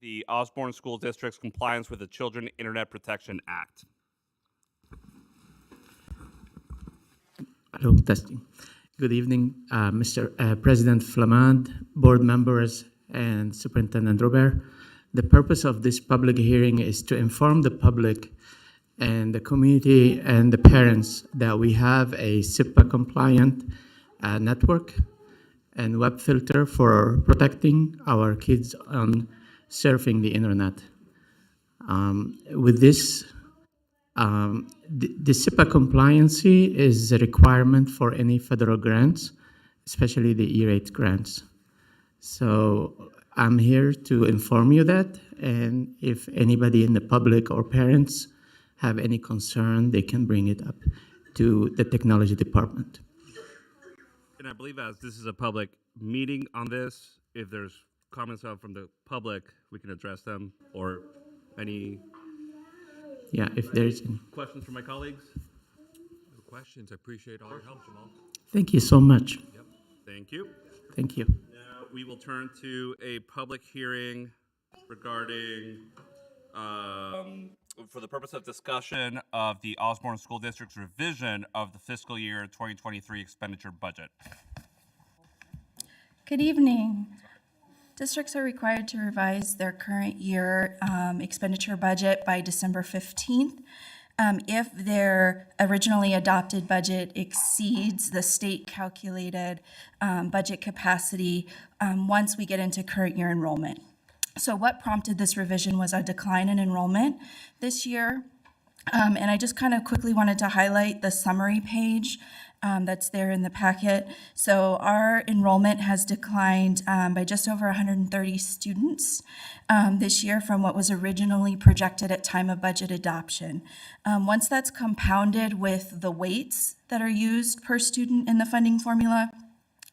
the Osborne School District's compliance with the Children Internet Protection Act. Hello, testing. Good evening, Mr. President Flamand, board members, and Superintendent Robert. The purpose of this public hearing is to inform the public and the community and the parents that we have a SIPA compliant network and web filter for protecting our kids on surfing the internet. With this, the SIPA compliancy is a requirement for any federal grants, especially the E-rate grants. So I'm here to inform you that, and if anybody in the public or parents have any concern, they can bring it up to the technology department. And I believe as this is a public meeting on this, if there's comments out from the public, we can address them, or any Yeah, if there's any. questions from my colleagues? No questions. I appreciate all your help, Jamal. Thank you so much. Yep. Thank you. Thank you. Now we will turn to a public hearing regarding, for the purpose of discussion of the Osborne School District's revision of the fiscal year 2023 expenditure budget. Good evening. Districts are required to revise their current year expenditure budget by December 15th. If their originally adopted budget exceeds the state calculated budget capacity once we get into current year enrollment. So what prompted this revision was a decline in enrollment this year. And I just kind of quickly wanted to highlight the summary page that's there in the packet. So our enrollment has declined by just over 130 students this year from what was originally projected at time of budget adoption. Once that's compounded with the weights that are used per student in the funding formula,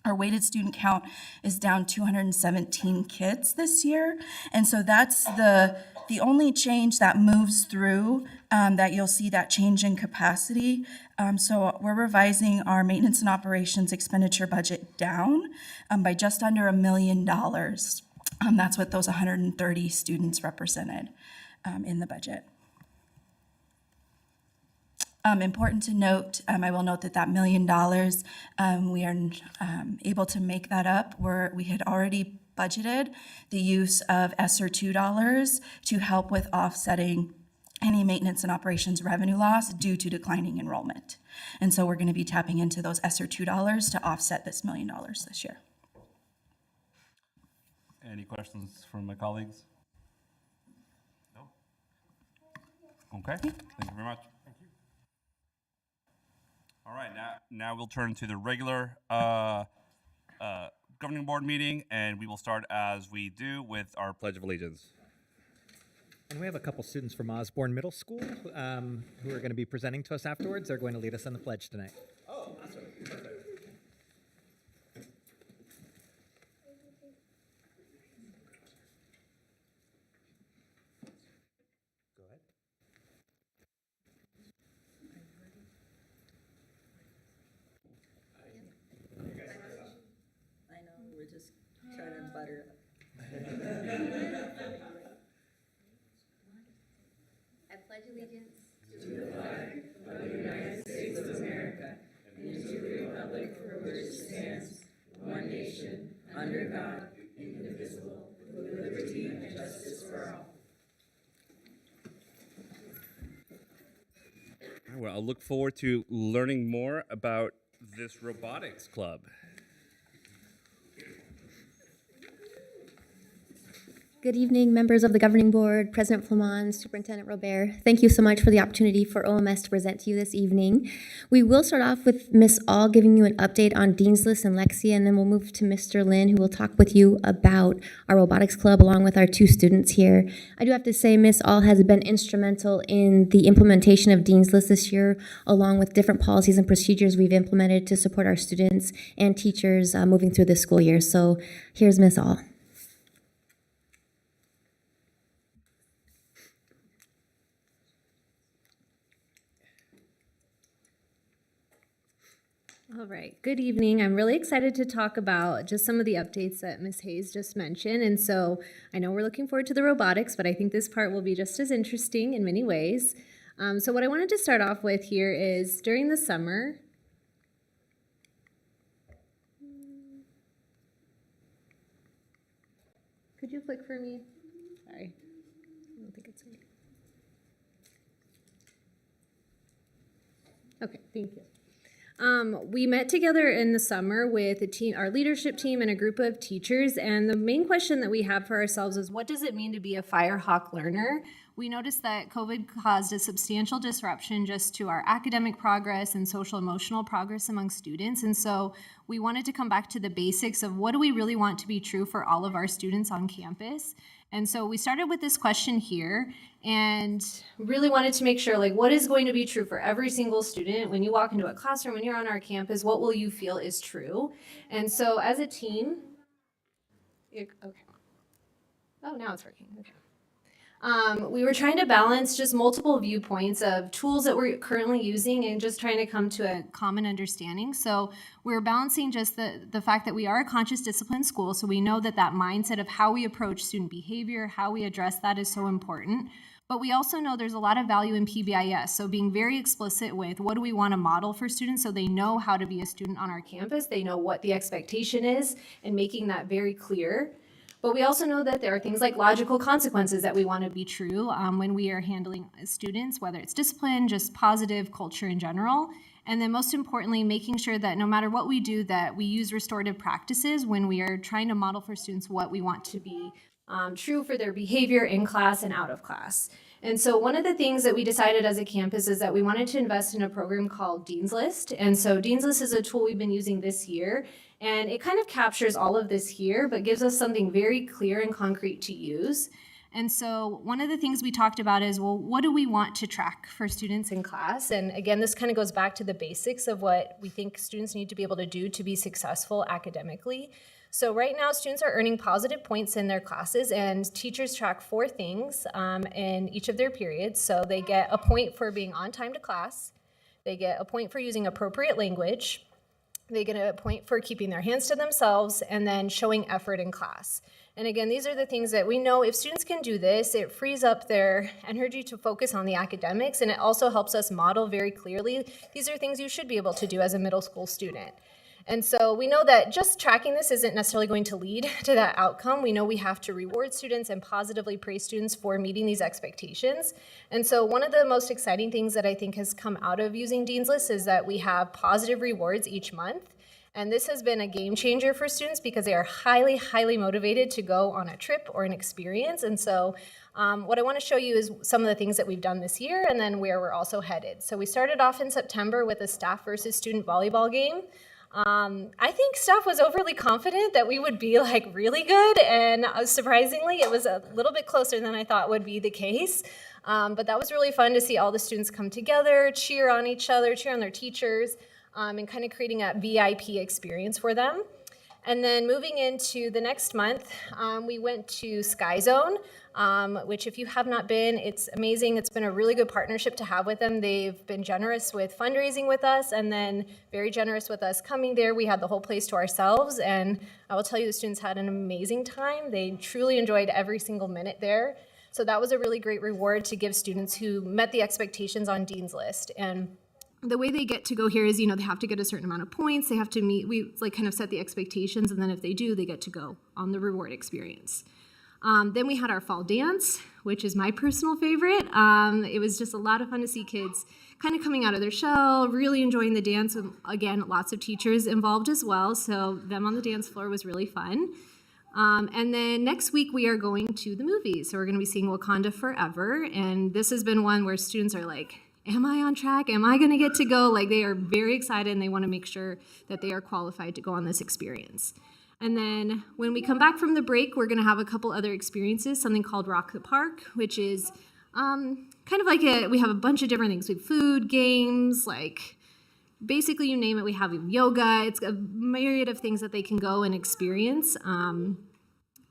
our weighted student count is down 217 kids this year. And so that's the only change that moves through that you'll see that change in capacity. So we're revising our maintenance and operations expenditure budget down by just under $1 million. That's what those 130 students represented in the budget. Important to note, I will note that $1 million, we are able to make that up. We had already budgeted the use of ESSER $2 to help with offsetting any maintenance and operations revenue loss due to declining enrollment. And so we're going to be tapping into those ESSER $2 to offset this $1 million this year. Any questions from my colleagues? No? Okay, thank you very much. Thank you. All right, now we'll turn to the regular governing board meeting, and we will start as we do with our Pledge of Allegiance. And we have a couple students from Osborne Middle School who are going to be presenting to us afterwards. They're going to lead us in the pledge tonight. Oh, awesome. Perfect. Go ahead. I know, we're just trying to butter up. I pledge allegiance To the flag of the United States of America and to the republic for which it stands, one nation, under God, indivisible, with liberty and justice for all. All right, well, I'll look forward to learning more about this robotics club. Good evening, members of the Governing Board, President Flamand, Superintendent Robert. Thank you so much for the opportunity for OMS to present to you this evening. We will start off with Ms. All giving you an update on Dean's List and Lexia, and then we'll move to Mr. Lin, who will talk with you about our robotics club along with our two students here. I do have to say Ms. All has been instrumental in the implementation of Dean's List this year, along with different policies and procedures we've implemented to support our students and teachers moving through this school year. So here's Ms. All. All right, good evening. I'm really excited to talk about just some of the updates that Ms. Hayes just mentioned. And so I know we're looking forward to the robotics, but I think this part will be just as interesting in many ways. So what I wanted to start off with here is during the summer, could you click for me? Sorry, I don't think it's me. Okay, thank you. We met together in the summer with a team, our leadership team, and a group of teachers. And the main question that we have for ourselves is, what does it mean to be a Firehawk learner? We noticed that COVID caused a substantial disruption just to our academic progress and social emotional progress among students. And so we wanted to come back to the basics of what do we really want to be true for all of our students on campus. And so we started with this question here and really wanted to make sure, like, what is going to be true for every single student when you walk into a classroom, when you're on our campus, what will you feel is true? And so as a team, okay. Oh, now it's working, okay. We were trying to balance just multiple viewpoints of tools that we're currently using and just trying to come to a common understanding. So we're balancing just the fact that we are a conscious discipline school, so we know that that mindset of how we approach student behavior, how we address that is so important. But we also know there's a lot of value in PBIS, so being very explicit with what do we want to model for students so they know how to be a student on our campus, they know what the expectation is, and making that very clear. But we also know that there are things like logical consequences that we want to be true when we are handling students, whether it's discipline, just positive culture in general. And then most importantly, making sure that no matter what we do, that we use restorative practices when we are trying to model for students what we want to be true for their behavior in class and out of class. And so one of the things that we decided as a campus is that we wanted to invest in a program called Dean's List. And so Dean's List is a tool we've been using this year. And it kind of captures all of this here, but gives us something very clear and concrete to use. And so one of the things we talked about is, well, what do we want to track for students in class? And again, this kind of goes back to the basics of what we think students need to be able to do to be successful academically. So right now, students are earning positive points in their classes, and teachers track 4 things in each of their periods. So they get a point for being on time to class. They get a point for using appropriate language. They get a point for keeping their hands to themselves and then showing effort in class. And again, these are the things that we know if students can do this, it frees up their energy to focus on the academics, and it also helps us model very clearly, these are things you should be able to do as a middle school student. And so we know that just tracking this isn't necessarily going to lead to that outcome. We know we have to reward students and positively praise students for meeting these expectations. And so one of the most exciting things that I think has come out of using Dean's List is that we have positive rewards each month. And this has been a game changer for students because they are highly, highly motivated to go on a trip or an experience. And so what I want to show you is some of the things that we've done this year and then where we're also headed. So we started off in September with a staff versus student volleyball game. I think staff was overly confident that we would be like really good, and surprisingly it was a little bit closer than I thought would be the case. But that was really fun to see all the students come together, cheer on each other, cheer on their teachers, and kind of creating a VIP experience for them. And then moving into the next month, we went to Sky Zone, which if you have not been, it's amazing. It's been a really good partnership to have with them. They've been generous with fundraising with us and then very generous with us coming there. We had the whole place to ourselves, and I will tell you the students had an amazing time. They truly enjoyed every single minute there. So that was a really great reward to give students who met the expectations on Dean's List. And the way they get to go here is, they have to get a certain amount of points. They have to meet, we like kind of set the expectations, and then if they do, they get to go on the reward experience. Then we had our fall dance, which is my personal favorite. It was just a lot of fun to see kids kind of coming out of their shell, really enjoying the dance. Again, lots of teachers involved as well, so them on the dance floor was really fun. And then next week we are going to the movies. So we're going to be seeing Wakanda Forever, and this has been one where students are like, am I on track? Am I going to get to go? Like, they are very excited, and they want to make sure that they are qualified to go on this experience. And then when we come back from the break, we're going to have a couple other experiences, something called Rock the Park, which is kind of like we have a bunch of different things. We have food, games, like basically you name it. We have yoga. It's a myriad of things that they can go and experience.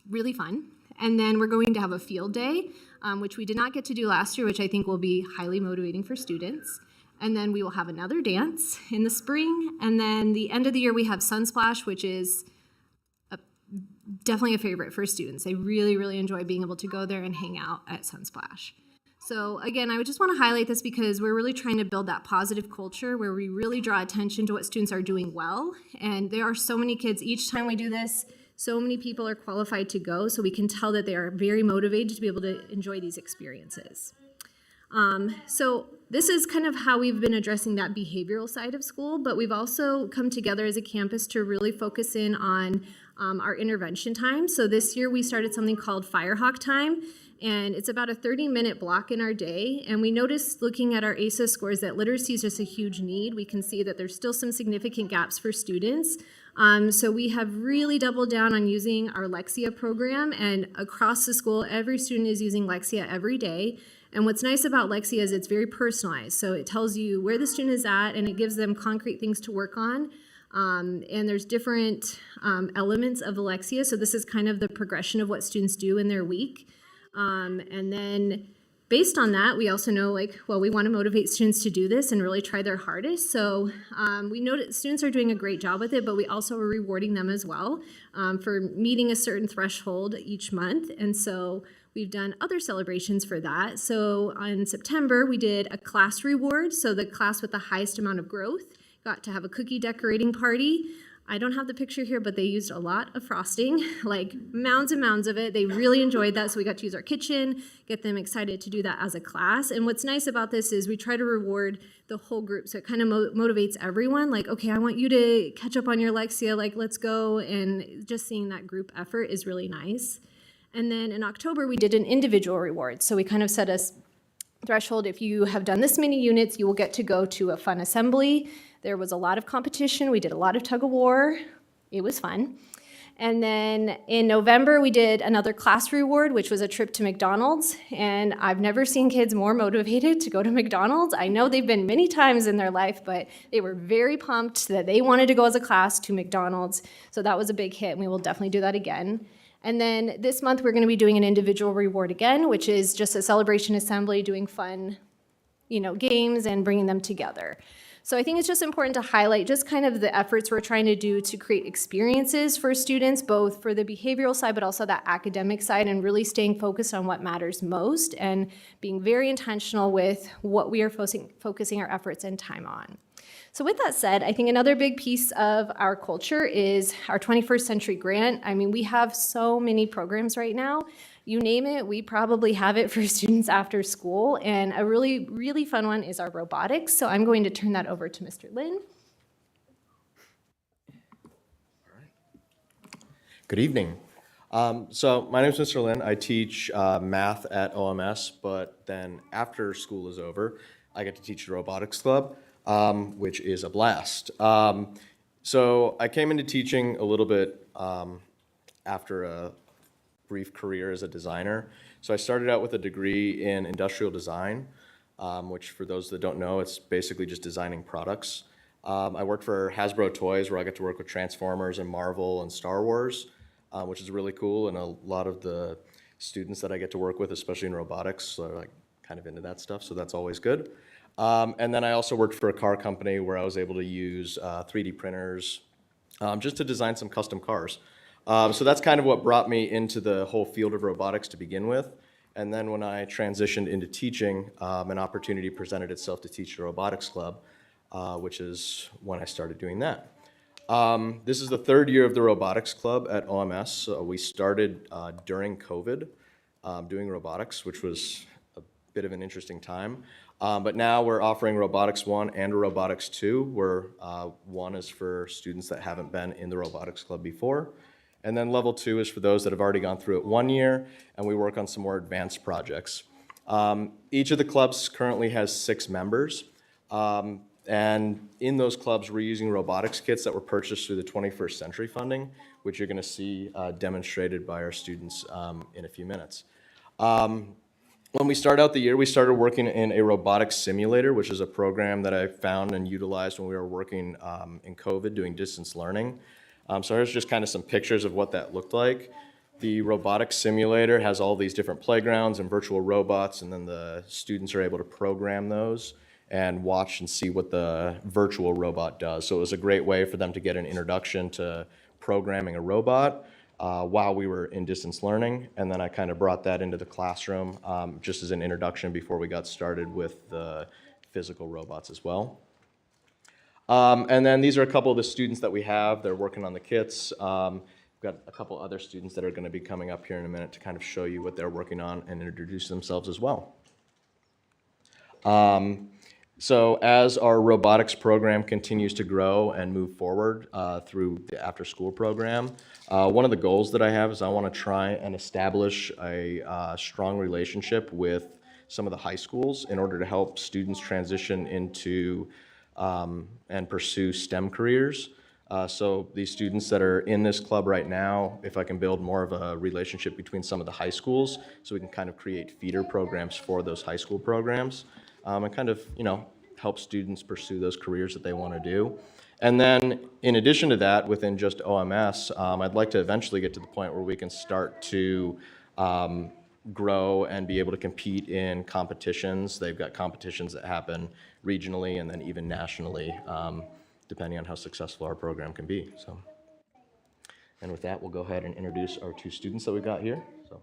Really fun. And then we're going to have a field day, which we did not get to do last year, which I think will be highly motivating for students. And then we will have another dance in the spring. And then the end of the year, we have Sunsplash, which is definitely a favorite for students. They really, really enjoy being able to go there and hang out at Sunsplash. So again, I would just want to highlight this because we're really trying to build that positive culture where we really draw attention to what students are doing well. And there are so many kids, each time we do this, so many people are qualified to go, so we can tell that they are very motivated to be able to enjoy these experiences. So this is kind of how we've been addressing that behavioral side of school, but we've also come together as a campus to really focus in on our intervention time. So this year we started something called Firehawk Time, and it's about a 30-minute block in our day. And we noticed looking at our ACES scores that literacy is just a huge need. We can see that there's still some significant gaps for students. So we have really doubled down on using our Lexia program, and across the school, every student is using Lexia every day. And what's nice about Lexia is it's very personalized. So it tells you where the student is at, and it gives them concrete things to work on. And there's different elements of Lexia. So this is kind of the progression of what students do in their week. And then based on that, we also know we want to motivate students to do this and really try their hardest. So we know that students are doing a great job with it, but we also are rewarding them as well for meeting a certain threshold each month. And so we've done other celebrations for that. So in September, we did a class reward. So the class with the highest amount of growth got to have a cookie decorating party. I don't have the picture here, but they used a lot of frosting, like mounds and mounds of it. They really enjoyed that, so we got to use our kitchen, get them excited to do that as a class. And what's nice about this is we try to reward the whole group, so it kind of motivates everyone, like, okay, I want you to catch up on your Lexia, like, let's go, and just seeing that group effort is really nice. And then in October, we did an individual reward, so we kind of set a threshold. If you have done this many units, you will get to go to a fun assembly. There was a lot of competition. We did a lot of tug of war. It was fun. And then in November, we did another class reward, which was a trip to McDonald's. And I've never seen kids more motivated to go to McDonald's. I know they've been many times in their life, but they were very pumped that they wanted to go as a class to McDonald's. So that was a big hit, and we will definitely do that again. And then this month, we're going to be doing an individual reward again, which is just a celebration assembly, doing fun, games and bringing them together. So I think it's just important to highlight just kind of the efforts we're trying to do to create experiences for students, both for the behavioral side, but also that academic side, and really staying focused on what matters most and being very intentional with what we are focusing our efforts and time on. So with that said, I think another big piece of our culture is our 21st Century Grant. I mean, we have so many programs right now. You name it, we probably have it for students after school. And a really, really fun one is our robotics. So I'm going to turn that over to Mr. Lin. Good evening. So my name is Mr. Lin. I teach math at OMS, but then after school is over, I get to teach the robotics club, which is a blast. So I came into teaching a little bit after a brief career as a designer. So I started out with a degree in industrial design, which for those that don't know, it's basically just designing products. I worked for Hasbro Toys, where I got to work with Transformers and Marvel and Star Wars, which is really cool. And a lot of the students that I get to work with, especially in robotics, are like kind of into that stuff, so that's always good. And then I also worked for a car company where I was able to use 3D printers just to design some custom cars. So that's kind of what brought me into the whole field of robotics to begin with. And then when I transitioned into teaching, an opportunity presented itself to teach the robotics club, which is when I started doing that. This is the third year of the robotics club at OMS. We started during COVID doing robotics, which was a bit of an interesting time. But now we're offering Robotics 1 and Robotics 2, where 1 is for students that haven't been in the robotics club before. And then level 2 is for those that have already gone through it 1 year, and we work on some more advanced projects. Each of the clubs currently has 6 members. And in those clubs, we're using robotics kits that were purchased through the 21st Century funding, which you're gonna see demonstrated by our students in a few minutes. When we started out the year, we started working in a robotics simulator, which is a program that I found and utilized when we were working in COVID, doing distance learning. So here's just kind of some pictures of what that looked like. The robotics simulator has all these different playgrounds and virtual robots, and then the students are able to program those and watch and see what the virtual robot does. So it was a great way for them to get an introduction to programming a robot while we were in distance learning. And then I kind of brought that into the classroom just as an introduction before we got started with the physical robots as well. And then these are a couple of the students that we have. They're working on the kits. We've got a couple other students that are going to be coming up here in a minute to kind of show you what they're working on and introduce themselves as well. So as our robotics program continues to grow and move forward through the after-school program, one of the goals that I have is I want to try and establish a strong relationship with some of the high schools in order to help students transition into and pursue STEM careers. So these students that are in this club right now, if I can build more of a relationship between some of the high schools, so we can kind of create feeder programs for those high school programs, and kind of, help students pursue those careers that they want to do. And then, in addition to that, within just OMS, I'd like to eventually get to the point where we can start to grow and be able to compete in competitions. They've got competitions that happen regionally and then even nationally, depending on how successful our program can be. So, and with that, we'll go ahead and introduce our two students that we got here. So,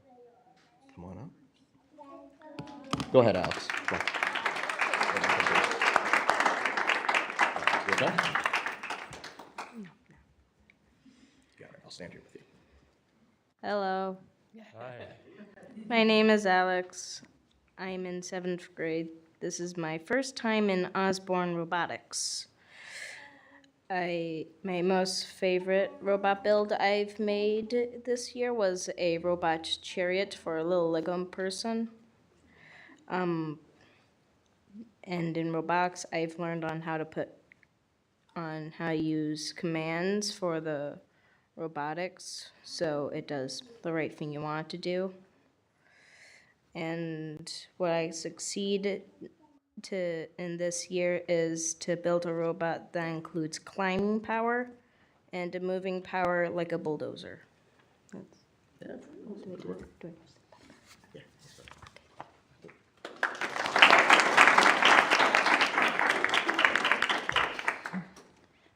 come on up. Go ahead, Alex. Come on. You okay? Got it. I'll stand here with you. Hello. My name is Alex. I'm in 7th grade. This is my first time in Osborne Robotics. My most favorite robot build I've made this year was a robot chariot for a little Lego person. And in robotics, I've learned on how to use commands for the robotics, so it does the right thing you want it to do. And what I succeeded in this year is to build a robot that includes climbing power and a moving power like a bulldozer.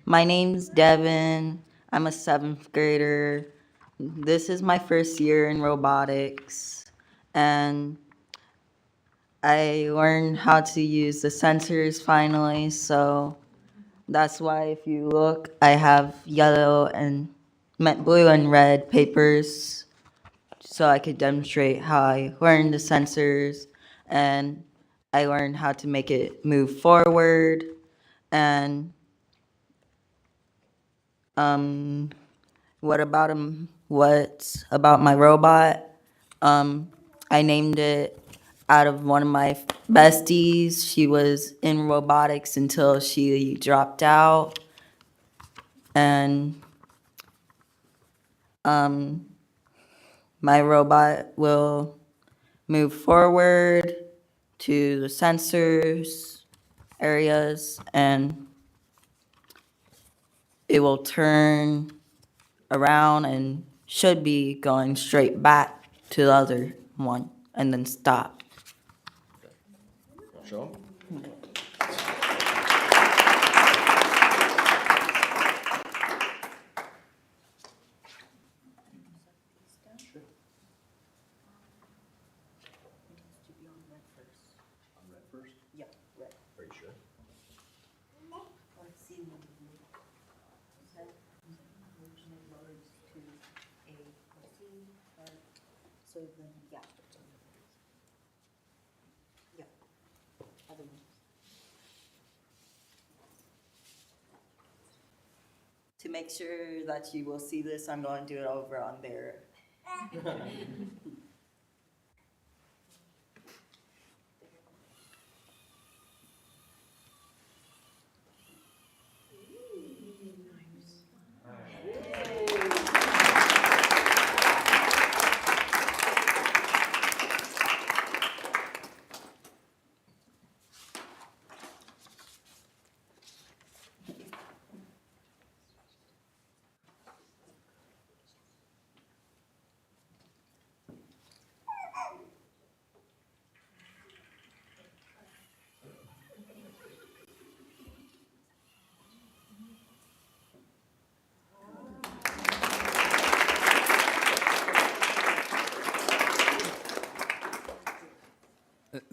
My name's Devin. I'm a 7th grader. This is my first year in robotics, and I learned how to use the sensors finally, so that's why if you look, I have blue and red papers so I could demonstrate how I learned the sensors, and I learned how to make it move forward, and what about my robot? I named it out of one of my besties. She was in robotics until she dropped out. And my robot will move forward to the sensors areas, and it will turn around and should be going straight back to the other one and then stop. Show 'em. Are you sure? To make sure that you will see this, I'm going to do it over on there.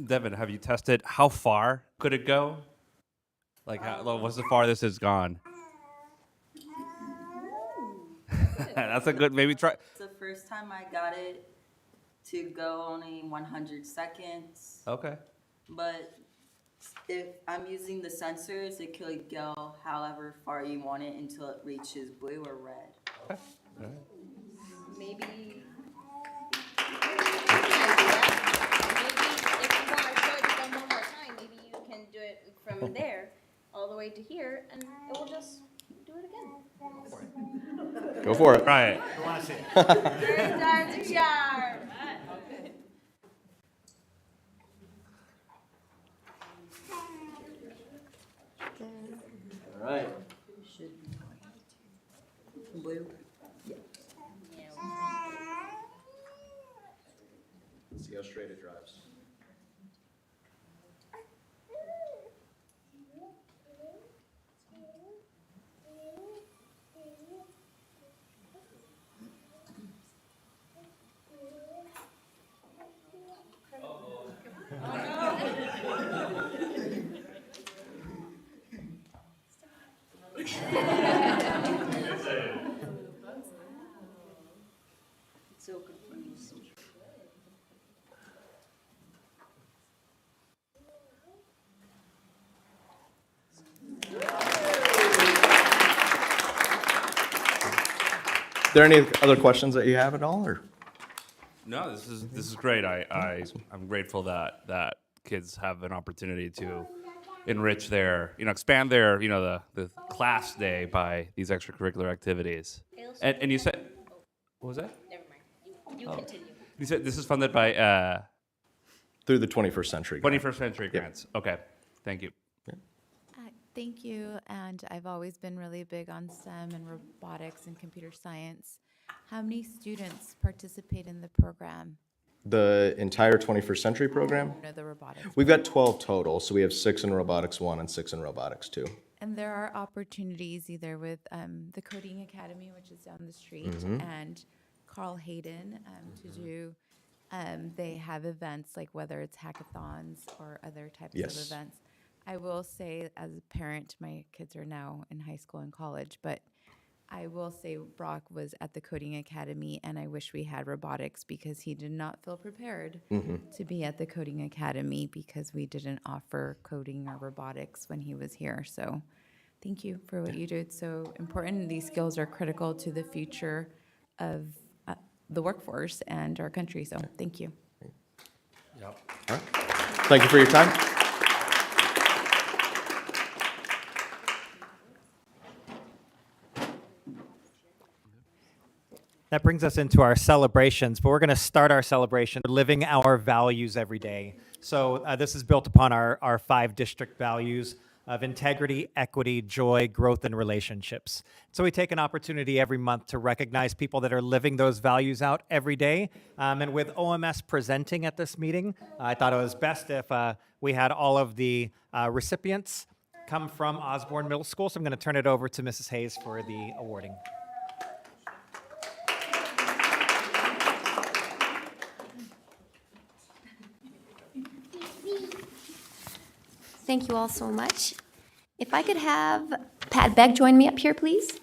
Devin, have you tested how far could it go? Like, what's the farthest it's gone? That's a good, maybe try. It's the first time I got it to go only 100 seconds. Okay. But if I'm using the sensors, it could go however far you want it until it reaches blue or red. Okay. All right. Maybe if you want to show it to them one more time, maybe you can do it from there all the way to here, and it will just do it again. Go for it. Try it. Third time's a charm. All right. Blue. Let's see how straight it drives. It's so confused. Are there any other questions that you have at all, or? No, this is great. I'm grateful that kids have an opportunity to enrich their, expand their, the class day by these extracurricular activities. And you said, what was that? Never mind. You continue. You said this is funded by Through the 21st century. grant. 21st Century Grants. Okay, thank you. Thank you, and I've always been really big on STEM and robotics and computer science. How many students participate in the program? The entire 21st century program? No, the robotics. We've got 12 total, so we have 6 in robotics 1 and 6 in robotics 2. And there are opportunities either with the Coding Academy, which is down the street, and Carl Hayden to do. They have events like whether it's hackathons or other types of Yes. events. I will say, as a parent, my kids are now in high school and college, but I will say Brock was at the Coding Academy, and I wish we had robotics because he did not feel prepared to be at the Coding Academy because we didn't offer coding or robotics when he was here. So thank you for what you do. It's so important. These skills are critical to the future of the workforce and our country. So thank you. Yep. All right. Thank you for your time. That brings us into our celebrations, but we're going to start our celebration living our values every day. So this is built upon our 5 district values of integrity, equity, joy, growth, and relationships. So we take an opportunity every month to recognize people that are living those values out every day. And with OMS presenting at this meeting, I thought it was best if we had all of the recipients come from Osborne Middle School. So I'm going to turn it over to Mrs. Hayes for the awarding. Thank you all so much. If I could have Pat Beck join me up here, please.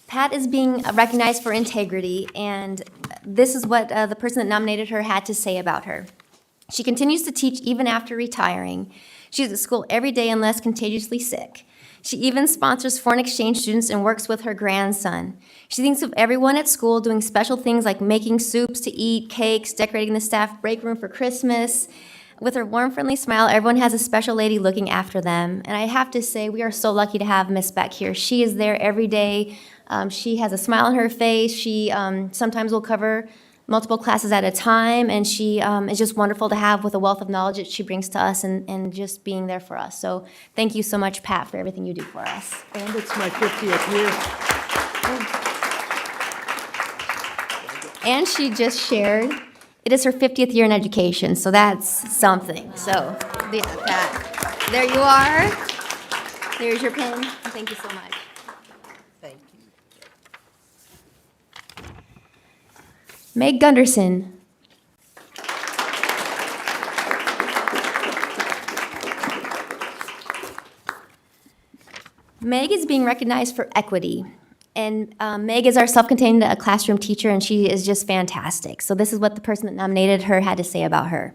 Pat is being recognized for integrity, and this is what the person that nominated her had to say about her. She continues to teach even after retiring. She's at school every day unless contagiously sick. She even sponsors foreign exchange students and works with her grandson. She thinks of everyone at school doing special things like making soups to eat, cakes, decorating the staff break room for Christmas. With her warm, friendly smile, everyone has a special lady looking after them. And I have to say, we are so lucky to have Miss Beck here. She is there every day. She has a smile on her face. She sometimes will cover multiple classes at a time, and she is just wonderful to have with a wealth of knowledge that she brings to us and just being there for us. So thank you so much, Pat, for everything you do for us. And it's my 50th year. And she just shared, it is her 50th year in education, so that's something. So, yeah, Pat, there you are. There's your pen. Thank you so much. Thank you. Meg Gunderson. Meg is being recognized for equity. And Meg is our self-contained classroom teacher, and she is just fantastic. So this is what the person that nominated her had to say about her.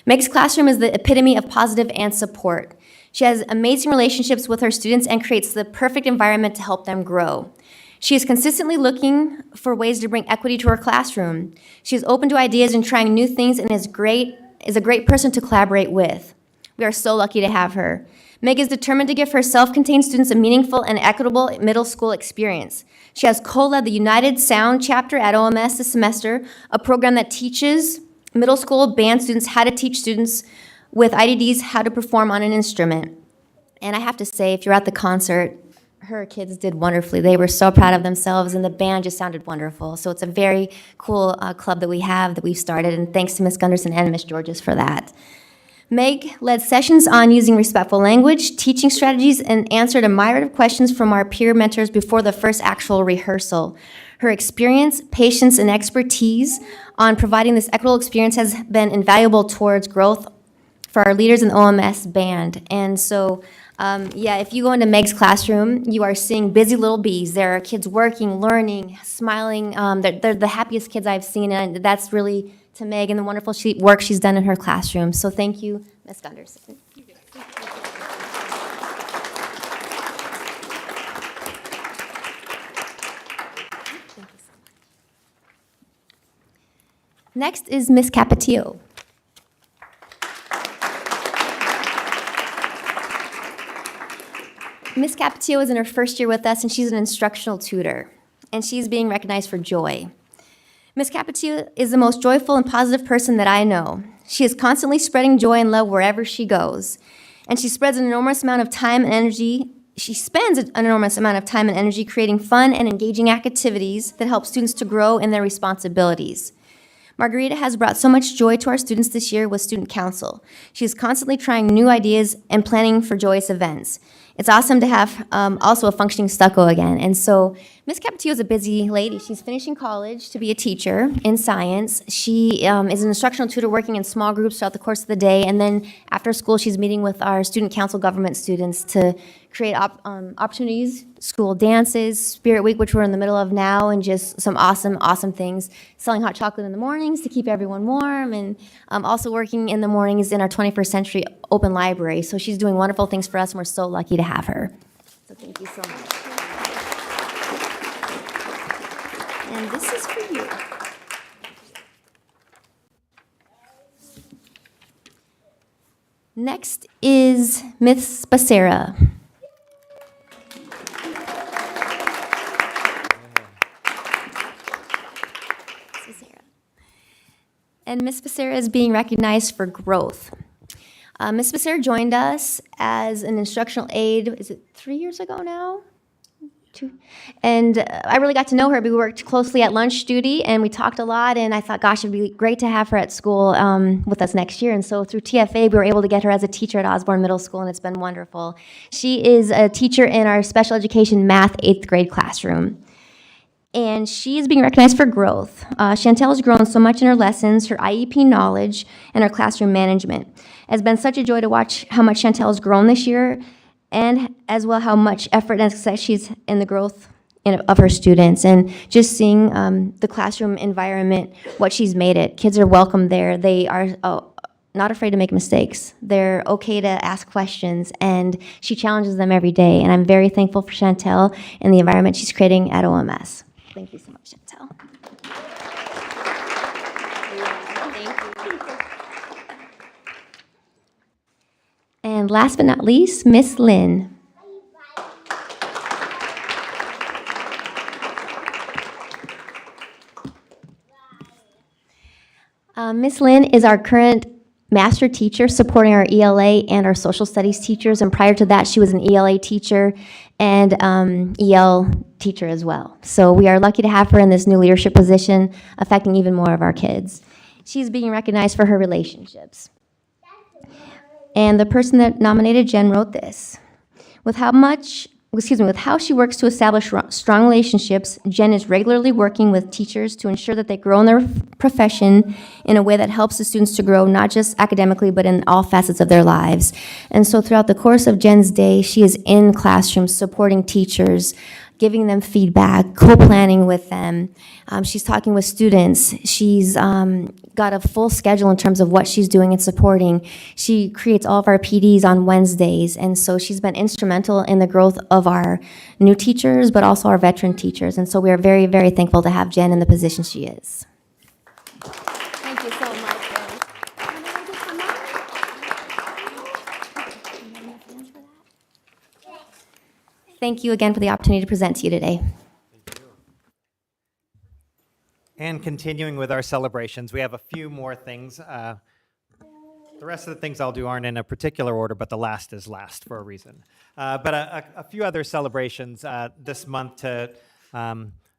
Meg's classroom is the epitome of positive and support. She has amazing relationships with her students and creates the perfect environment to help them grow. She is consistently looking for ways to bring equity to her classroom. She is open to ideas and trying new things and is a great person to collaborate with. We are so lucky to have her. Meg is determined to give her self-contained students a meaningful and equitable middle school experience. She has co-led the United Sound chapter at OMS this semester, a program that teaches middle school band students how to teach students with IDDs how to perform on an instrument. And I have to say, if you're at the concert, her kids did wonderfully. They were so proud of themselves, and the band just sounded wonderful. So it's a very cool club that we've started, and thanks to Ms. Gunderson and Ms. Georges for that. Meg led sessions on using respectful language, teaching strategies, and answered admirative questions from our peer mentors before the first actual rehearsal. Her experience, patience, and expertise on providing this equitable experience has been invaluable towards growth for our leaders in the OMS band. And so, if you go into Meg's classroom, you are seeing busy little bees. There are kids working, learning, smiling. They're the happiest kids I've seen, and that's really to Meg and the wonderful work she's done in her classroom. So thank you, Ms. Gunderson. Next is Ms. Capetillo. Ms. Capetillo is in her first year with us, and she's an instructional tutor, and she's being recognized for joy. Ms. Capetillo is the most joyful and positive person that I know. She is constantly spreading joy and love wherever she goes, and she spends an enormous amount of time and energy. She spends an enormous amount of time and energy creating fun and engaging activities that help students to grow in their responsibilities. Margarita has brought so much joy to our students this year with Student Council. She is constantly trying new ideas and planning for joyous events. It's awesome to have also a functioning stucco again. And so Ms. Capetillo is a busy lady. She's finishing college to be a teacher in science. She is an instructional tutor working in small groups throughout the course of the day. And then after school, she's meeting with our Student Council government students to create opportunities, school dances, Spirit Week, which we're in the middle of now, and just some awesome things. Selling hot chocolate in the mornings to keep everyone warm, and also working in the mornings in our 21st Century Open Library. So she's doing wonderful things for us, and we're so lucky to have her. So thank you so much. And this is for you. Next is Miss Becerra. And Ms. Becerra is being recognized for growth. Ms. Becerra joined us as an instructional aide, is it 3 years ago now? 2. And I really got to know her. We worked closely at lunch duty, and we talked a lot, and I thought, gosh, it'd be great to have her at school with us next year. And so through TFA, we were able to get her as a teacher at Osborne Middle School, and it's been wonderful. She is a teacher in our special education math 8th grade classroom. And she is being recognized for growth. Chantel has grown so much in her lessons, her IEP knowledge, and her classroom management. It has been such a joy to watch how much Chantel has grown this year, and as well how much effort and success she's in the growth of her students. And just seeing the classroom environment, what she's made it. Kids are welcome there. They are not afraid to make mistakes. They're okay to ask questions, and she challenges them every day. And I'm very thankful for Chantel and the environment she's creating at OMS. Thank you so much, Chantel. Thank you. And last but not least, Miss Lynn. Miss Lynn is our current master teacher supporting our ELA and our social studies teachers, and prior to that she was an ELA teacher and EL teacher as well. So we are lucky to have her in this new leadership position, affecting even more of our kids. She's being recognized for her relationships. And the person that nominated Jen wrote this. With how she works to establish strong relationships, Jen is regularly working with teachers to ensure that they grow in their profession in a way that helps the students to grow, not just academically, but in all facets of their lives. And so throughout the course of Jen's day, she is in classrooms supporting teachers, giving them feedback, co-planning with them. She's talking with students. She's got a full schedule in terms of what she's doing and supporting. She creates all of our PDs on Wednesdays, and so she's been instrumental in the growth of our new teachers, but also our veteran teachers. And so we are very, very thankful to have Jen in the position she is. Thank you so much. Thank you again for the opportunity to present to you today. And continuing with our celebrations, we have a few more things. The rest of the things I'll do aren't in a particular order, but the last is last for a reason. But a few other celebrations this month.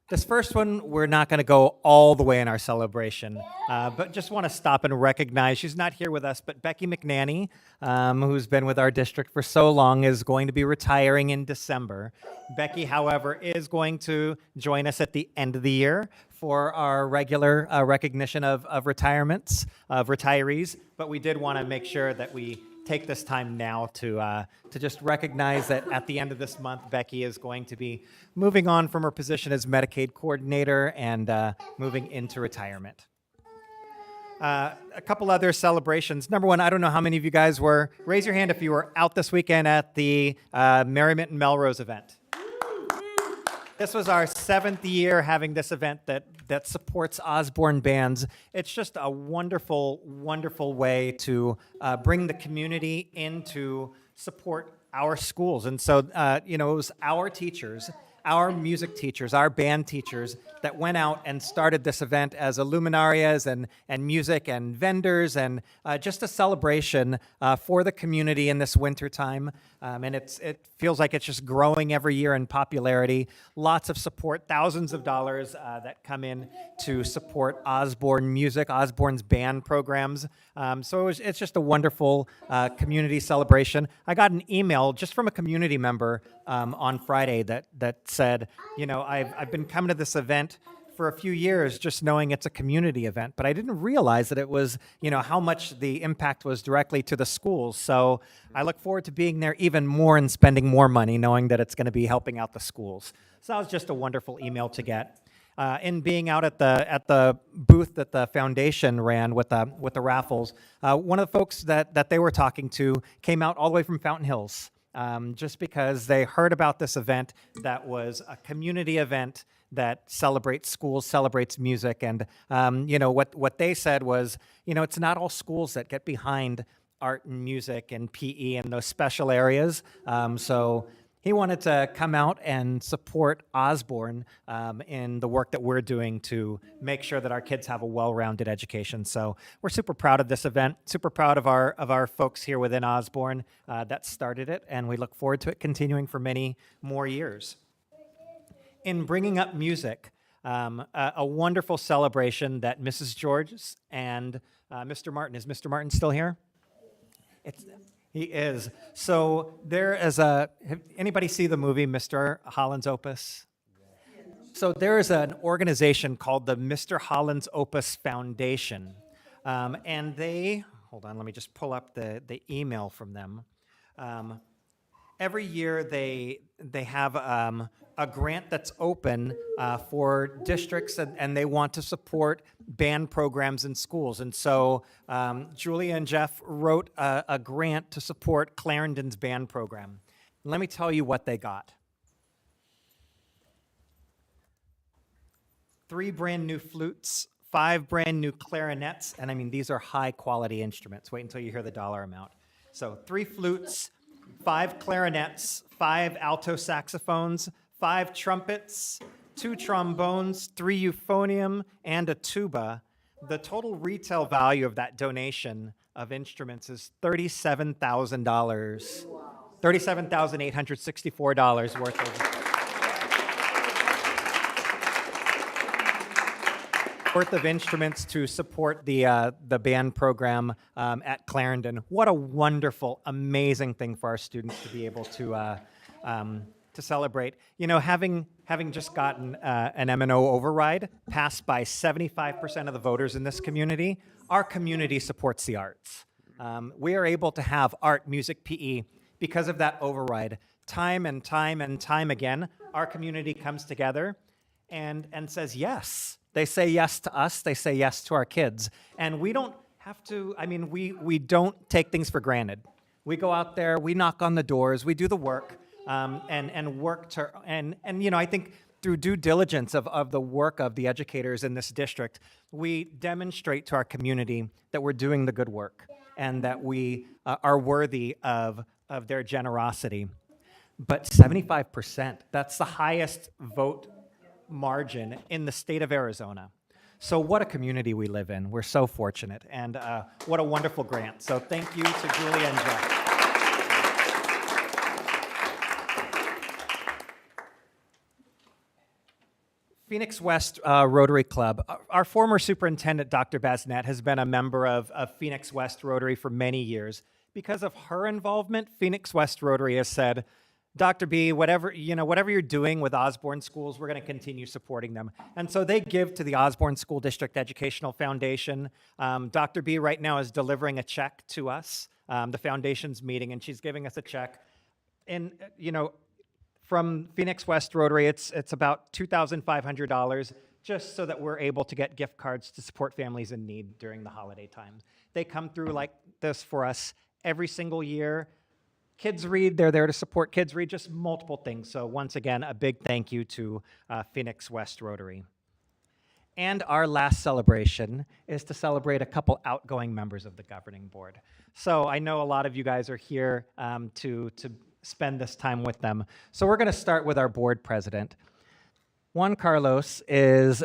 This first one, we're not going to go all the way in our celebration, but just want to stop and recognize, she's not here with us, but Becky McNanny, who's been with our district for so long, is going to be retiring in December. Becky, however, is going to join us at the end of the year for our regular recognition of retirements, of retirees, but we did want to make sure that we take this time now to just recognize that at the end of this month, Becky is going to be moving on from her position as Medicaid coordinator and moving into retirement. A couple other celebrations. Number one, I don't know how many of you guys were, raise your hand if you were out this weekend at the Merriment and Melrose event. This was our 7th year having this event that supports Osborne bands. It's just a wonderful, wonderful way to bring the community in to support our schools. And so, it was our teachers, our music teachers, our band teachers that went out and started this event as luminarias and music and vendors and just a celebration for the community in this wintertime. And it feels like it's just growing every year in popularity. Lots of support, thousands of dollars that come in to support Osborne music, Osborne's band programs. So it's just a wonderful community celebration. I got an email just from a community member on Friday that said, I've been coming to this event for a few years just knowing it's a community event, but I didn't realize that it was, how much the impact was directly to the schools. So I look forward to being there even more and spending more money knowing that it's going to be helping out the schools. So that was just a wonderful email to get. In being out at the booth that the foundation ran with the raffles, one of the folks that they were talking to came out all the way from Fountain Hills, just because they heard about this event that was a community event that celebrates schools, celebrates music, and what they said was, it's not all schools that get behind art and music and PE and those special areas. So he wanted to come out and support Osborne in the work that we're doing to make sure that our kids have a well-rounded education. So we're super proud of this event, super proud of our folks here within Osborne that started it, and we look forward to it continuing for many more years. In bringing up music, a wonderful celebration that Mrs. George and Mr. Martin, is Mr. Martin still here? He is. So there is anybody see the movie Mr. Holland's Opus? So there is an organization called the Mr. Holland's Opus Foundation. And they, hold on, let me just pull up the email from them. Every year they have a grant that's open for districts and they want to support band programs in schools. And so Julia and Jeff wrote a grant to support Clarendon's band program. Let me tell you what they got. 3 brand new flutes, 5 brand new clarinets, and I mean, these are high quality instruments. Wait until you hear the dollar amount. So 3 flutes, 5 clarinets, 5 alto saxophones, 5 trumpets, 2 trombones, 3 euphonium, and a tuba. The total retail value of that donation of instruments is $37,000. $37,864 worth of instruments to support the band program at Clarendon. What a wonderful, amazing thing for our students to be able to to celebrate. You know, having just gotten an M&O override passed by 75% of the voters in this community, our community supports the arts. We are able to have art, music, PE because of that override. Time and time and time again, our community comes together and says yes. They say yes to us, they say yes to our kids. And we don't have to, I mean, we don't take things for granted. We go out there, we knock on the doors, we do the work, and work to, and you know, I think through due diligence of the work of the educators in this district, we demonstrate to our community that we're doing the good work and that we are worthy of their generosity. But 75%, that's the highest vote margin in the state of Arizona. So what a community we live in. We're so fortunate, and what a wonderful grant. So thank you to Julia and Jeff. Phoenix West Rotary Club. Our former superintendent, Dr. Basnet, has been a member of Phoenix West Rotary for many years. Because of her involvement, Phoenix West Rotary has said, Dr. B, whatever you're doing with Osborne schools, we're going to continue supporting them. And so they give to the Osborne School District Educational Foundation. Dr. B right now is delivering a check to us. The foundation's meeting, and she's giving us a check. And, you know, from Phoenix West Rotary, it's about $2,500 just so that we're able to get gift cards to support families in need during the holiday times. They come through like this for us every single year. Kids Read, they're there to support Kids Read, just multiple things. So once again, a big thank you to Phoenix West Rotary. And our last celebration is to celebrate a couple outgoing members of the governing board. So I know a lot of you guys are here to spend this time with them. So we're going to start with our board president. Juan Carlos is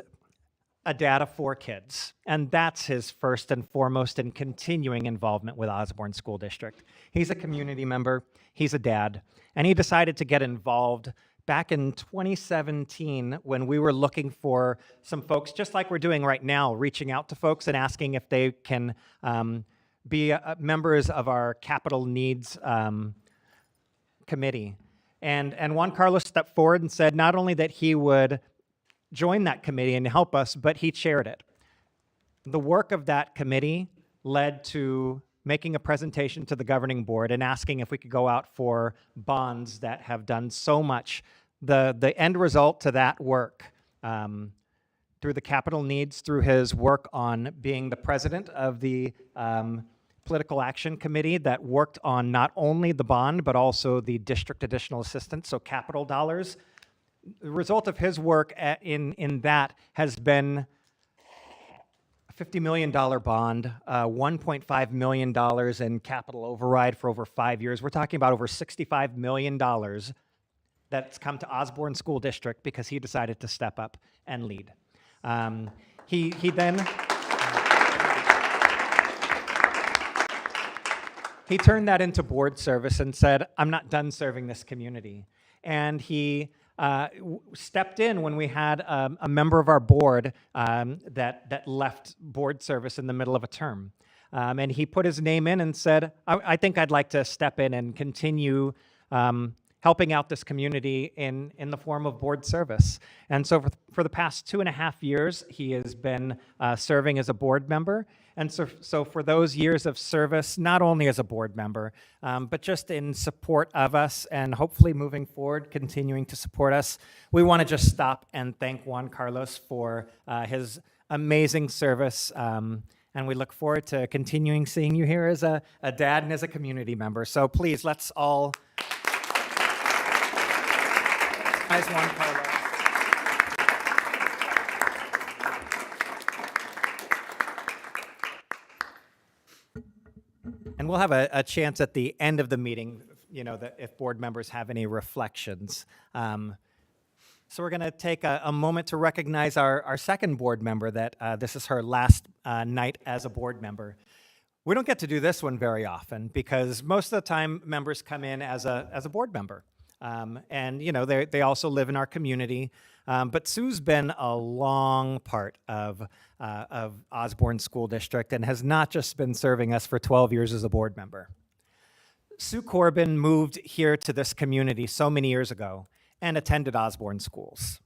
a dad of 4 kids, and that's his first and foremost and continuing involvement with Osborne School District. He's a community member, he's a dad, and he decided to get involved back in 2017 when we were looking for some folks, just like we're doing right now, reaching out to folks and asking if they can be members of our capital needs committee. And Juan Carlos stepped forward and said not only that he would join that committee and help us, but he chaired it. The work of that committee led to making a presentation to the governing board and asking if we could go out for bonds that have done so much. The end result to that work, through the capital needs, through his work on being the president of the Political Action Committee that worked on not only the bond, but also the district additional assistance, so capital dollars. The result of his work in that has been a $50 million bond, $1.5 million in capital override for over 5 years. We're talking about over $65 million that's come to Osborne School District because he decided to step up and lead. He then he turned that into board service and said, I'm not done serving this community. And he stepped in when we had a member of our board that left board service in the middle of a term. And he put his name in and said, I think I'd like to step in and continue helping out this community in the form of board service. And so for the past 2.5 years, he has been serving as a board member. And so for those years of service, not only as a board member, but just in support of us and hopefully moving forward, continuing to support us, we want to just stop and thank Juan Carlos for his amazing service. And we look forward to continuing seeing you here as a dad and as a community member. So please, let's all recognize Juan Carlos. And we'll have a chance at the end of the meeting, that if board members have any reflections. So we're going to take a moment to recognize our second board member that this is her last night as a board member. We don't get to do this one very often because most of the time members come in as a board member. And they also live in our community. But Sue's been a long part of Osborne School District and has not just been serving us for 12 years as a board member. Sue Corbin moved here to this community so many years ago and attended Osborne schools.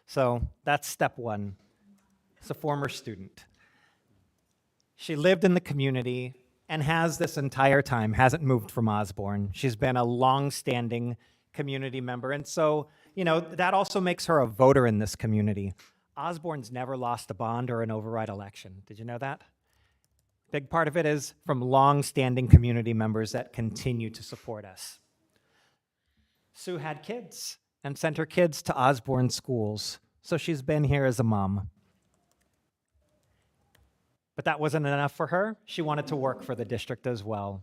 So that's step one. As a former student. She lived in the community and has this entire time, hasn't moved from Osborne. She's been a long-standing community member. And so, that also makes her a voter in this community. Osborne's never lost a bond or an override election. Did you know that? Big part of it is from long-standing community members that continue to support us. Sue had kids and sent her kids to Osborne schools, so she's been here as a mom. But that wasn't enough for her. She wanted to work for the district as well.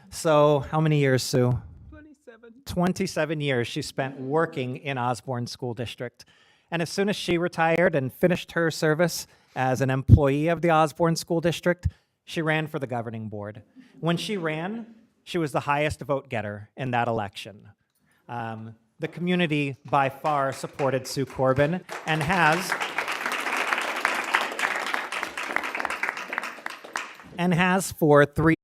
So how many years, Sue? 27. 27 years she spent working in Osborne School District. And as soon as she retired and finished her service as an employee of the Osborne School District, she ran for the governing board. When she ran, she was the highest vote getter in that election. The community by far supported Sue Corbin and has for 3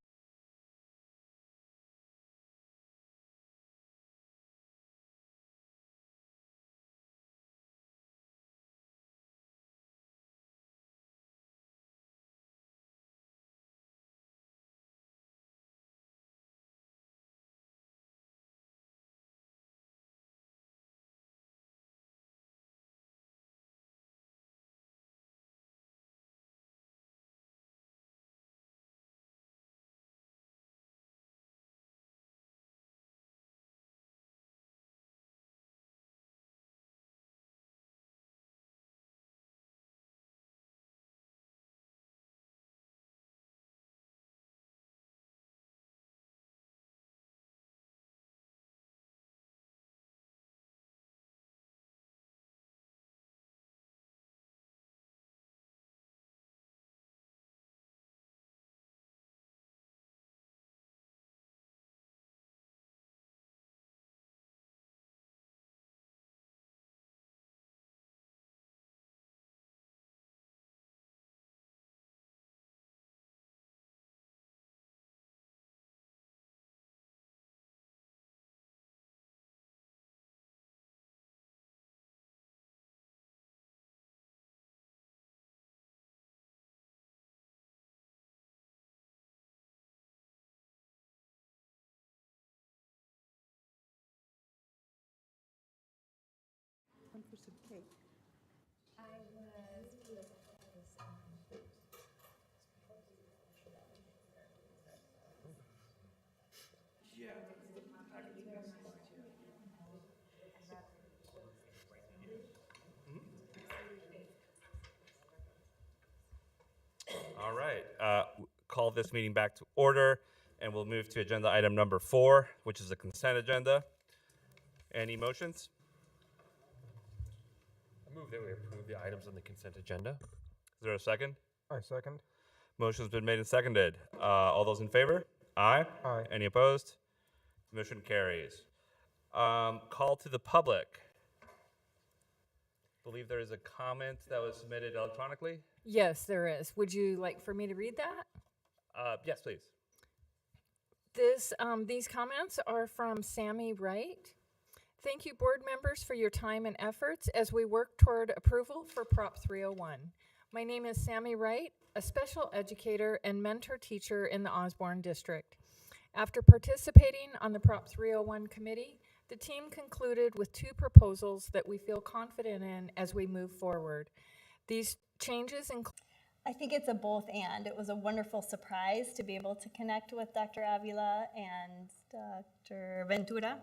All right. Call this meeting back to order, and we'll move to agenda item number 4, which is the consent agenda. Any motions? I move that we approve the items on the consent agenda. Is there a second? I second. Motion's been made and seconded. All those in favor? Aye. Aye. Any opposed? Motion carries. Call to the public. Believe there is a comment that was submitted electronically. Yes, there is. Would you like for me to read that? Yes, please. These comments are from Sammy Wright. Thank you, board members, for your time and efforts as we work toward approval for Prop 301. My name is Sammy Wright, a special educator and mentor teacher in the Osborne District. After participating on the Prop 301 committee, the team concluded with 2 proposals that we feel confident in as we move forward. These changes include I think it's a both and. It was a wonderful surprise to be able to connect with Dr. Avila and Dr. Ventura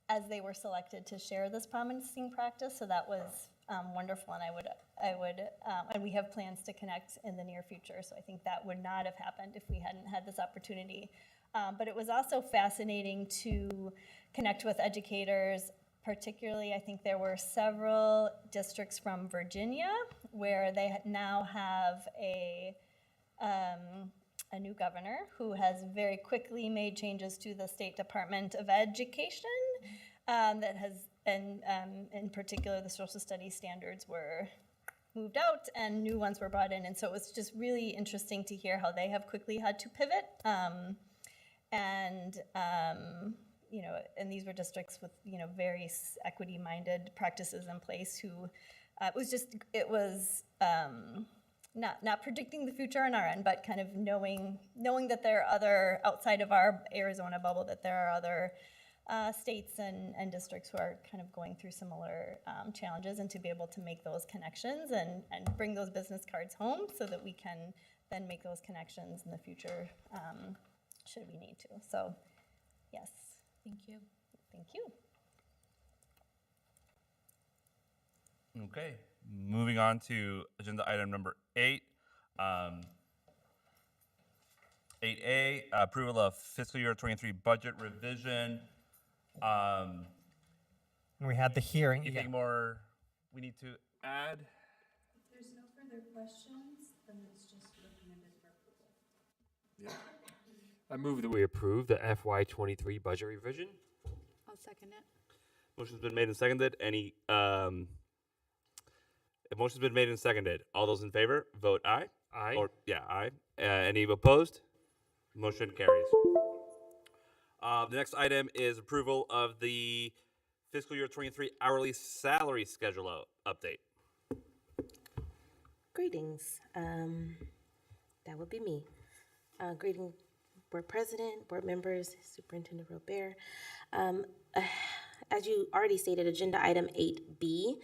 as they were selected to share this promising practice. So that was wonderful, and and we have plans to connect in the near future. So I think that would not have happened if we hadn't had this opportunity. But it was also fascinating to connect with educators. Particularly, I think there were several districts from Virginia where they now have a new governor who has very quickly made changes to the State Department of Education that has, and in particular, the social studies standards were moved out and new ones were brought in. And so it was just really interesting to hear how they have quickly had to pivot. and and these were districts with very equity-minded practices in place. Who it was not predicting the future on our end, but kind of knowing that there are other, outside of our Arizona bubble, that there are other states and districts who are kind of going through similar challenges, and to be able to make those connections and bring those business cards home so that we can then make those connections in the future should we need to. So yes. Thank you. Thank you. Okay, moving on to agenda item number 8. 8A, approval of fiscal year 23 budget revision. We had the hearing. Anything more we need to add? If there's no further questions, then it's just recommended for approval. I move that we approve the FY23 budget revision. I'll second it. Motion's been made and seconded. Motion's been made and seconded. All those in favor, vote aye. Aye. Aye. Any opposed? Motion carries. The next item is approval of the fiscal year 23 hourly salary schedule update. Greetings. That would be me. Greeting board president, board members, Superintendent Robert. As you already stated, agenda item 8B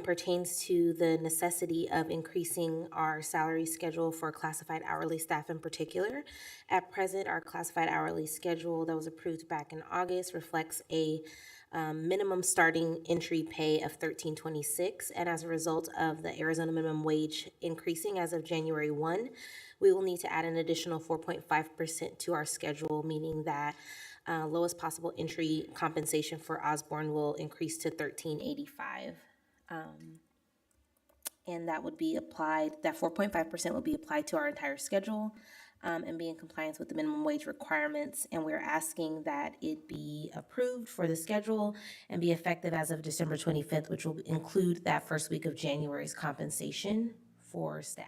pertains to the necessity of increasing our salary schedule for classified hourly staff in particular. At present, our classified hourly schedule that was approved back in August reflects a minimum starting entry pay of $13.26, and as a result of the Arizona minimum wage increasing as of January 1, we will need to add an additional 4.5% to our schedule, meaning that lowest possible entry compensation for Osborne will increase to $13.85. And that would be applied, that 4.5% will be applied to our entire schedule and be in compliance with the minimum wage requirements. And we're asking that it be approved for the schedule and be effective as of December 25th, which will include that first week of January's compensation for staff.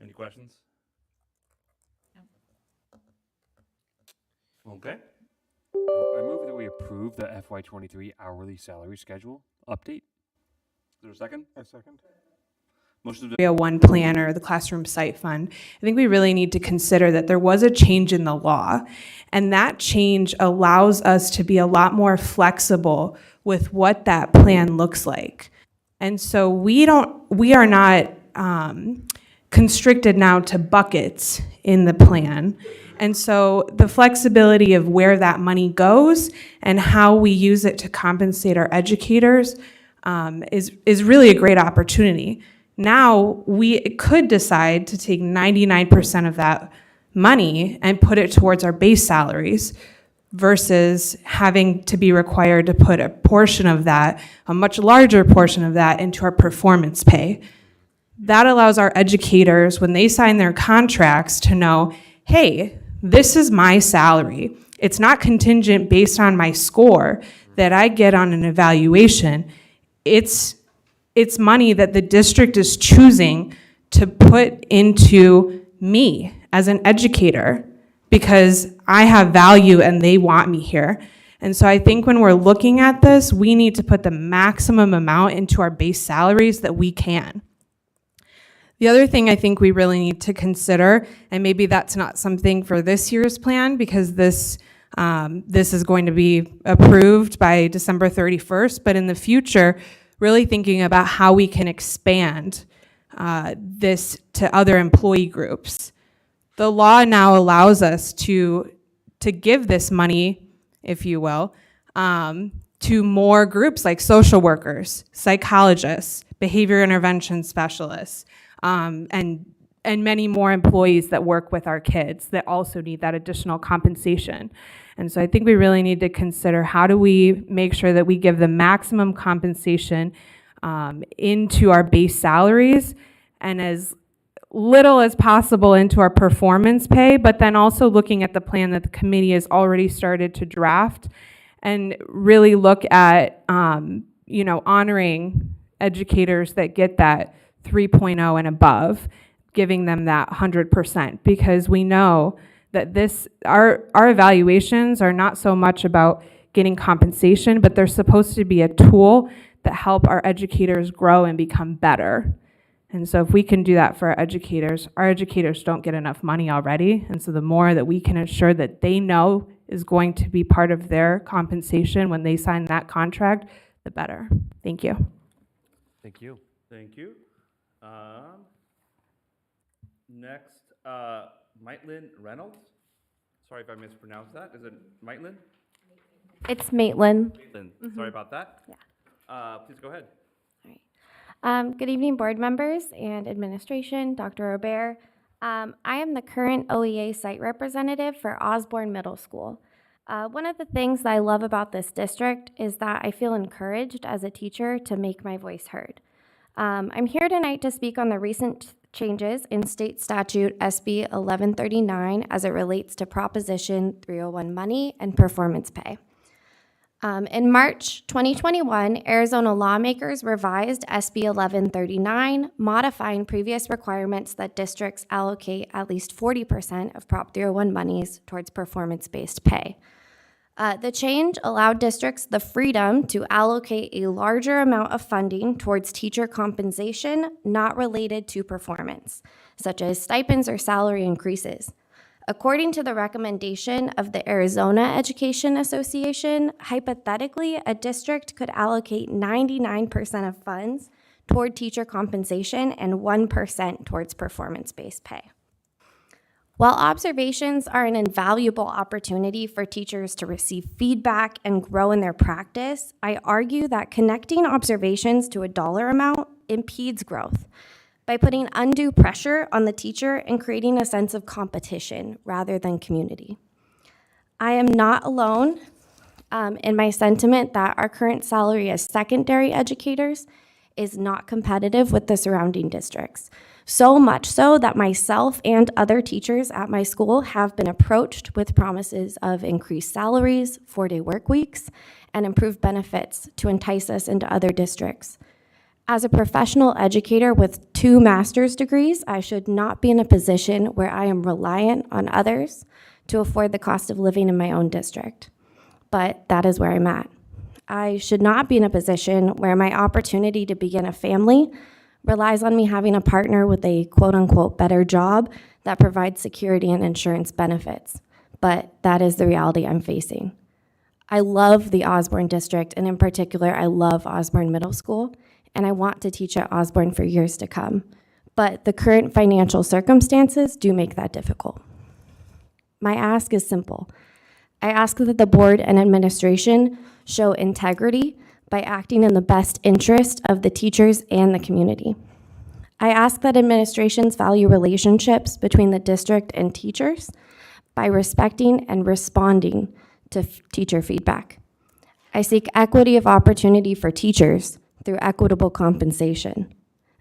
Any questions? Okay. I move that we approve the FY23 hourly salary schedule update. Is there a second? A second. Motion's been 301 plan or the classroom site fund, I think we really need to consider that there was a change in the law, and that change allows us to be a lot more flexible with what that plan looks like. And so we are not constricted now to buckets in the plan. And so the flexibility of where that money goes and how we use it to compensate our educators is really a great opportunity. Now we could decide to take 99% of that money and put it towards our base salaries versus having to be required to put a portion of that, a much larger portion of that, into our performance pay. That allows our educators, when they sign their contracts, to know, hey, this is my salary. It's not contingent based on my score that I get on an evaluation. It's money that the district is choosing to put into me as an educator because I have value and they want me here. And so I think when we're looking at this, we need to put the maximum amount into our base salaries that we can. The other thing I think we really need to consider, and maybe that's not something for this year's plan because this is going to be approved by December 31st, but in the future, really thinking about how we can expand this to other employee groups. The law now allows us to give this money, if you will, to more groups like social workers, psychologists, behavior intervention specialists, and many more employees that work with our kids that also need that additional compensation. And so I think we really need to consider how do we make sure that we give the maximum compensation into our base salaries and as little as possible into our performance pay, but then also looking at the plan that the committee has already started to draft and really look at honoring educators that get that 3.0 and above, giving them that 100%, because we know that our evaluations are not so much about getting compensation, but they're supposed to be a tool that help our educators grow and become better. And so if we can do that for our educators don't get enough money already. And so the more that we can ensure that they know is going to be part of their compensation when they sign that contract, the better. Thank you. Thank you. Thank you. Next, Maitlin Reynolds. Sorry if I mispronounced that. Is it Maitlin? It's Maitland. Maitlin. Sorry about that. Yeah. Please go ahead. Good evening, board members and administration, Dr. Robert. I am the current OEA site representative for Osborne Middle School. One of the things that I love about this district is that I feel encouraged as a teacher to make my voice heard. I'm here tonight to speak on the recent changes in state statute SB 1139 as it relates to Proposition 301 money and performance pay. In March 2021, Arizona lawmakers revised SB 1139, modifying previous requirements that districts allocate at least 40% of Prop 301 monies towards performance-based pay. The change allowed districts the freedom to allocate a larger amount of funding towards teacher compensation not related to performance, such as stipends or salary increases. According to the recommendation of the Arizona Education Association, hypothetically, a district could allocate 99% of funds toward teacher compensation and 1% towards performance-based pay. While observations are an invaluable opportunity for teachers to receive feedback and grow in their practice, I argue that connecting observations to a dollar amount impedes growth by putting undue pressure on the teacher and creating a sense of competition rather than community. I am not alone in my sentiment that our current salary as secondary educators is not competitive with the surrounding districts. So much so that myself and other teachers at my school have been approached with promises of increased salaries, 4-day work weeks, and improved benefits to entice us into other districts. As a professional educator with 2 master's degrees, I should not be in a position where I am reliant on others to afford the cost of living in my own district. But that is where I'm at. I should not be in a position where my opportunity to begin a family relies on me having a partner with a quote-unquote better job that provides security and insurance benefits. But that is the reality I'm facing. I love the Osborne district, and in particular, I love Osborne Middle School, and I want to teach at Osborne for years to come. But the current financial circumstances do make that difficult. My ask is simple. I ask that the board and administration show integrity by acting in the best interest of the teachers and the community. I ask that administrations value relationships between the district and teachers by respecting and responding to teacher feedback. I seek equity of opportunity for teachers through equitable compensation.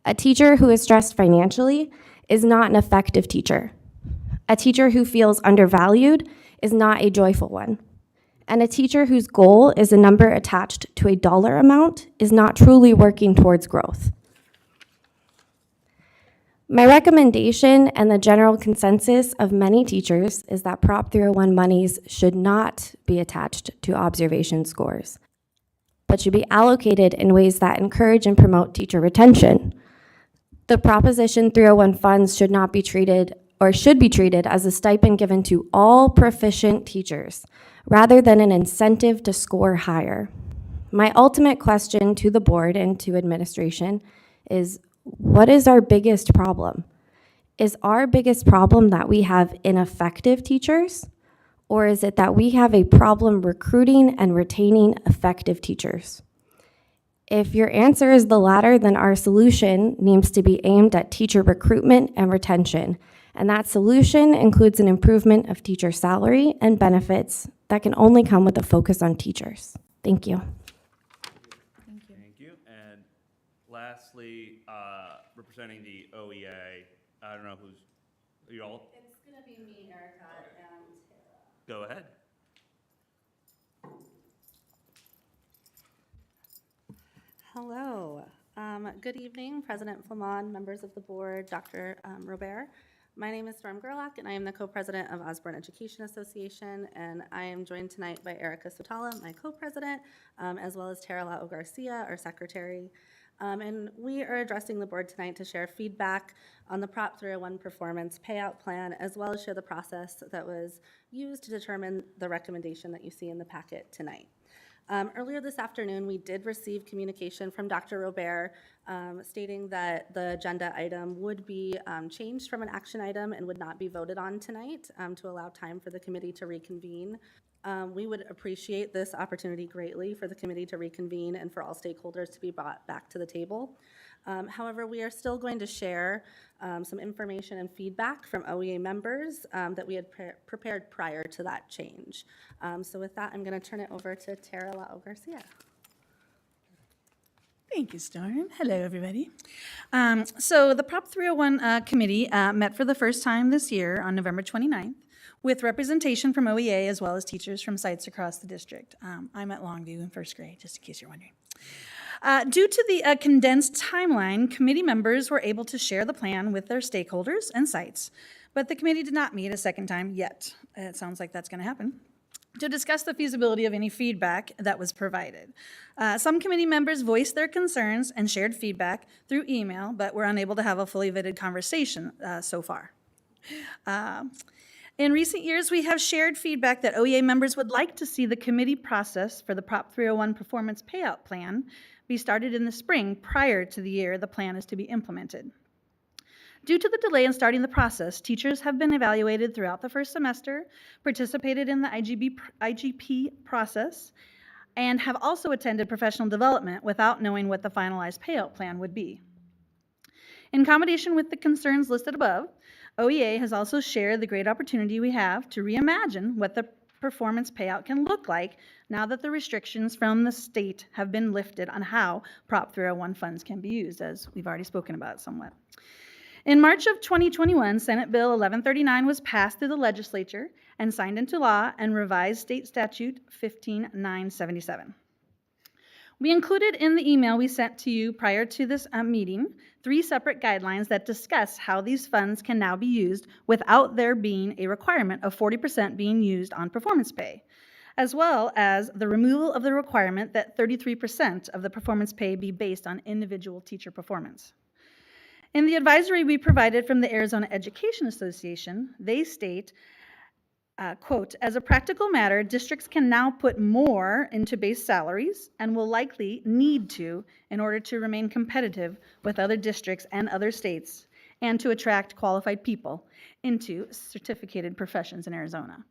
A teacher who is stressed financially is not an effective teacher. A teacher who feels undervalued is not a joyful one. And a teacher whose goal is a number attached to a dollar amount is not truly working towards growth. My recommendation and the general consensus of many teachers is that Prop 301 monies should not be attached to observation scores, but should be allocated in ways that encourage and promote teacher retention. The Proposition 301 funds should not be treated or should be treated as a stipend given to all proficient teachers, rather than an incentive to score higher. My ultimate question to the board and to administration is, what is our biggest problem? Is our biggest problem that we have ineffective teachers, or is it that we have a problem recruiting and retaining effective teachers? If your answer is the latter, then our solution needs to be aimed at teacher recruitment and retention. And that solution includes an improvement of teacher salary and benefits that can only come with a focus on teachers. Thank you. Thank you. And lastly, representing the OEA, I don't know who's, are you all? It's going to be me, Erica, and Tara. Go ahead. Hello. Good evening, President Flamand, members of the board, Dr. Robert. My name is Storm Gerlach, and I am the co-president of Osborne Education Association, and I am joined tonight by Erica Sotala, my co-president, as well as Tara Lao Garcia, our secretary. And we are addressing the board tonight to share feedback on the Prop 301 performance payout plan, as well as share the process that was used to determine the recommendation that you see in the packet tonight. Earlier this afternoon, we did receive communication from Dr. Robert stating that the agenda item would be changed from an action item and would not be voted on tonight to allow time for the committee to reconvene. We would appreciate this opportunity greatly for the committee to reconvene and for all stakeholders to be brought back to the table. However, we are still going to share some information and feedback from OEA members that we had prepared prior to that change. So with that, I'm going to turn it over to Tara Lao Garcia. Thank you, Storm. Hello, everybody. So the Prop 301 committee met for the first time this year on November 29th with representation from OEA as well as teachers from sites across the district. I'm at Longview in first grade, just in case you're wondering. Due to the condensed timeline, committee members were able to share the plan with their stakeholders and sites, but the committee did not meet a second time yet. It sounds like that's going to happen, to discuss the feasibility of any feedback that was provided. Some committee members voiced their concerns and shared feedback through email, but were unable to have a fully vetted conversation so far. In recent years, we have shared feedback that OEA members would like to see the committee process for the Prop 301 performance payout plan be started in the spring prior to the year the plan is to be implemented. Due to the delay in starting the process, teachers have been evaluated throughout the first semester, participated in the IGP process, and have also attended professional development without knowing what the finalized payout plan would be. In combination with the concerns listed above, OEA has also shared the great opportunity we have to reimagine what the performance payout can look like now that the restrictions from the state have been lifted on how Prop 301 funds can be used, as we've already spoken about somewhat. In March of 2021, Senate Bill 1139 was passed through the legislature and signed into law and revised State Statute 15977. We included in the email we sent to you prior to this meeting 3 separate guidelines that discuss how these funds can now be used without there being a requirement of 40% being used on performance pay, as well as the removal of the requirement that 33% of the performance pay be based on individual teacher performance. In the advisory we provided from the Arizona Education Association, they state, quote, as a practical matter, districts can now put more into base salaries and will likely need to in order to remain competitive with other districts and other states and to attract qualified people into certificated professions in Arizona.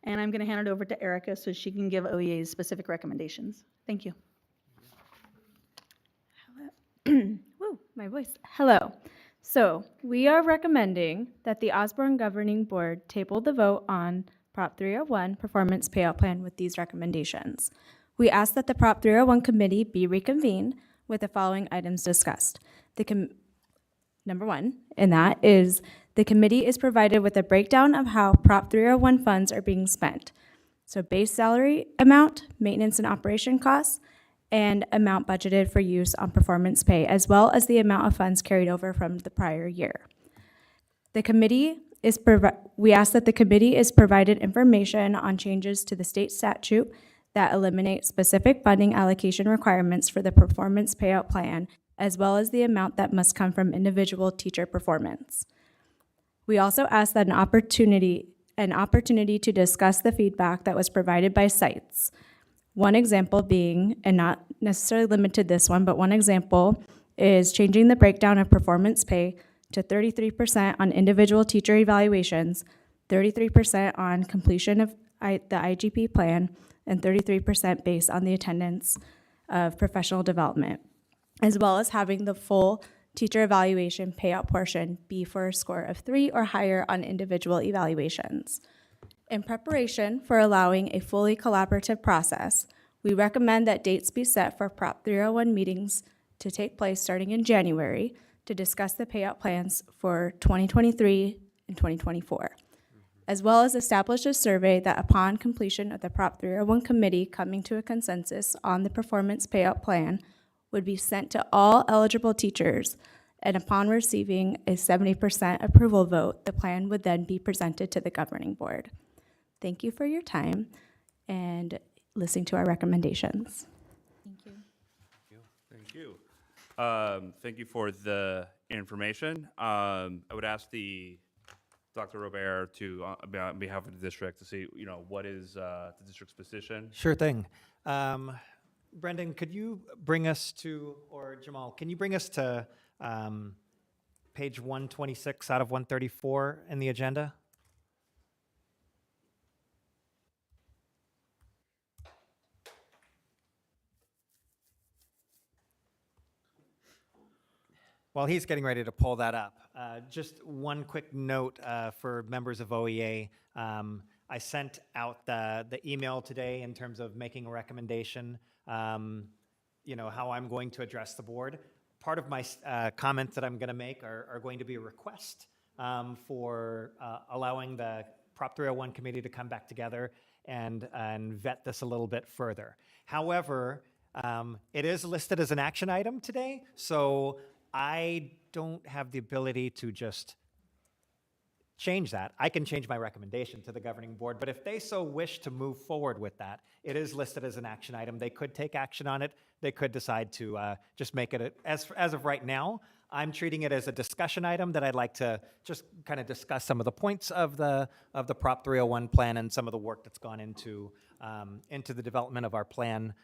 And I'm going to hand it over to Erica so she can give OEA's specific recommendations. Thank you. Woo, my voice. Hello. So we are recommending that the Osborne Governing Board table the vote on Prop 301 Performance Payout Plan with these recommendations. We ask that the Prop 301 committee be reconvened with the following items discussed. Number 1, and that is the committee is provided with a breakdown of how Prop 301 funds are being spent. So base salary amount, maintenance and operation costs, and amount budgeted for use on performance pay, as well as the amount of funds carried over from the prior year. We ask that the committee is provided information on changes to the state statute that eliminate specific funding allocation requirements for the performance payout plan, as well as the amount that must come from individual teacher performance. We also ask that an opportunity to discuss the feedback that was provided by sites. One example being, and not necessarily limited to this one, but one example is changing the breakdown of performance pay to 33% on individual teacher evaluations, 33% on completion of the IGP plan, and 33% based on the attendance of professional development, as well as having the full teacher evaluation payout portion be for a score of 3 or higher on individual evaluations. In preparation for allowing a fully collaborative process, we recommend that dates be set for Prop 301 meetings to take place starting in January to discuss the payout plans for 2023 and 2024, as well as establish a survey that upon completion of the Prop 301 committee coming to a consensus on the performance payout plan would be sent to all eligible teachers, and upon receiving a 70% approval vote, the plan would then be presented to the governing board. Thank you for your time and listening to our recommendations. Thank you. Thank you. Thank you for the information. I would ask Dr. Robert to, on behalf of the district, to see, what is the district's position? Sure thing. Brendan, could you bring us to, or Jamal, can you bring us to page 126 out of 134 in the agenda? While he's getting ready to pull that up, just one quick note for members of OEA. I sent out the email today in terms of making a recommendation, how I'm going to address the board. Part of my comments that I'm going to make are going to be a request for allowing the Prop 301 committee to come back together and vet this a little bit further. However, it is listed as an action item today, so I don't have the ability to just change that. I can change my recommendation to the governing board, but if they so wish to move forward with that, it is listed as an action item. They could take action on it. They could decide to just make it, as of right now, I'm treating it as a discussion item that I'd like to just kind of discuss some of the points of the Prop 301 plan and some of the work that's gone into the development of our plan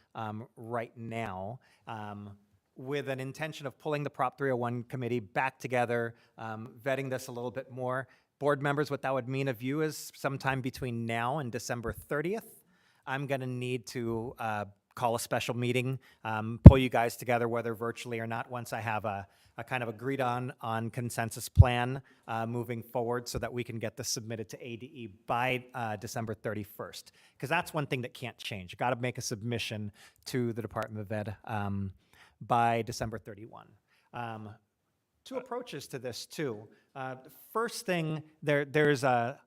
right now. With an intention of pulling the Prop 301 committee back together, vetting this a little bit more. Board members, what that would mean of you is sometime between now and December 30th, I'm going to need to call a special meeting, pull you guys together, whether virtually or not, once I have a kind of agreed on consensus plan moving forward so that we can get this submitted to ADE by December 31st. Because that's one thing that can't change. You got to make a submission to the Department of Ed by December 31. Two approaches to this too. First thing, there's a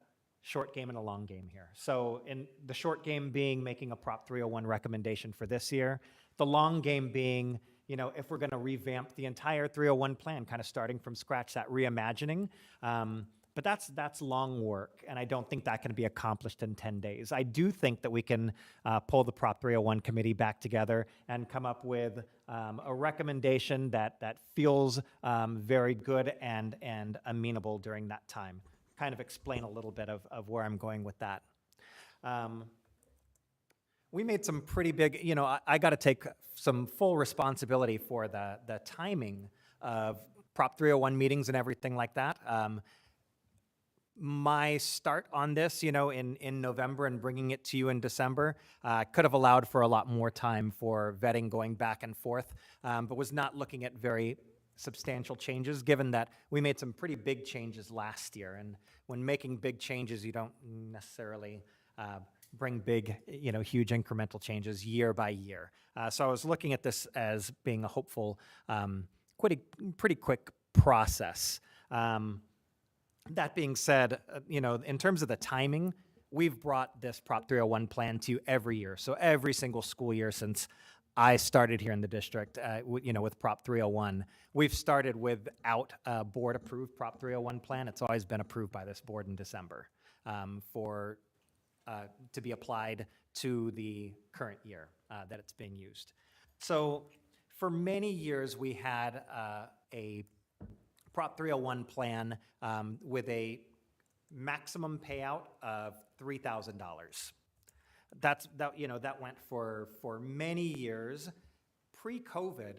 short game and a long game here. So in the short game being making a Prop 301 recommendation for this year, the long game being, if we're going to revamp the entire 301 plan, kind of starting from scratch, that reimagining. But that's long work, and I don't think that can be accomplished in 10 days. I do think that we can pull the Prop 301 committee back together and come up with a recommendation that feels very good and amenable during that time. Kind of explain a little bit of where I'm going with that. We made some pretty big, I got to take some full responsibility for the timing of Prop 301 meetings and everything like that. My start on this, in November and bringing it to you in December, could have allowed for a lot more time for vetting going back and forth, but was not looking at very substantial changes, given that we made some pretty big changes last year. And when making big changes, you don't necessarily bring big, huge incremental changes year by year. So I was looking at this as being a hopeful, pretty quick process. That being said, in terms of the timing, we've brought this Prop 301 plan to you every year. So every single school year since I started here in the district, with Prop 301, we've started without a board-approved Prop 301 plan. It's always been approved by this board in December to be applied to the current year that it's being used. So for many years, we had a Prop 301 plan with a maximum payout of $3,000. That went for many years. Pre-COVID,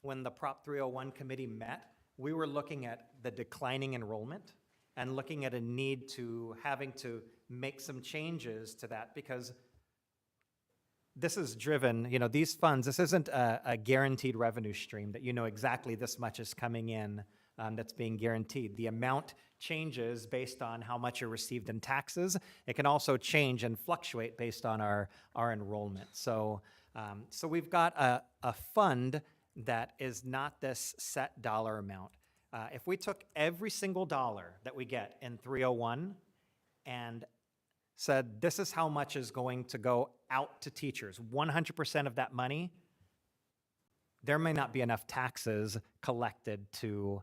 when the Prop 301 committee met, we were looking at the declining enrollment and looking at a need to having to make some changes to that, because this is driven, these funds, this isn't a guaranteed revenue stream that exactly this much is coming in. That's being guaranteed. The amount changes based on how much are received in taxes. It can also change and fluctuate based on our enrollment. So we've got a fund that is not this set dollar amount. If we took every single dollar that we get in 301 and said, this is how much is going to go out to teachers, 100% of that money there may not be enough taxes collected to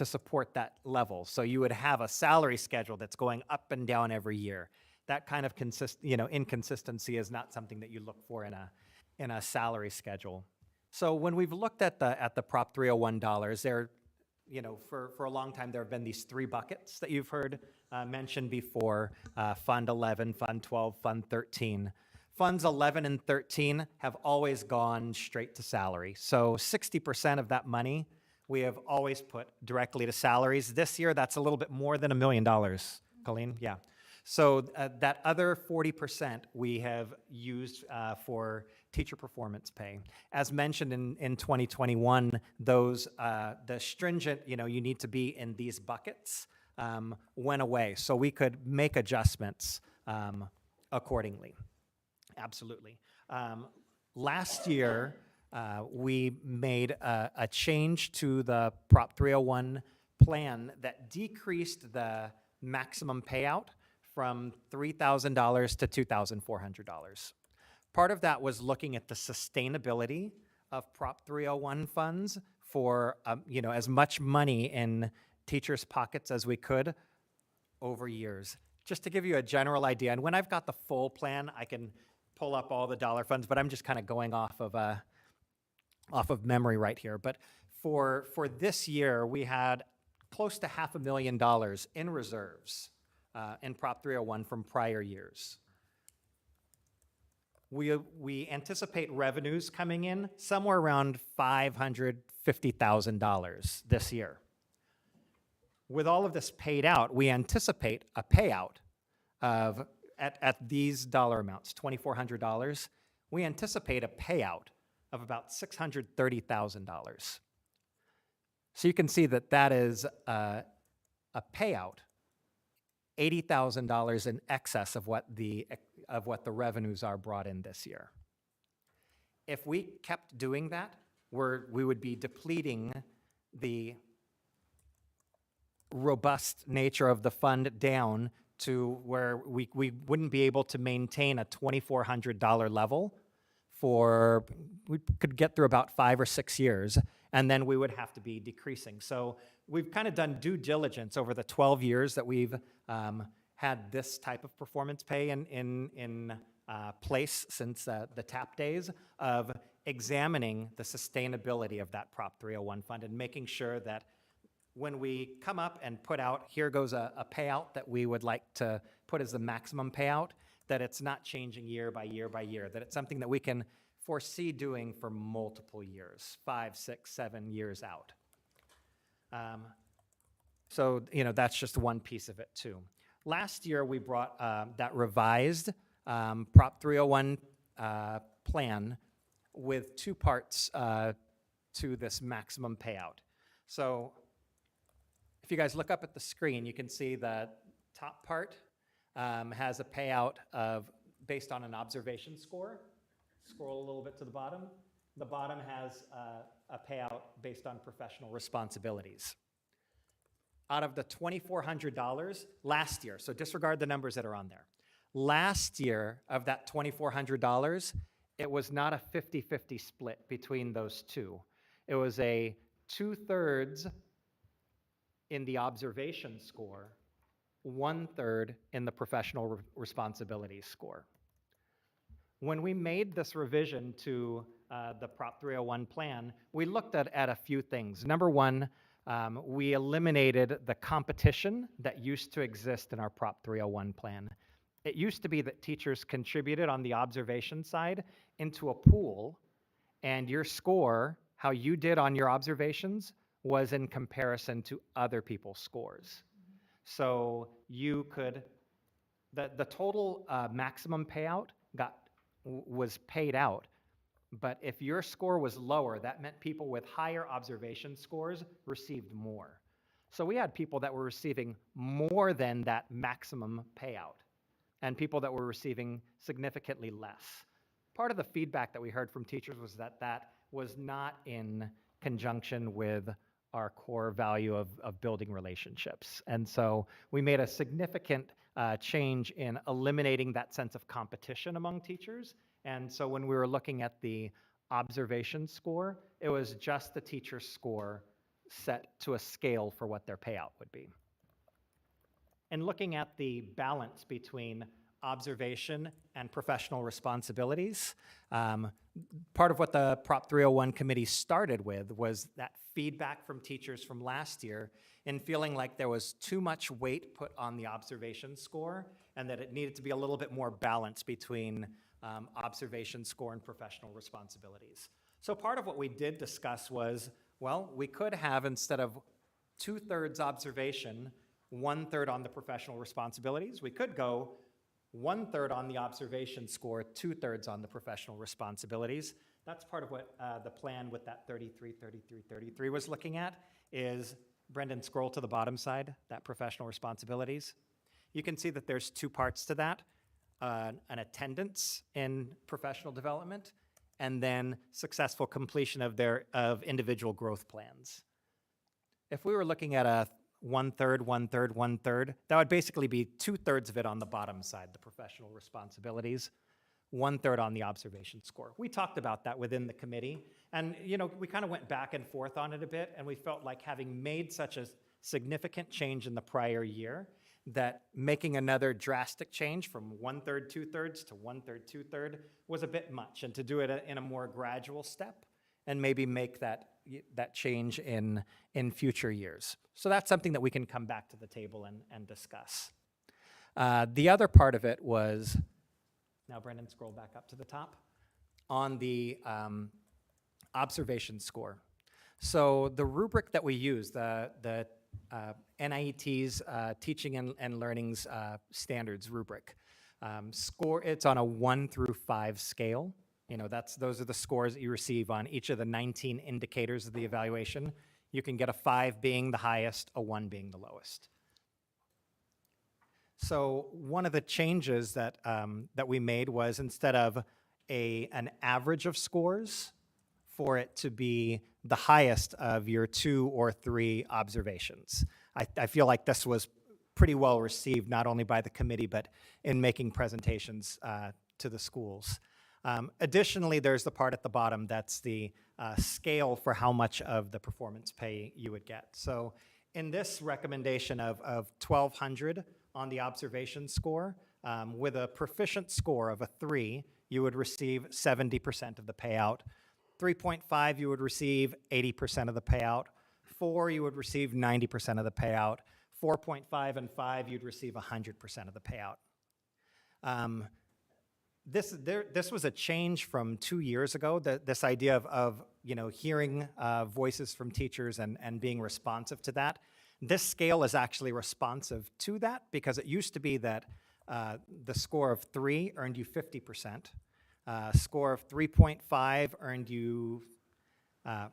support that level. So you would have a salary schedule that's going up and down every year. That kind of inconsistency is not something that you look for in a salary schedule. So when we've looked at the Prop 301 dollars, there, for a long time there have been these three buckets that you've heard mentioned before: Fund 11, Fund 12, Fund 13. Funds 11 and 13 have always gone straight to salary. So 60% of that money we have always put directly to salaries. This year, that's a little bit more than $1 million, Colleen, yeah. So that other 40% we have used for teacher performance pay. As mentioned in 2021, those, the stringent, you need to be in these buckets went away. So we could make adjustments accordingly. Absolutely. Last year, we made a change to the Prop 301 plan that decreased the maximum payout from $3,000 to $2,400. Part of that was looking at the sustainability of Prop 301 funds for as much money in teachers' pockets as we could over years. Just to give you a general idea, and when I've got the full plan, I can pull up all the dollar funds, but I'm just kind of going off of memory right here. But for this year, we had close to $500,000 in reserves in Prop 301 from prior years. We anticipate revenues coming in somewhere around $550,000 this year. With all of this paid out, we anticipate a payout of, at these dollar amounts, $2,400, we anticipate a payout of about $630,000. So you can see that that is a payout, $80,000 in excess of what the revenues are brought in this year. If we kept doing that, we would be depleting the robust nature of the fund down to where we wouldn't be able to maintain a $2,400 level we could get through about 5 or 6 years, and then we would have to be decreasing. So we've kind of done due diligence over the 12 years that we've had this type of performance pay in place since the TAP days of examining the sustainability of that Prop 301 fund and making sure that when we come up and put out, here goes a payout that we would like to put as the maximum payout, that it's not changing year by year by year, that it's something that we can foresee doing for multiple years, 5, 6, 7 years out. So, that's just one piece of it too. Last year, we brought that revised Prop 301 plan with 2 parts to this maximum payout. So if you guys look up at the screen, you can see the top part has a payout based on an observation score. Scroll a little bit to the bottom. The bottom has a payout based on professional responsibilities. Out of the $2,400 last year, so disregard the numbers that are on there. Last year, of that $2,400, it was not a 50-50 split between those two. It was a 2/3 in the observation score, 1/3 in the professional responsibility score. When we made this revision to the Prop 301 plan, we looked at a few things. Number one, we eliminated the competition that used to exist in our Prop 301 plan. It used to be that teachers contributed on the observation side into a pool, and your score, how you did on your observations, was in comparison to other people's scores. So you could, the total maximum payout was paid out, but if your score was lower, that meant people with higher observation scores received more. So we had people that were receiving more than that maximum payout, and people that were receiving significantly less. Part of the feedback that we heard from teachers was that that was not in conjunction with our core value of building relationships. And so we made a significant change in eliminating that sense of competition among teachers. And so when we were looking at the observation score. It was just the teacher's score set to a scale for what their payout would be. And looking at the balance between observation and professional responsibilities, part of what the Prop 301 committee started with was that feedback from teachers from last year and feeling like there was too much weight put on the observation score and that it needed to be a little bit more balanced between observation score and professional responsibilities. So part of what we did discuss was, well, we could have, instead of 2/3 observation, 1/3 on the professional responsibilities. We could go 1/3 on the observation score, 2/3 on the professional responsibilities. That's part of what the plan with that 33, 33, 33 was looking at is, Brendan, scroll to the bottom side, that professional responsibilities. You can see that there's two parts to that, an attendance in professional development, and then successful completion of individual growth plans. If we were looking at a 1/3, 1/3, 1/3, that would basically be 2/3 of it on the bottom side, the professional responsibilities, 1/3 on the observation score. We talked about that within the committee, and we kind of went back and forth on it a bit, and we felt like having made such a significant change in the prior year, that making another drastic change from 1/3, 2/3 to 1/3, 2/3 was a bit much, and to do it in a more gradual step and maybe make that change in future years. So that's something that we can come back to the table and discuss. The other part of it was, now Brendan, scroll back up to the top, on the observation score. So the rubric that we use, the NIET's Teaching and Learning's Standards rubric, it's on a 1 through 5 scale. Those are the scores that you receive on each of the 19 indicators of the evaluation. You can get a 5 being the highest, a 1 being the lowest. So one of the changes that we made was, instead of an average of scores, for it to be the highest of your 2 or 3 observations. I feel like this was pretty well received, not only by the committee, but in making presentations to the schools. Additionally, there's the part at the bottom that's the scale for how much of the performance pay you would get. So in this recommendation of 1,200 on the observation score, with a proficient score of a 3, you would receive 70% of the payout. 3.5, you would receive 80% of the payout. 4, you would receive 90% of the payout. 4.5 and 5, you'd receive 100% of the payout. This was a change from 2 years ago, this idea of hearing voices from teachers and being responsive to that. This scale is actually responsive to that, because it used to be that the score of 3 earned you 50%. Score of 3.5 earned you,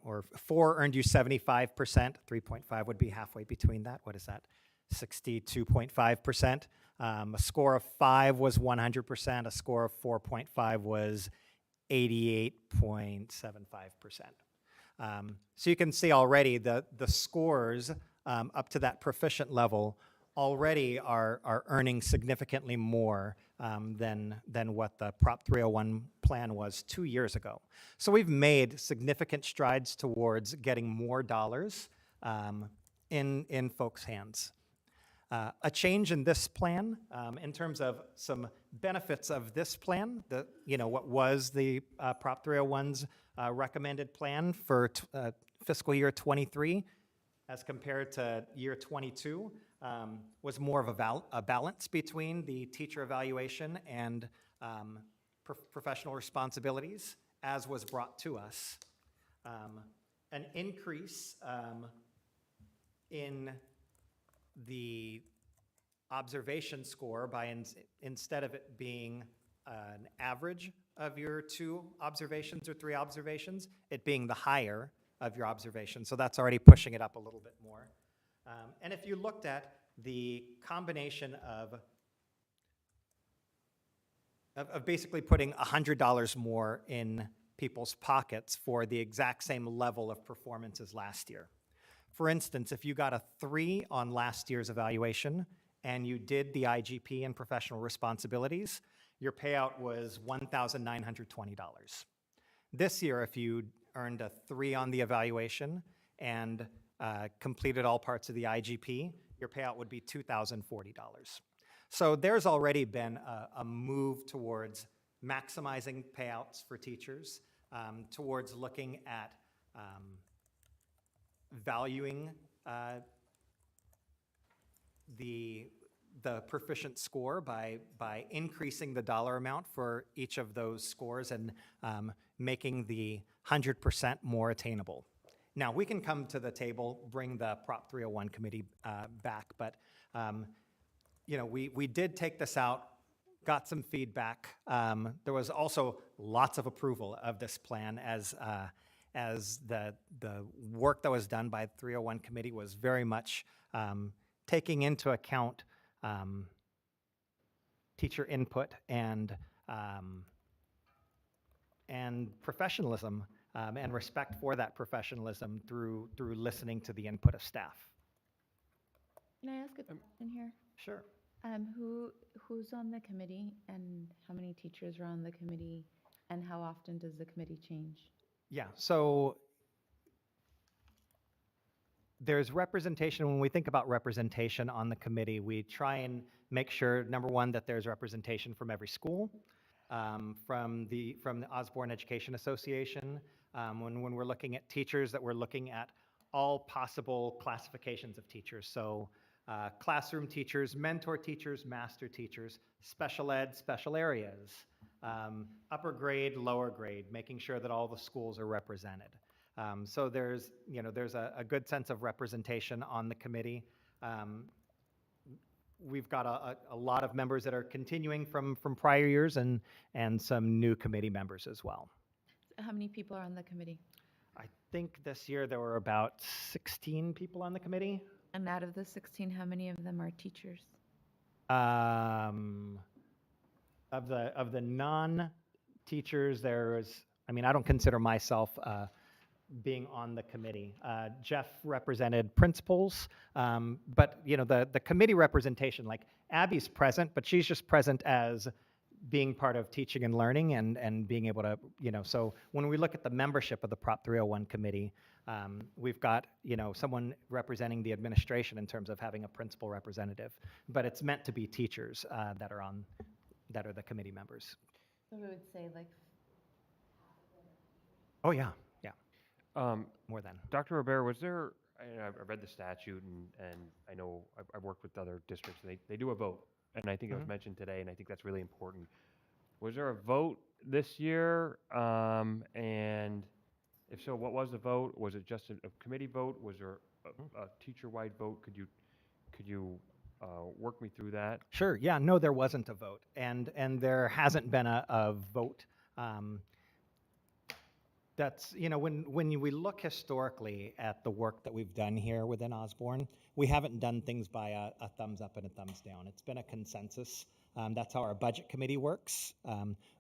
or 4 earned you 75%. 3.5 would be halfway between that. What is that? 62.5%. A score of 5 was 100%. A score of 4.5 was 88.75%. So you can see already the scores up to that proficient level already are earning significantly more than what the Prop 301 plan was 2 years ago. So we've made significant strides towards getting more dollars in folks' hands. A change in this plan, in terms of some benefits of this plan, what was the Prop 301's recommended plan for fiscal year 23 as compared to year 22, was more of a balance between the teacher evaluation and professional responsibilities, as was brought to us. An increase in the observation score by instead of it being an average of your 2 observations or 3 observations, it being the higher of your observations. So that's already pushing it up a little bit more. And if you looked at the combination of basically putting $100 more in people's pockets for the exact same level of performance as last year. For instance, if you got a 3 on last year's evaluation and you did the IGP and professional responsibilities, your payout was $1,920. This year, if you earned a 3 on the evaluation and completed all parts of the IGP, your payout would be $2,040. So there's already been a move towards maximizing payouts for teachers, towards looking at valuing the proficient score by increasing the dollar amount for each of those scores and making the 100% more attainable. Now, we can come to the table, bring the Prop 301 committee back, but we did take this out, got some feedback. There was also lots of approval of this plan as the work that was done by the 301 committee was very much taking into account teacher input and professionalism and respect for that professionalism through listening to the input of staff. Can I ask a question here? Sure. Who's on the committee and how many teachers are on the committee and how often does the committee change? Yeah, so there's representation. When we think about representation on the committee, we try and make sure, number one, that there's representation from every school, from the Osborne Education Association. When we're looking at teachers, that we're looking at all possible classifications of teachers. So classroom teachers, mentor teachers, master teachers, special ed, special areas, upper grade, lower grade, making sure that all the schools are represented. So there's a good sense of representation on the committee. We've got a lot of members that are continuing from prior years and some new committee members as well. How many people are on the committee? I think this year there were about 16 people on the committee. And out of the 16, how many of them are teachers? Of the non-teachers, there's, I don't consider myself being on the committee. Jeff represented principals, but the committee representation, like Abby's present, but she's just present as being part of teaching and learning and being able to, so when we look at the membership of the Prop 301 committee, we've got, someone representing the administration in terms of having a principal representative, but it's meant to be teachers that are the committee members. So we would say like. Oh, yeah. More than. Dr. Robert, was there, I read the statute and I know I've worked with other districts and they do a vote. And I think it was mentioned today and I think that's really important. Was there a vote this year? And if so, what was the vote? Was it just a committee vote? Was there a teacher-wide vote? Could you work me through that? Sure. Yeah. No, there wasn't a vote, and there hasn't been a vote. That's when we look historically at the work that we've done here within Osborne, we haven't done things by a thumbs up and a thumbs down. It's been a consensus. That's how our budget committee works.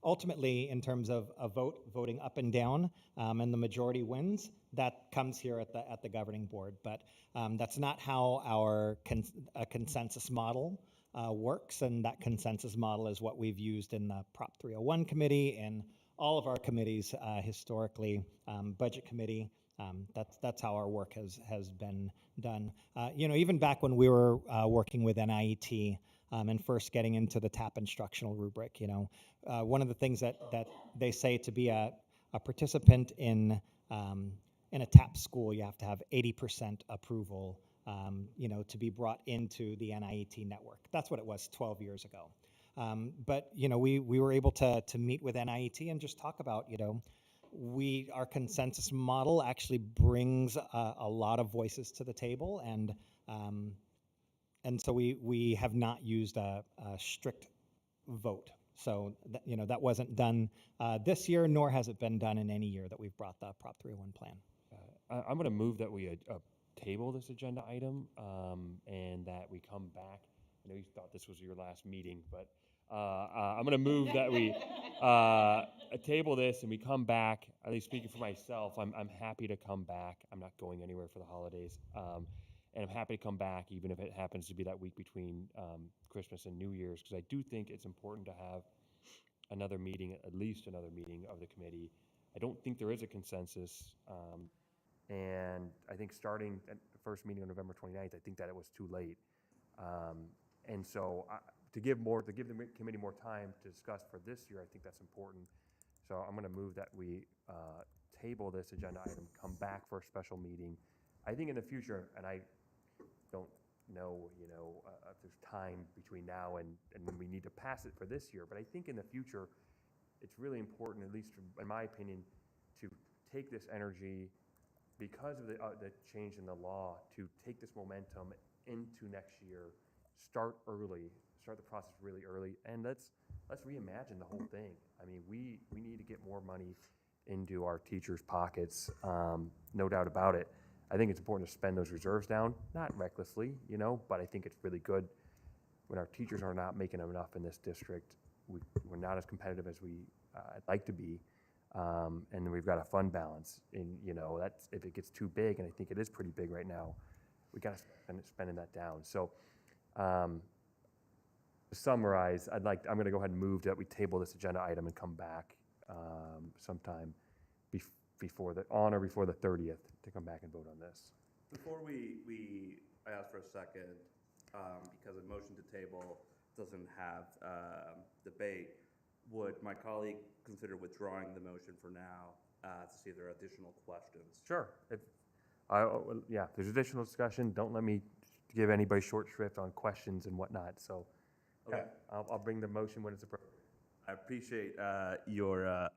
Ultimately, in terms of a voting up and down, and the majority wins, that comes here at the governing board. But that's not how our consensus model works, and that consensus model is what we've used in the Prop 301 committee and all of our committees historically. Budget committee, that's how our work has been done. Even back when we were working with NIET and first getting into the TAP instructional rubric, one of the things that they say to be a participant in a TAP school, you have to have 80% approval, to be brought into the NIET network. That's what it was 12 years ago. But we were able to meet with NIET and just talk about, our consensus model actually brings a lot of voices to the table, and so we have not used a strict vote. So that wasn't done this year, nor has it been done in any year that we've brought the Prop 301 plan. I'm going to move that we table this agenda item and that we come back. I know you thought this was your last meeting, but I'm going to move that we table this and we come back. At least speaking for myself, I'm happy to come back. I'm not going anywhere for the holidays. And I'm happy to come back, even if it happens to be that week between Christmas and New Year's, because I do think it's important to have another meeting, at least another meeting of the committee I don't think there is a consensus. And I think starting at the first meeting on November 29th, I think that it was too late. And so to give the committee more time to discuss for this year, I think that's important. So I'm going to move that we table this agenda item, come back for a special meeting. I think in the future, and I don't know, if there's time between now and when we need to pass it for this year, but I think in the future, it's really important, at least in my opinion, to take this energy because of the change in the law, to take this momentum into next year, start the process really early, and let's reimagine the whole thing. I mean, we need to get more money into our teachers' pockets, no doubt about it. I think it's important to spend those reserves down, not recklessly, but I think it's really good when our teachers are not making enough in this district. We're not as competitive as I'd like to be. And we've got a fund balance, and that's, if it gets too big, and I think it is pretty big right now, we got to spending that down. So, to summarize, I'm going to go ahead and move that we table this agenda item and come back sometime before the 30th to come back and vote on this. Before I ask for a second, because a motion to table doesn't have debate, would my colleague consider withdrawing the motion for now to see if there are additional questions? Sure. If there's additional discussion, don't let me give anybody short shrift on questions and whatnot. So, Okay. I'll bring the motion when it's appropriate. I appreciate your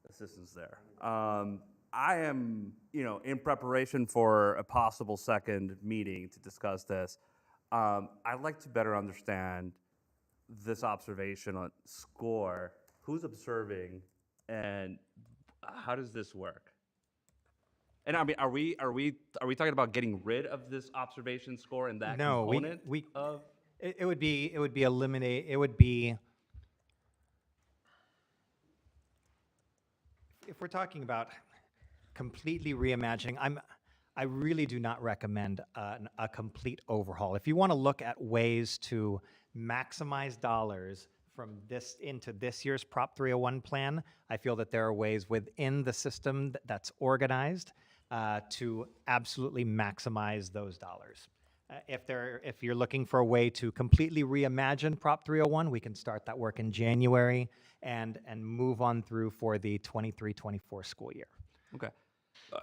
assistance there. I am, in preparation for a possible second meeting to discuss this. I'd like to better understand this observation on score. Who's observing, and how does this work? And I mean, are we talking about getting rid of this observation score and that component? It would be eliminate. It would be, if we're talking about completely reimagining, I really do not recommend a complete overhaul. If you want to look at ways to maximize dollars from this into this year's Prop 301 plan, I feel that there are ways within the system that's organized to absolutely maximize those dollars. If you're looking for a way to completely reimagine Prop 301, we can start that work in January and move on through for the 23-24 school year. Okay.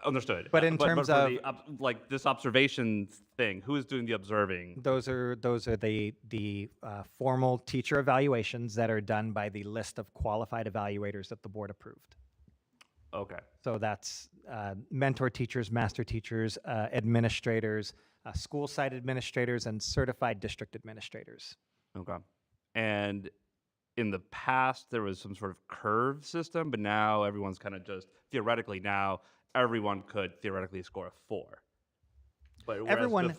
Understood. But in terms of like this observation thing, who is doing the observing? Those are the formal teacher evaluations that are done by the list of qualified evaluators that the board approved. Okay. So that's mentor teachers, master teachers, administrators, school site administrators, and certified district administrators. Okay. And in the past, there was some sort of curve system, but now everyone's kind of just theoretically now everyone could theoretically score a 4. But Everyone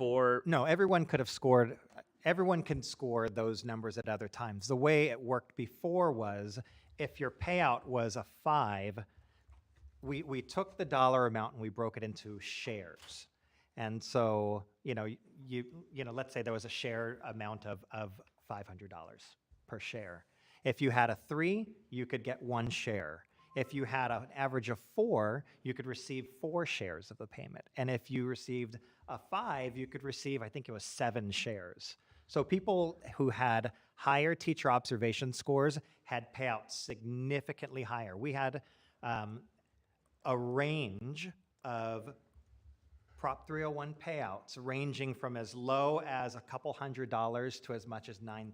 could have scored. Everyone can score those numbers at other times. The way it worked before was if your payout was a 5, we took the dollar amount and we broke it into shares. And so, let's say there was a share amount of $500 per share. If you had a 3, you could get 1 share. If you had an average of 4, you could receive 4 shares of the payment. And if you received a 5, you could receive, I think it was 7 shares. So people who had higher teacher observation scores had payouts significantly higher. We had a range of Prop 301 payouts ranging from as low as a couple $100s to as much as $9,000.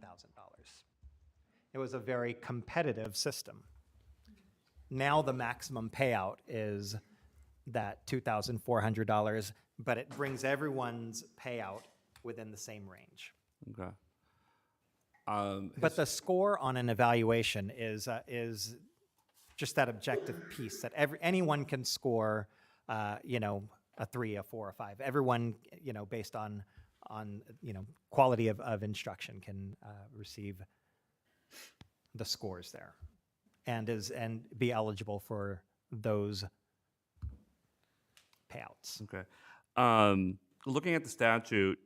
It was a very competitive system. Now the maximum payout is that $2,400, but it brings everyone's payout within the same range. Okay. But the score on an evaluation is just that objective piece that anyone can score, a 3, a 4, a 5. Everyone, based on quality of instruction can receive the scores there, and be eligible for those payouts. Okay. Looking at the statute,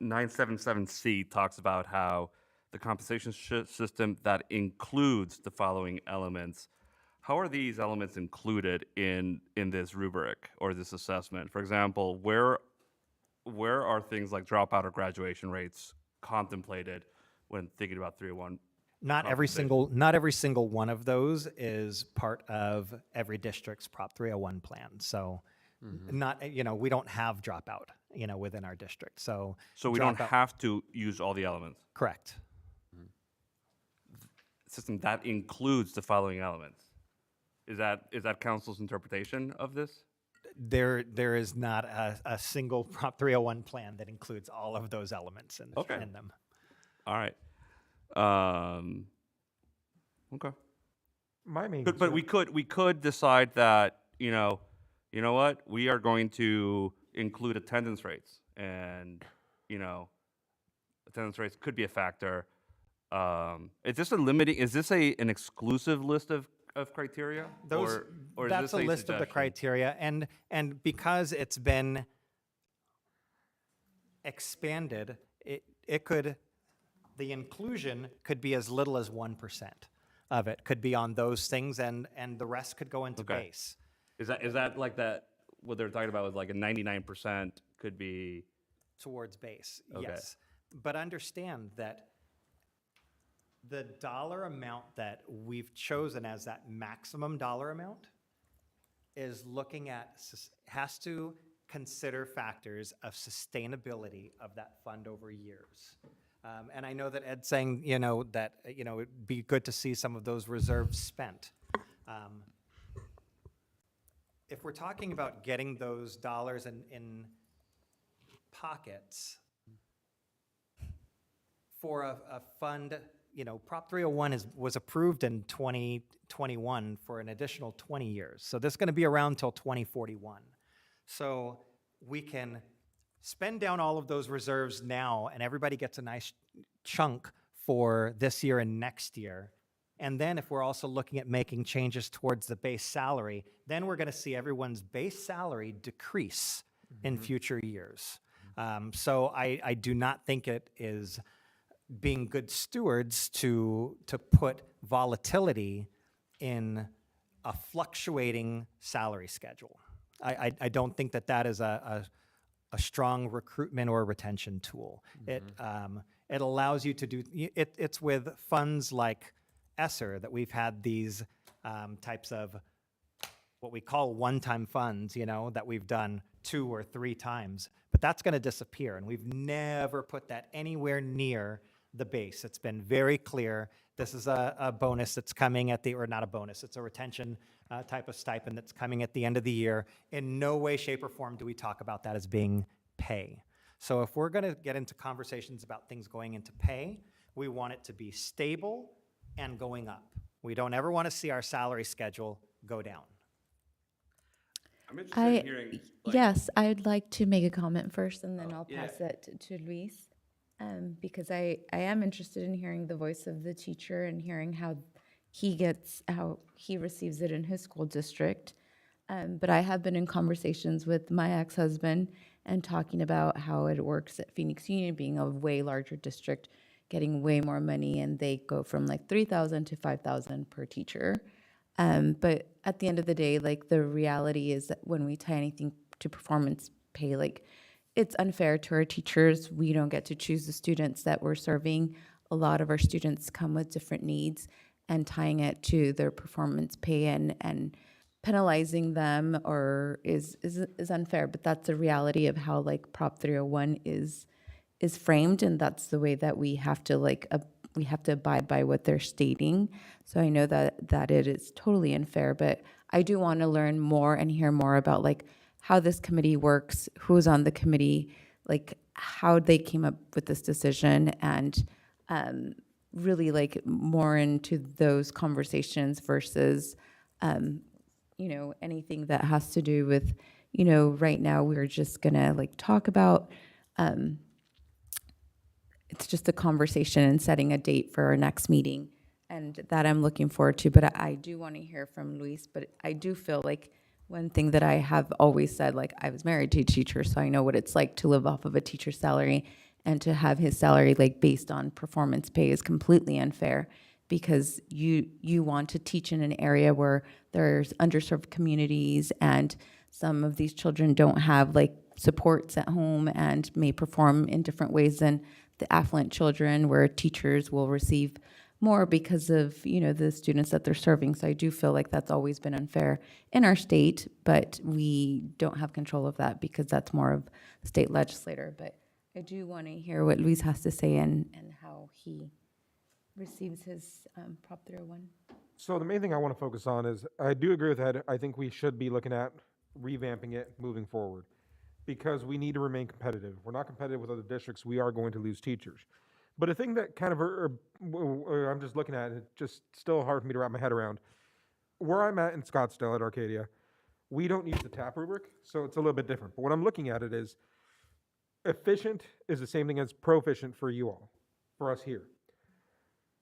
977C talks about how the compensation system that includes the following elements. How are these elements included in this rubric or this assessment? For example, where are things like dropout or graduation rates contemplated when thinking about 301? Not every single one of those is part of every district's Prop 301 plan. So not, we don't have dropout, within our district. So we don't have to use all the elements. Correct. System that includes the following elements. Is that council's interpretation of this? There is not a single Prop 301 plan that includes all of those elements in them. All right. Okay. My main But we could decide that, you know what, we are going to include attendance rates, and attendance rates could be a factor. Is this an exclusive list of criteria? Or is That's this a list of the suggestion? criteria, and because it's been expanded, the inclusion could be as little as 1% of it could be on those things, and the rest could go into base. Is that like that? What they're talking about was like a 99% could be Towards base, Okay. yes. But understand that the dollar amount that we've chosen as that maximum dollar amount is has to consider factors of sustainability of that fund over years. And I know that Ed's saying, that, it'd be good to see some of those reserves spent. If we're talking about getting those dollars in pockets for a fund, Prop 301 was approved in 2021 for an additional 20 years. So this is going to be around till 2041. So we can spend down all of those reserves now, and everybody gets a nice chunk for this year and next year. And then if we're also looking at making changes towards the base salary, then we're going to see everyone's base salary decrease in future years. So I do not think it is being good stewards to put volatility in a fluctuating salary schedule. I don't think that is a strong recruitment or retention tool. It allows you to do, it's with funds like ESSER that we've had these types of what we call one-time funds, that we've done 2 or 3 times, but that's going to disappear. And we've never put that anywhere near the base. It's been very clear. This is a bonus that's coming or not a bonus, it's a retention type of stipend that's coming at the end of the year. In no way, shape, or form do we talk about that as being pay. So if we're going to get into conversations about things going into pay, we want it to be stable and going up. We don't ever want to see our salary schedule go down. I'm interested in hearing. Yes, I'd like to make a comment first, and then I'll pass it to Luis, because I am interested in hearing the voice of the teacher and hearing how he receives it in his school district. But I have been in conversations with my ex-husband and talking about how it works at Phoenix Union, being a way larger district, getting way more money, and they go from like $3,000 to $5,000 per teacher. But at the end of the day, like, the reality is that when we tie anything to performance pay, like, it's unfair to our teachers. We don't get to choose the students that we're serving. A lot of our students come with different needs, and tying it to their performance pay and penalizing them is unfair. But that's the reality of how, like, Prop 301 is framed, and that's the way that we have to we have to abide by what they're stating. So I know that it is totally unfair, but I do want to learn more and hear more about, like, how this committee works, who's on the committee, like, how they came up with this decision, and really, like, more into those conversations versus anything that has to do with, right now we're just gonna, like, talk about it's just a conversation and setting a date for our next meeting, and that I'm looking forward to. But I do want to hear from Luis. But I do feel like one thing that I have always said, like, I was married to a teacher, so I know what it's like to live off of a teacher's salary, and to have his salary like based on performance pay is completely unfair, because you want to teach in an area where there's underserved communities, and some of these children don't have like supports at home and may perform in different ways than the affluent children, where teachers will receive more because of, you know, the students that they're serving. So I do feel like that's always been unfair in our state, but we don't have control of that because that's more of the state legislator. But I do want to hear what Luis has to say and how he receives his Prop 301. So the main thing I want to focus on is, I do agree with Ed. I think we should be looking at revamping it moving forward, because we need to remain competitive. We're not competitive with other districts, we are going to lose teachers. But a thing that kind of I'm just looking at, it just still hard for me to wrap my head around. Where I'm at in Scottsdale at Arcadia, we don't use the TAP rubric, so it's a little bit different. But what I'm looking at it is, efficient is the same thing as proficient for you all, for us here.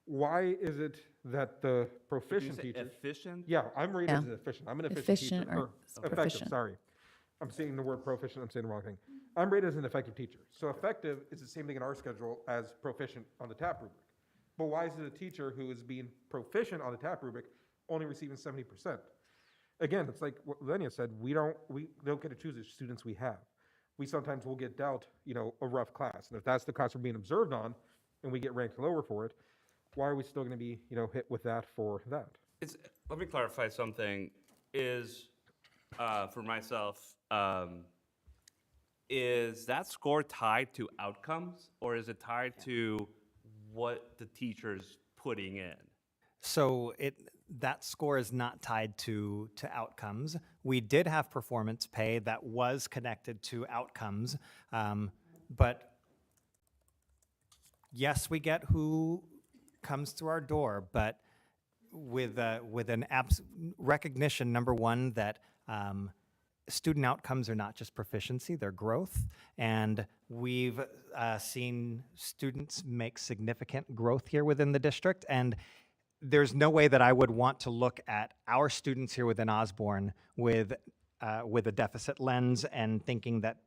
Why is it that the proficient teacher? Efficient? Yeah, I'm rated Yeah. as efficient. I'm an efficient Efficient teacher. or Effective, proficient. sorry. I'm saying the word proficient, I'm saying the wrong thing. I'm rated as an effective teacher. So effective is the same thing in our schedule as proficient on the TAP rubric. But why is it a teacher who is being proficient on the TAP rubric only receiving 70%? Again, it's like what Lenia said, we don't get to choose the students we have. We sometimes will get dealt, a rough class. And if that's the class we're being observed on and we get ranked lower for it, why are we still going to be, hit with that for that? Let me clarify something. Is for myself, is that score tied to outcomes, or is it tied to what the teacher's putting in? So that score is not tied to outcomes. We did have performance pay that was connected to outcomes, but yes, we get who comes through our door, but with an recognition, number one, that student outcomes are not just proficiency, they're growth. And we've seen students make significant growth here within the district. And there's no way that I would want to look at our students here within Osborne with a deficit lens and thinking that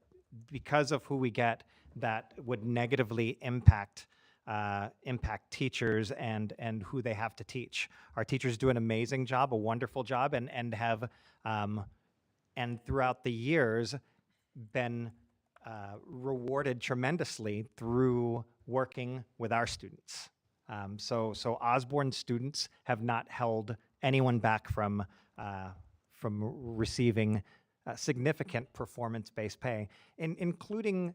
because of who we get, that would negatively impact teachers and who they have to teach. Our teachers do an amazing job, a wonderful job, and have and throughout the years been rewarded tremendously through working with our students. So Osborne students have not held anyone back from receiving significant performance-based pay, including.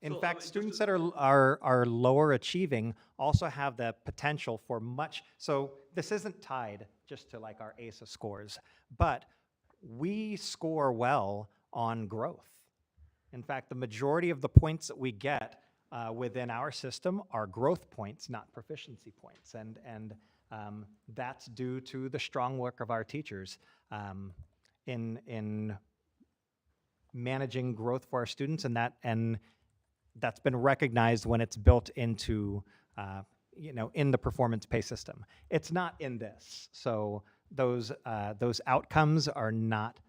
In fact, students that are lower achieving also have the potential for much. So this isn't tied just to like our ASA scores, but we score well on growth. In fact, the majority of the points that we get within our system are growth points, not proficiency points, and that's due to the strong work of our teachers in managing growth for our students, and that's been recognized when it's built into, in the performance pay system. It's not in this. So those outcomes are not,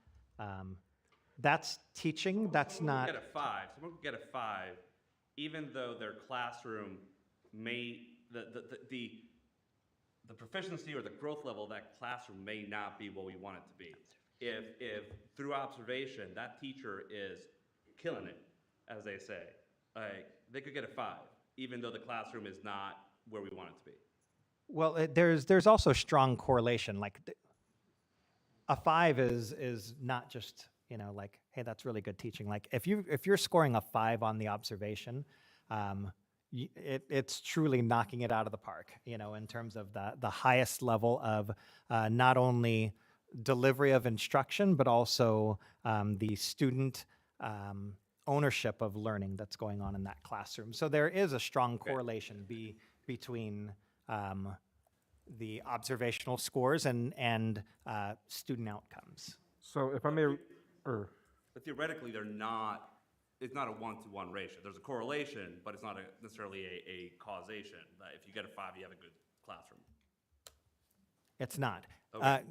that's teaching, that's not. Get a 5. Someone could get a 5, even though their classroom may, the proficiency or the growth level of that classroom may not be what we want it to be. If through observation, that teacher is killing it, as they say, they could get a 5, even though the classroom is not where we want it to be. Well, there's also strong correlation. Like a 5 is not just like, hey, that's really good teaching. Like if you're scoring a 5 on the observation, it's truly knocking it out of the park. In terms of the highest level of not only delivery of instruction, but also the student ownership of learning that's going on in that classroom. So there is a strong correlation between the observational scores and student outcomes. So if I may, But theoretically, it's not a 1-to-1 ratio. There's a correlation, but it's not necessarily a causation. That if you get a 5, you have a good classroom. It's not. Okay.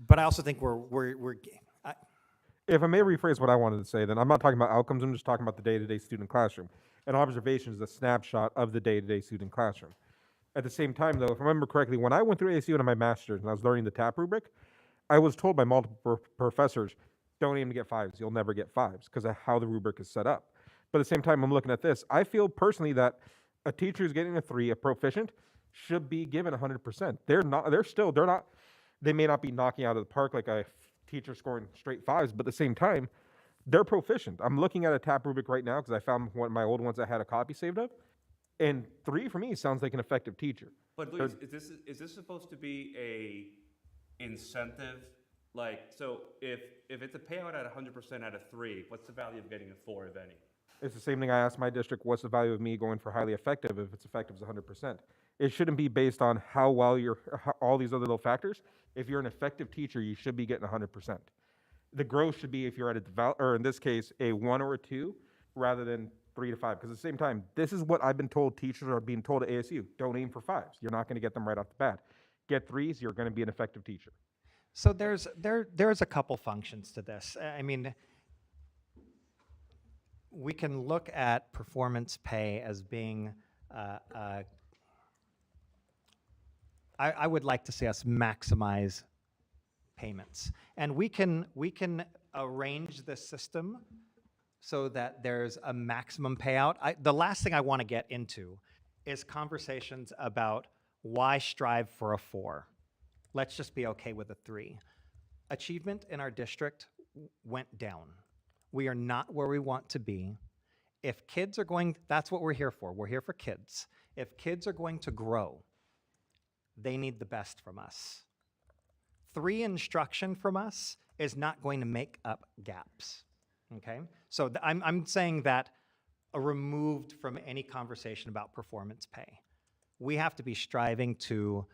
But I also think we're If I may rephrase what I wanted to say, then I'm not talking about outcomes, I'm just talking about the day-to-day student classroom. An observation is a snapshot of the day-to-day student classroom. At the same time, though, if I remember correctly, when I went through ASU and my master's and I was learning the TAP rubric, I was told by multiple professors, don't aim to get fives, you'll never get fives because of how the rubric is set up. But at the same time, I'm looking at this, I feel personally that a teacher who's getting a 3, a proficient, should be given 100%. They may not be knocking out of the park like a teacher scoring straight 5s, but at the same time, they're proficient. I'm looking at a TAP rubric right now because I found one of my old ones I had a copy saved of, and 3 for me sounds like an effective teacher. But Luis, is this supposed to be a incentive? Like, so if it's a payout at 100% at a 3, what's the value of getting a 4, if any? It's the same thing I asked my district, what's the value of me going for highly effective if it's effective as 100%? It shouldn't be based on how well all these other little factors. If you're an effective teacher, you should be getting 100%. The growth should be if you're at or in this case, a 1 or a 2, rather than 3 to 5. Because at the same time, this is what I've been told teachers are being told at ASU. Don't aim for 5s. You're not going to get them right off the bat. Get 3s, you're going to be an effective teacher. So there's a couple functions to this. I mean, we can look at performance pay as being, I would like to see us maximize payments. And we can arrange the system so that there's a maximum payout. The last thing I want to get into is conversations about why strive for a 4. Let's just be okay with a 3. Achievement in our district went down. We are not where we want to be. If kids are going, that's what we're here for. We're here for kids. If kids are going to grow, they need the best from us. 3 instruction from us is not going to make up gaps, okay? So I'm saying that removed from any conversation about performance pay. We have to be striving to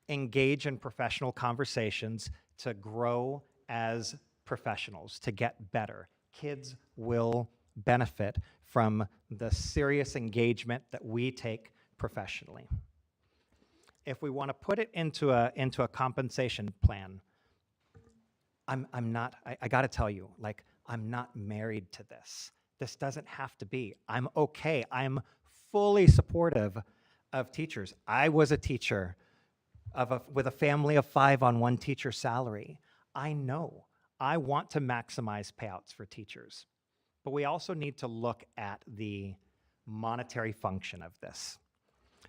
engage in professional conversations to grow as professionals, to get better. Kids will benefit from the serious engagement that we take professionally. If we want to put it into a compensation plan, I got to tell you, like, I'm not married to this. This doesn't have to be. I'm okay. I'm fully supportive of teachers. I was a teacher with a family of 5 on 1 teacher's salary. I know. I want to maximize payouts for teachers. But we also need to look at the monetary function of this.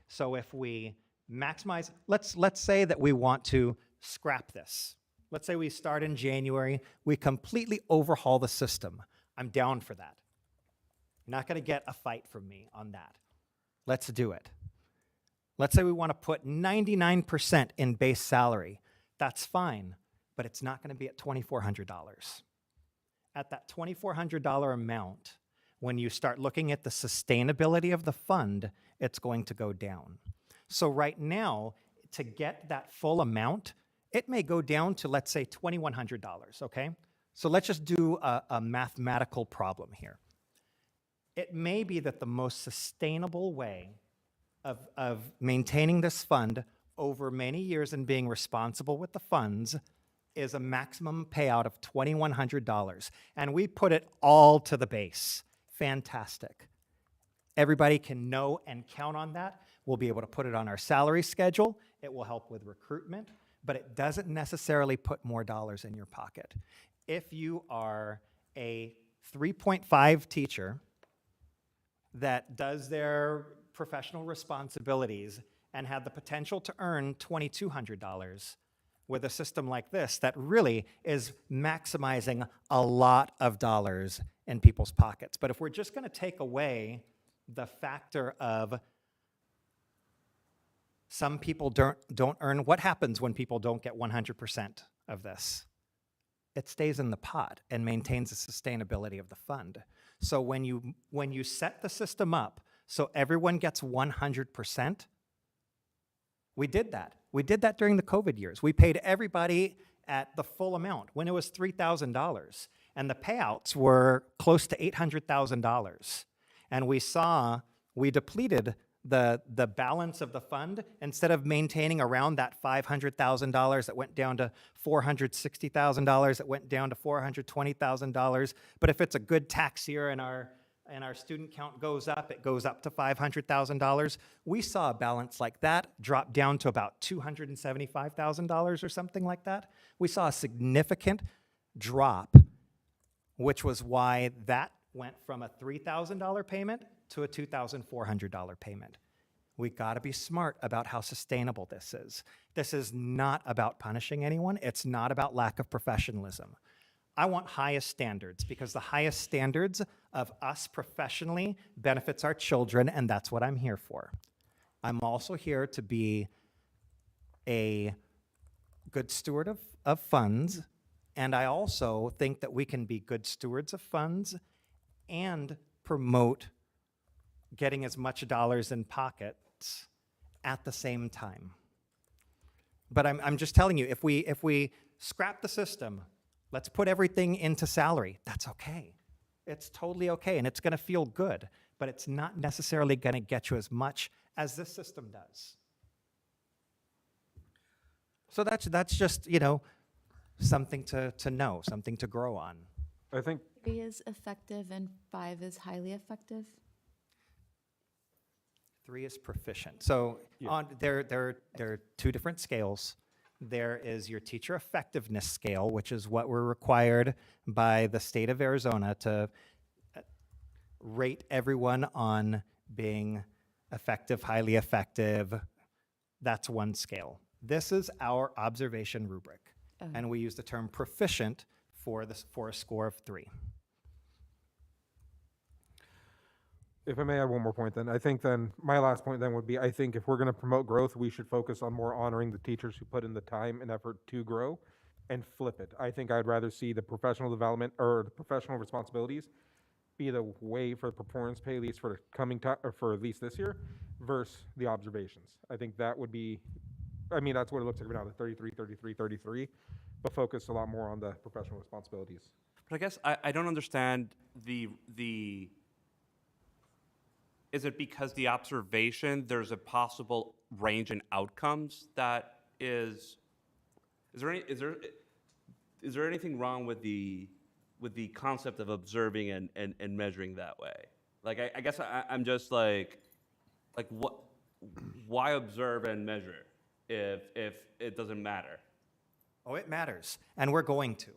So if we maximize, let's say that we want to scrap this. Let's say we start in January, we completely overhaul the system. I'm down for that. You're not going to get a fight from me on that. Let's do it. Let's say we want to put 99% in base salary. That's fine, but it's not going to be at $2,400. At that $2,400 amount, when you start looking at the sustainability of the fund, it's going to go down. So right now, to get that full amount, it may go down to, let's say, $2,100, okay? So let's just do a mathematical problem here. It may be that the most sustainable way of maintaining this fund over many years and being responsible with the funds is a maximum payout of $2,100. And we put it all to the base. Fantastic. Everybody can know and count on that. We'll be able to put it on our salary schedule. It will help with recruitment, but it doesn't necessarily put more dollars in your pocket. If you are a 3.5 teacher that does their professional responsibilities and have the potential to earn $2,200 with a system like this that really is maximizing a lot of dollars in people's pockets. But if we're just going to take away the factor of some people don't earn, what happens when people don't get 100% of this? It stays in the pot and maintains the sustainability of the fund. So when you set the system up so everyone gets 100%, we did that. We did that during the COVID years. We paid everybody at the full amount when it was $3,000, and the payouts were close to $800,000. And we depleted the balance of the fund, instead of maintaining around that $500,000 that went down to $460,000, that went down to $420,000. But if it's a good tax year and our student count goes up, it goes up to $500,000. We saw a balance like that drop down to about $275,000 or something like that. We saw a significant drop, which was why that went from a $3,000 payment to a $2,400 payment. We got to be smart about how sustainable this is. This is not about punishing anyone. It's not about lack of professionalism. I want highest standards because the highest standards of us professionally benefits our children, and that's what I'm here for. I'm also here to be a good steward of funds, and I also think that we can be good stewards of funds and promote getting as much dollars in pockets at the same time. But I'm just telling you, if we scrap the system, let's put everything into salary, that's okay. It's totally okay, and it's gonna feel good, but it's not necessarily gonna get you as much as this system does. So that's just, something to know, something to grow on. I think 3 is effective and 5 is highly effective. 3 is proficient. So there are 2 different scales. There is your teacher effectiveness scale, which is what we're required by the state of Arizona to rate everyone on being effective, highly effective. That's one scale. This is our observation rubric, and we use the term proficient for a score of 3. if I may add one more point, then I think then my last point then would be, I think if we're going to promote growth, we should focus on more honoring the teachers who put in the time and effort to grow, and flip it. I think I'd rather see the professional development or the professional responsibilities be the way for the performance pay, at least for the coming time, or for at least this year, versus the observations. I think that would be, I mean, that's what it looks like right now, the 33, 33, 33, but focus a lot more on the professional responsibilities. But I guess I don't understand the is it because the observation, there's a possible range in outcomes that is there anything wrong with the concept of observing and measuring that way? Like, I guess I'm just like what, why observe and measure if it doesn't matter? Oh, it matters, and we're going to.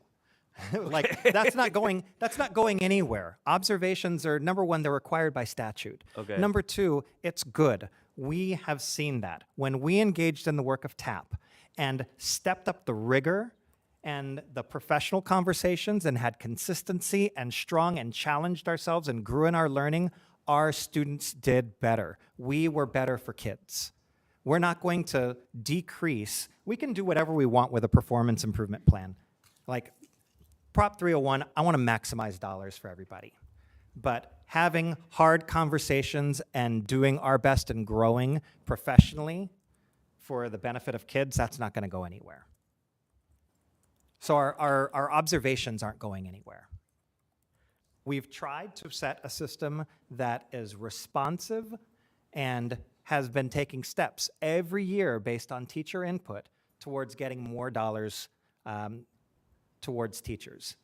Like, that's not going anywhere. Observations are, number one, they're required by statute. Okay. Number two, it's good. We have seen that. When we engaged in the work of TAP and stepped up the rigor and the professional conversations and had consistency and strong and challenged ourselves and grew in our learning, our students did better. We were better for kids. We're not going to decrease. We can do whatever we want with a performance improvement plan. Like, Prop 301, I want to maximize dollars for everybody. But having hard conversations and doing our best and growing professionally for the benefit of kids, that's not going to go anywhere. So our observations aren't going anywhere. We've tried to set a system that is responsive and has been taking steps every year based on teacher input towards getting more dollars towards teachers.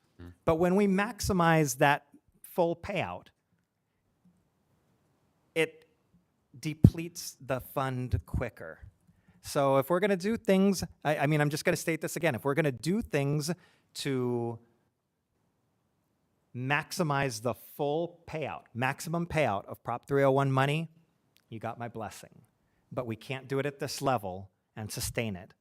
But when we maximize that full payout, it depletes the fund quicker. So if we're going to do things, I mean, I'm just going to state this again. If we're going to do things to maximize the full payout, maximum payout of Prop 301 money, you got my blessing. But we can't do it at this level and sustain it.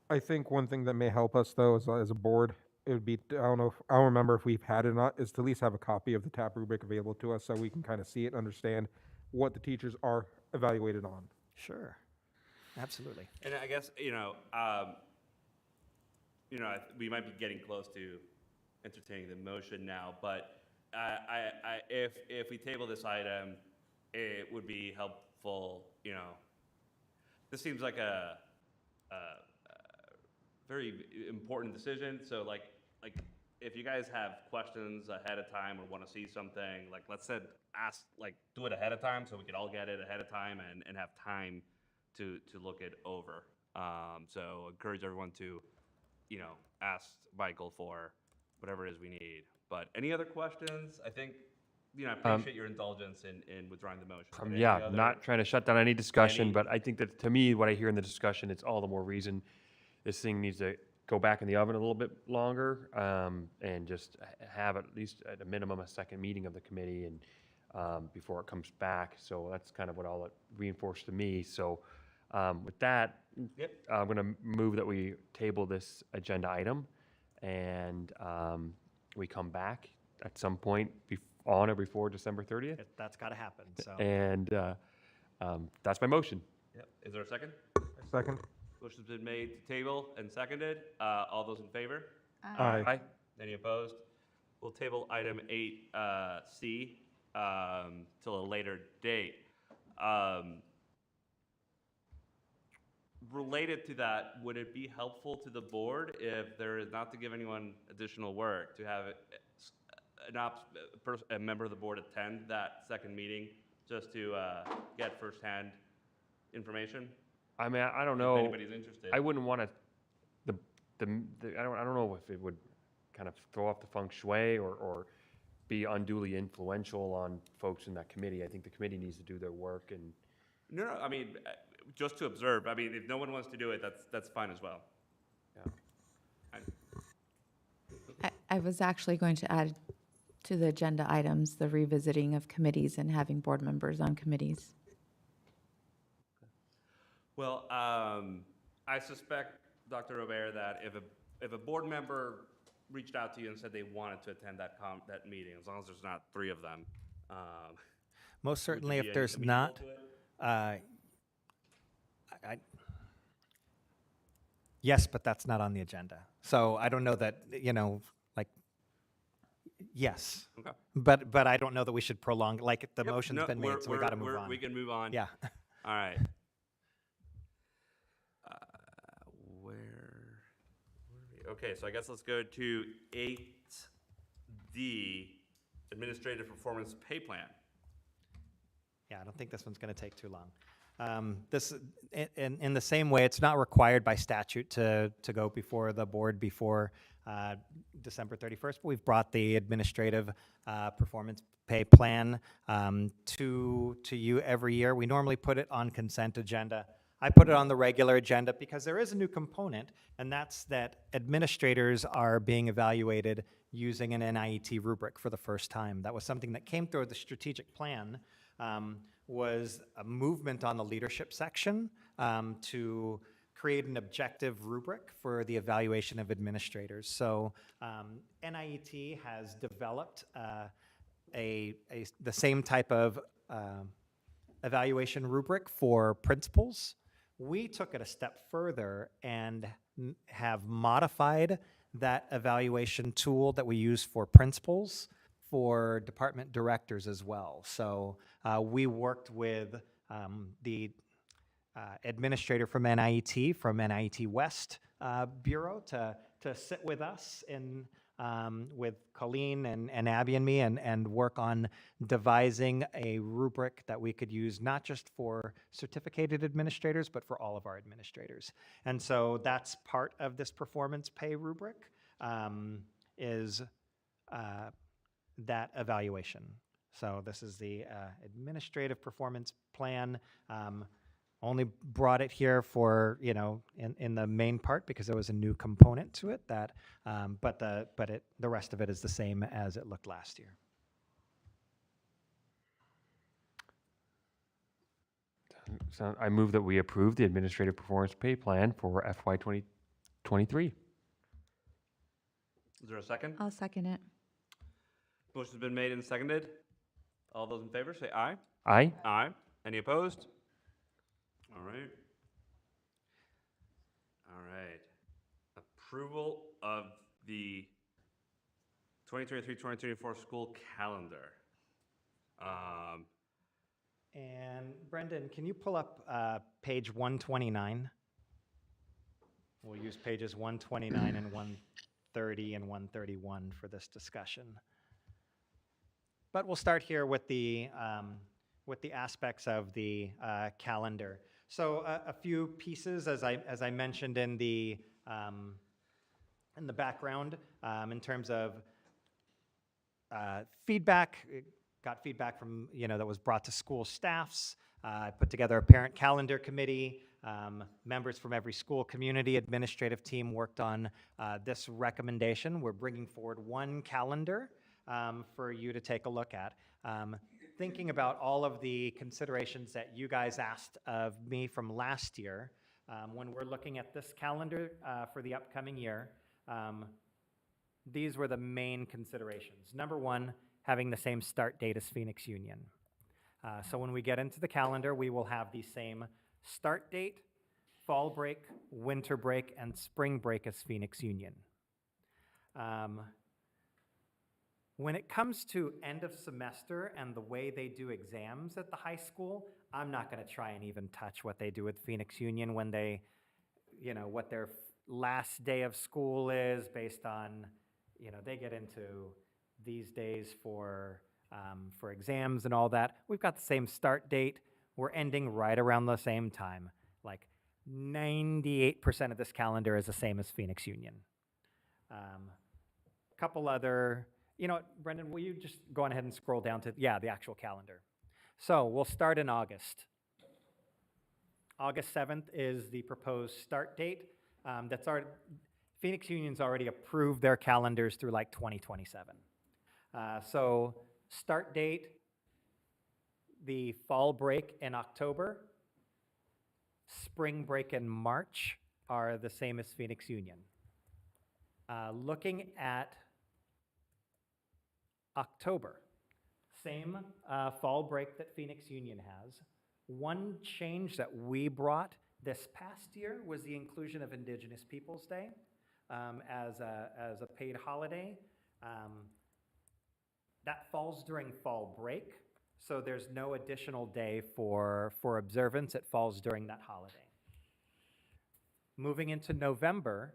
I think one thing that may help us, though, as a board, it would be, I don't remember if we've had it or not, is to at least have a copy of the TAP rubric available to us so we can kind of see it and understand what the teachers are evaluated on. Sure, absolutely. And I guess, we might be getting close to entertaining the motion now, but if we table this item, it would be helpful, this seems like a very important decision, so like if you guys have questions ahead of time or want to see something, like let's say do it ahead of time so we could all get it ahead of time and have time to look it over. So encourage everyone to, ask Michael for whatever it is we need. But any other questions? I think, I appreciate your indulgence in withdrawing the motion. But any Yeah, other- not trying to shut down any discussion, but I think that to me, what I hear in the discussion, it's all the more reason this thing needs to go back in the oven a little bit longer, and just have at least at a minimum a second meeting of the committee and before it comes back. So that's kind of what all it reinforced to me. So with that, Yep. I'm going to move that we table this agenda item and we come back at some point on or before December 30th. That's got to happen. So And that's my motion. Yep. Is there a second? Second. Motion's been made to table and seconded. All those in favor? Aye. Aye. Any opposed? We'll table item 8C till a later date. Related to that, would it be helpful to the board if there is, not to give anyone additional work, to have a member of the board attend that second meeting just to get firsthand information? I mean, I don't If know. anybody's interested. I wouldn't want to. I don't know if it would kind of throw off the feng shui or be unduly influential on folks in that committee. I think the committee needs to do their work and. No, I mean, just to observe. I mean, if no one wants to do it, that's fine as well. Yeah. I was actually going to add to the agenda items, the revisiting of committees and having board members on committees. Well, I suspect, Dr. Robert, that if a board member reached out to you and said they wanted to attend that meeting, as long as there's not 3 of them. most certainly, be if there's amenable not, to it? yes, but that's not on the agenda. So I don't know that, yes. Okay. But I don't know that we should prolong, like, the Yep, motion's no, been made, so we got to move on. We can move on. Yeah. All right. Where are we? Okay, so I guess let's go to 8D, Administrative Performance Pay Plan. Yeah, I don't think this one's going to take too long. This, in the same way, it's not required by statute to go before the board before December 31st, but we've brought the administrative performance pay plan to you every year. We normally put it on consent agenda. I put it on the regular agenda because there is a new component, and that's that administrators are being evaluated using an NIET rubric for the first time. That was something that came through the strategic plan, was a movement on the leadership section to create an objective rubric for the evaluation of administrators. So NIET has developed the same type of evaluation rubric for principals. We took it a step further and have modified that evaluation tool that we use for principals for department directors as well. So we worked with the administrator from NIET West Bureau to sit with us with Colleen and Abby and me and work on devising a rubric that we could use not just for certificated administrators, but for all of our administrators. And so that's part of this performance pay rubric, is that evaluation. So this is the administrative performance plan. Only brought it here for, in the main part because there was a new component to it that, but the rest of it is the same as it looked last year. So I move that we approve the administrative performance pay plan for FY 2023. Is there a second? I'll second it. Motion's been made and seconded. All those in favor say aye. Aye. Aye. Any opposed? All right. All right. Approval of the 2023-2024 school calendar. And Brendan, can you pull up page 129? We'll use pages 129 and 1:30 and 1:31 for this discussion. But we'll start here with the aspects of the calendar. So a few pieces, as I mentioned in the background, in terms of feedback. Got feedback from, that was brought to school staffs. I put together a parent calendar committee. Members from every school community administrative team worked on this recommendation. We're bringing forward one calendar for you to take a look at. Thinking about all of the considerations that you guys asked of me from last year, when we're looking at this calendar for the upcoming year, these were the main considerations. Number one, having the same start date as Phoenix Union. So when we get into the calendar, we will have the same start date, fall break, winter break, and spring break as Phoenix Union. When it comes to end of semester and the way they do exams at the high school, I'm not going to try and even touch what they do with Phoenix Union when they, what their last day of school is based on, they get into these days for exams and all that. We've got the same start date. We're ending right around the same time. Like 98% of this calendar is the same as Phoenix Union. Couple other, Brendan, will you just go on ahead and scroll down to, the actual calendar. So we'll start in August. August 7th is the proposed start date. Phoenix Union's already approved their calendars through like 2027. So start date, the fall break in October, spring break in March are the same as Phoenix Union. Looking at October, same fall break that Phoenix Union has. One change that we brought this past year was the inclusion of Indigenous Peoples Day as a paid holiday. That falls during fall break, so there's no additional day for observance. It falls during that holiday. Moving into November,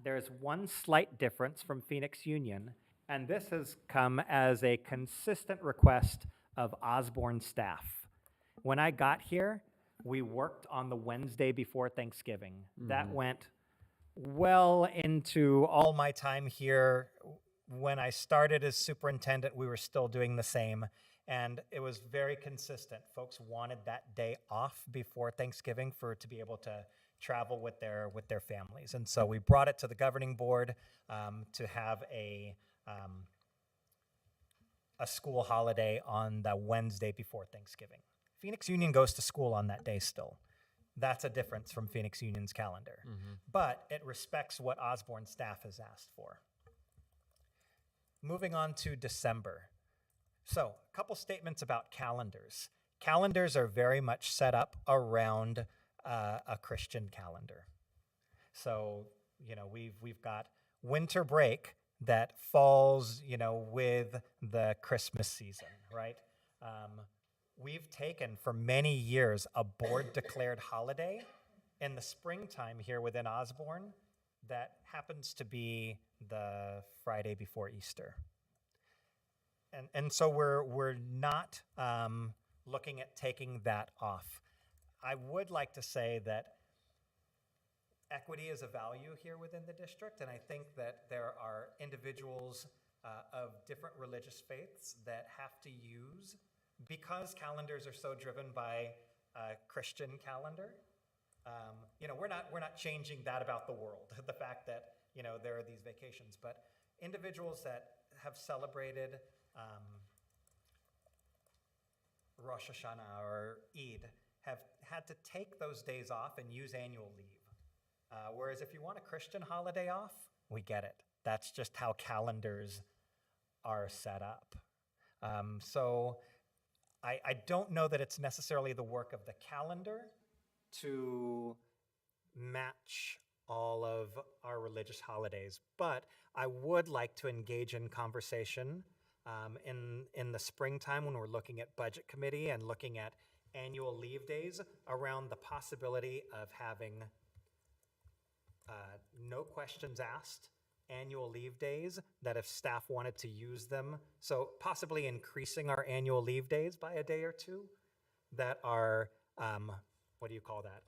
there's one slight difference from Phoenix Union, and this has come as a consistent request of Osborne staff. When I got here, we worked on the Wednesday before Thanksgiving. That went well into all my time here. When I started as superintendent, we were still doing the same, and it was very consistent. Folks wanted that day off before Thanksgiving to be able to travel with their families, and so we brought it to the governing board to have a school holiday on the Wednesday before Thanksgiving. Phoenix Union goes to school on that day still. That's a difference from Phoenix Union's calendar, but it respects what Osborne staff has asked for. Moving on to December. So, a couple statements about calendars. Calendars are very much set up around a Christian calendar. So, we've got winter break that falls, with the Christmas season, right? We've taken for many years a board-declared holiday in the springtime here within Osborne that happens to be the Friday before Easter. And so we're not looking at taking that off. I would like to say that equity is a value here within the district, and I think that there are individuals of different religious faiths that have to use, because calendars are so driven by a Christian calendar. We're not changing that about the world, the fact that there are these vacations, but individuals that have celebrated Rosh Hashanah or Eid have had to take those days off and use annual leave. Whereas if you want a Christian holiday off, we get it. That's just how calendars are set up. So I don't know that it's necessarily the work of the calendar to match all of our religious holidays, but I would like to engage in conversation in the springtime when we're looking at budget committee and looking at annual leave days around the possibility of having no questions asked annual leave days that if staff wanted to use them, so possibly increasing our annual leave days by a day or two that are, what do you call that?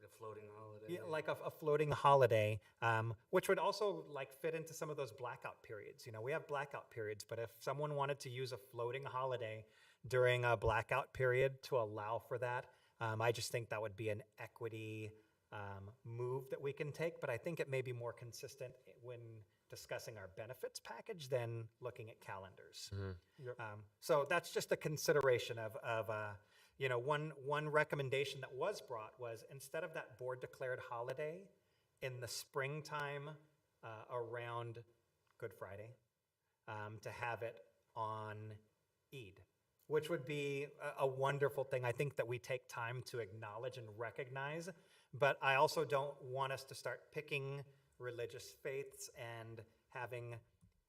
The floating holiday. Yeah, like a floating holiday, which would also like fit into some of those blackout periods. You know, we have blackout periods, but if someone wanted to use a floating holiday during a blackout period to allow for that, I just think that would be an equity move that we can take. But I think it may be more consistent when discussing our benefits package than looking at calendars. Yep. So that's just a consideration of you know, one recommendation that was brought was instead of that board declared holiday in the springtime around Good Friday, to have it on Eid, which would be a wonderful thing. I think that we take time to acknowledge and recognize, but I also don't want us to start picking religious faiths and having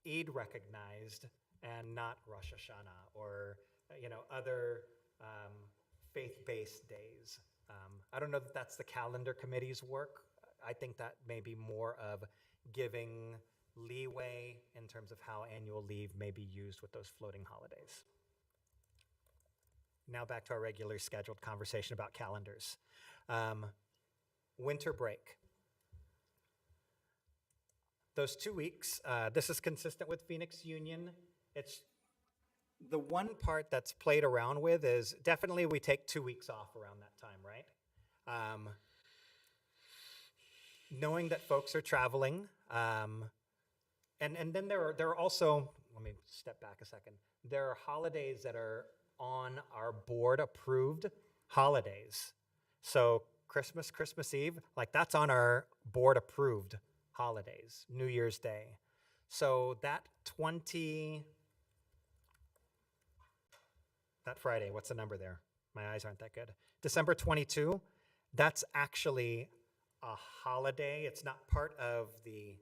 Eid recognized and not Rosh Hashanah or, you know, other faith-based days. I don't know that that's the calendar committee's work. I think that may be more of giving leeway in terms of how annual leave may be used with those floating holidays. Now back to our regular scheduled conversation about calendars. Winter break. Those 2 weeks, this is consistent with Phoenix Union. It's the one part that's played around with is definitely we take 2 weeks off around that time, right? Knowing that folks are traveling, and then there are also, let me step back a second. There are holidays that are on our board approved holidays. So Christmas Eve, like that's on our board approved holidays, New Year's Day. So that Friday, what's the number there? My eyes aren't that good. December 22, that's actually a holiday. It's not part of the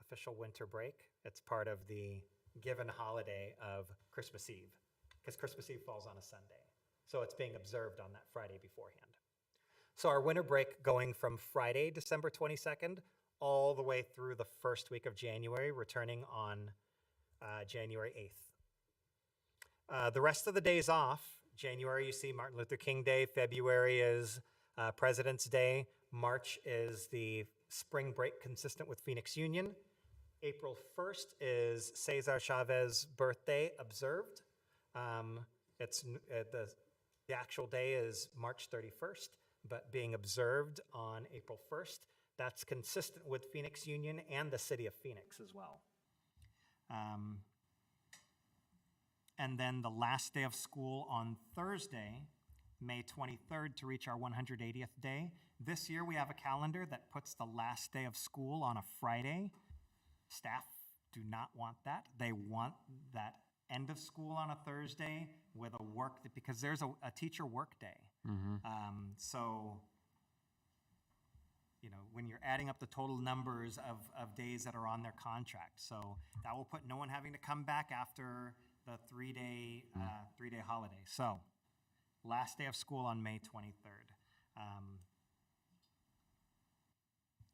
official winter break. It's part of the given holiday of Christmas Eve, because Christmas Eve falls on a Sunday. So it's being observed on that Friday beforehand. So our winter break going from Friday, December 22nd, all the way through the first week of January, returning on January 8th. The rest of the days off, January you see Martin Luther King Day, February is President's Day, March is the spring break consistent with Phoenix Union. April 1st is Cesar Chavez's birthday observed. The actual day is March 31st, but being observed on April 1st. That's consistent with Phoenix Union and the city of Phoenix as well. And then the last day of school on Thursday, May 23rd, to reach our 180th day. This year we have a calendar that puts the last day of school on a Friday. Staff do not want that. They want that end of school on a Thursday with a work, because there's a teacher work day. So, you know, when you're adding up the total numbers of days that are on their contract. So that will put no one having to come back after the three-day holiday. So last day of school on May 23rd.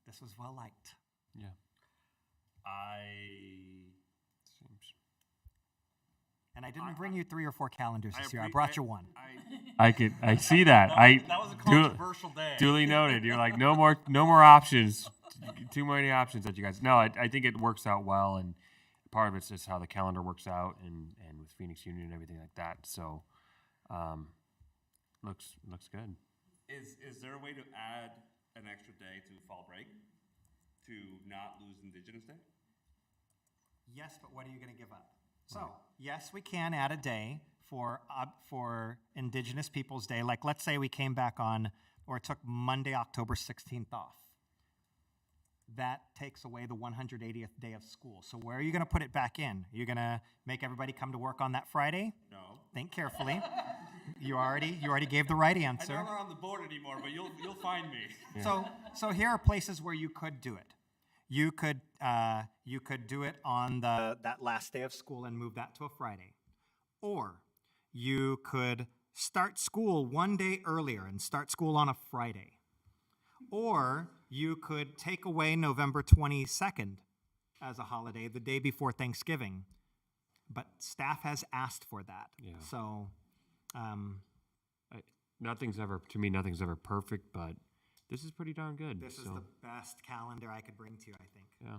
This was well liked. Yeah. And I didn't bring you 3 or 4 calendars this year. I brought you one. I see that. That was a controversial day. Duly noted. You're like, no more options. Too many options that you guys. No, I think it works out well, and part of it's just how the calendar works out, and with Phoenix Union and everything like that. So, looks good. Is there a way to add an extra day to fall break to not lose Indigenous Day? Yes, but what are you going to give up? So, yes, we can add a day for Indigenous Peoples Day. Like, let's say we came back on, or took Monday, October 16th off. That takes away the 180th day of school. So where are you going to put it back in? Are you going to make everybody come to work on that Friday? No. Think carefully. You already gave the right answer. I'm not on the board anymore, but you'll find me. Yeah. So here are places where you could do it. You could do it on that last day of school and move that to a Friday. Or you could start school one day earlier and start school on a Friday. Or You could take away November 22nd as a holiday, the day before Thanksgiving, but staff has asked for that. Yeah. So, Nothing's ever perfect, but this is pretty darn good. this is so, the best calendar I could bring to you, I think. yeah.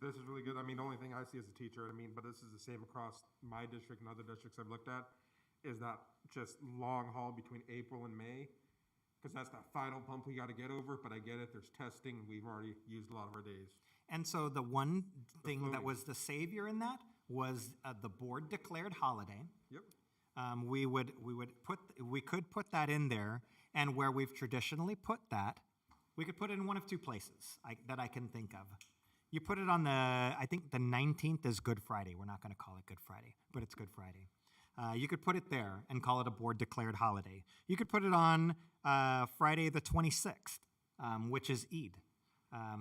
This is really good. I mean, the only thing I see as a teacher, but this is the same across my district and other districts I've looked at, is that just long haul between April and May, because that's that final pump we got to get over. But I get it. There's testing. We've already used a lot of our days. And so the one thing that floating. was the savior in that was the board declared holiday. Yep. We could put that in there, and where we've traditionally put that, we could put it in one of two places that I can think of. You put it on I think the 19th is Good Friday. We're not going to call it Good Friday, but it's Good Friday. You could put it there and call it a board declared holiday. You could put it on Friday the 26th, which is Eid.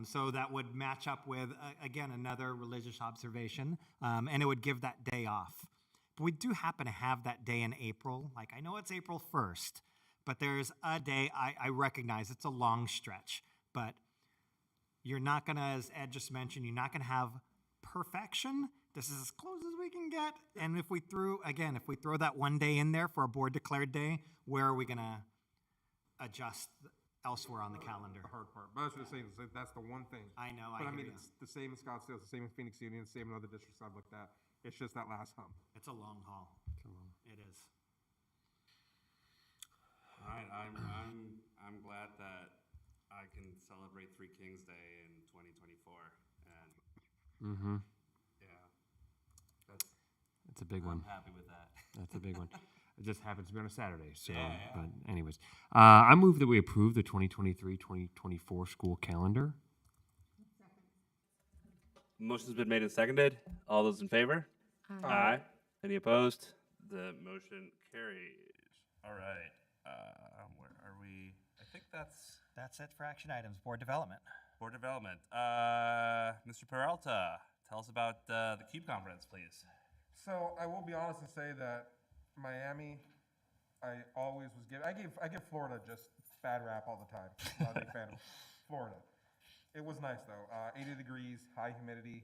So that would match up with, again, another religious observation, and it would give that day off. But we do happen to have that day in April. Like, I know it's April 1st, but there's a day, I recognize it's a long stretch, but you're not going to, as Ed just mentioned, you're not going to have perfection. This is as close as we can get. And if we throw that one day in there for a board declared day, where are we going to adjust elsewhere on the calendar? The hard part. But I was just saying, that's the one thing. I know, But I I mean, hear ya. it's the same in Scottsdale, it's the same in Phoenix Union, it's the same in other districts I've looked at. It's just that last hump. It's a long haul. It is. All right, I'm glad that I can celebrate Three Kings Day in 2024, and yeah, That's a big one. I'm happy with that. That's a big one. It just happens to be on a Saturday. So, Yeah. but anyways, I move that we approve the 2023-2024 school calendar. Motion's been made and seconded. All those in favor? Aye. Any opposed? The motion carries. All right. Where are we? I think That's it for action items. Board development. board development. Mr. Peralta, tell us about the CUBE conference, please. So I will be honest and say that Miami, I always was I give Florida just bad rap all the time. I'm not a big fan of Florida. It was nice though. 80 degrees, high humidity.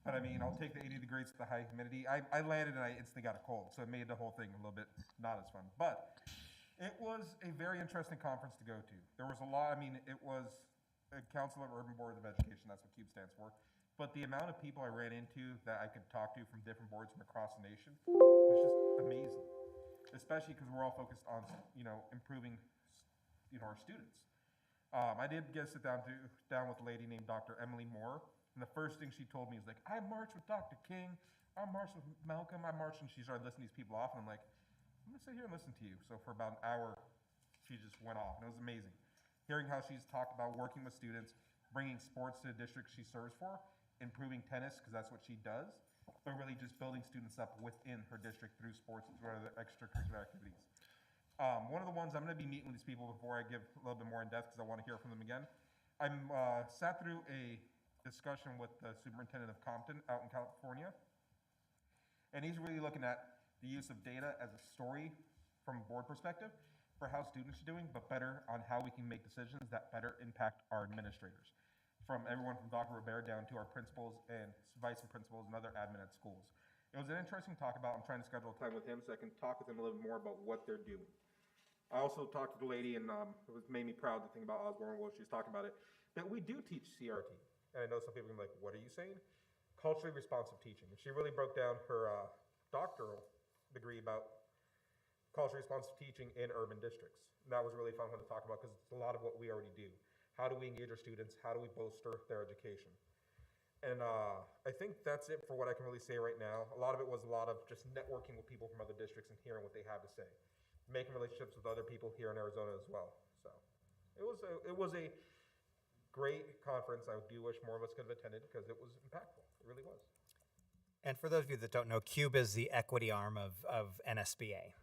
But I mean, I'll take the 80 degrees with the high humidity. I landed and I instantly got a cold, so it made the whole thing a little bit not as fun. But it was a very interesting conference to go to. There was a lot. I mean, it was a Council of Urban Boards of Education. That's what CUBE stands for. But the amount of people I ran into that I could talk to from different boards from across the nation was just amazing. Especially because we're all focused on, improving, our students. I did get to sit down with a lady named Dr. Emily Moore, and the first thing she told me is like, I marched with Dr. King, I marched with Malcolm, I marched, and she started listing these people off, and I'm like, I'm gonna sit here and listen to you. So for about an hour, she just went off, and it was amazing. Hearing how she's talked about working with students, bringing sports to the district she serves for, improving tennis, because that's what she does, but really just building students up within her district through sports and through other extracurricular activities. One of the ones I'm going to be meeting with these people before I give a little bit more in depth because I want to hear from them again. I'm sat through a discussion with the superintendent of Compton out in California, and he's really looking at the use of data as a story from a board perspective for how students are doing, but better on how we can make decisions that better impact our administrators, from everyone from Dr. Robert down to our principals and vice principals and other admin at schools. It was an interesting talk about. I'm trying to schedule a time with him so I can talk with him a little bit more about what they're doing. I also talked to the lady, and it made me proud to think about Osborne while she was talking about it, that we do teach CRT. And I know some people are like, what are you saying? Culturally responsive teaching. And she really broke down her doctoral degree about culturally responsive teaching in urban districts. And that was really fun to talk about because it's a lot of what we already do. How do we engage our students? How do we bolster their education? And I think that's it for what I can really say right now. A lot of it was a lot of just networking with people from other districts and hearing what they have to say. Making relationships with other people here in Arizona as well. So it was a great conference. I do wish more of us could have attended because it was impactful. It really was. And for those of you that don't know, CUBE is the equity arm of NSBA,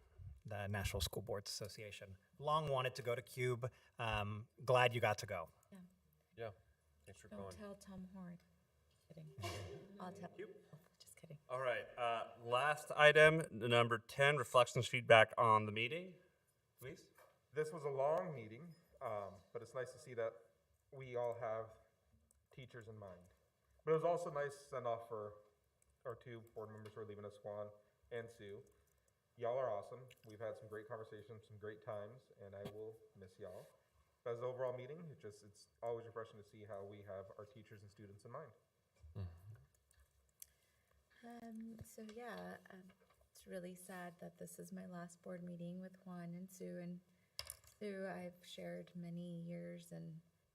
the National School Boards Association. Long wanted to go to CUBE. Glad you got to go. Yeah. Thanks for Don't calling. tell Tom Horde. Kidding. I'll tell. Just kidding. All right. Last item, number 10, reflections, feedback on the meeting, please. This was a long meeting, but it's nice to see that we all have teachers in mind. But it was also nice to send off for our two board members who are leaving us, Juan and Sue. Y'all are awesome. We've had some great conversations, some great times, and I will miss y'all. But as an overall meeting, it's always refreshing to see how we have our teachers and students in mind. So yeah, it's really sad that this is my last board meeting with Juan and Sue. And Sue, I've shared many years and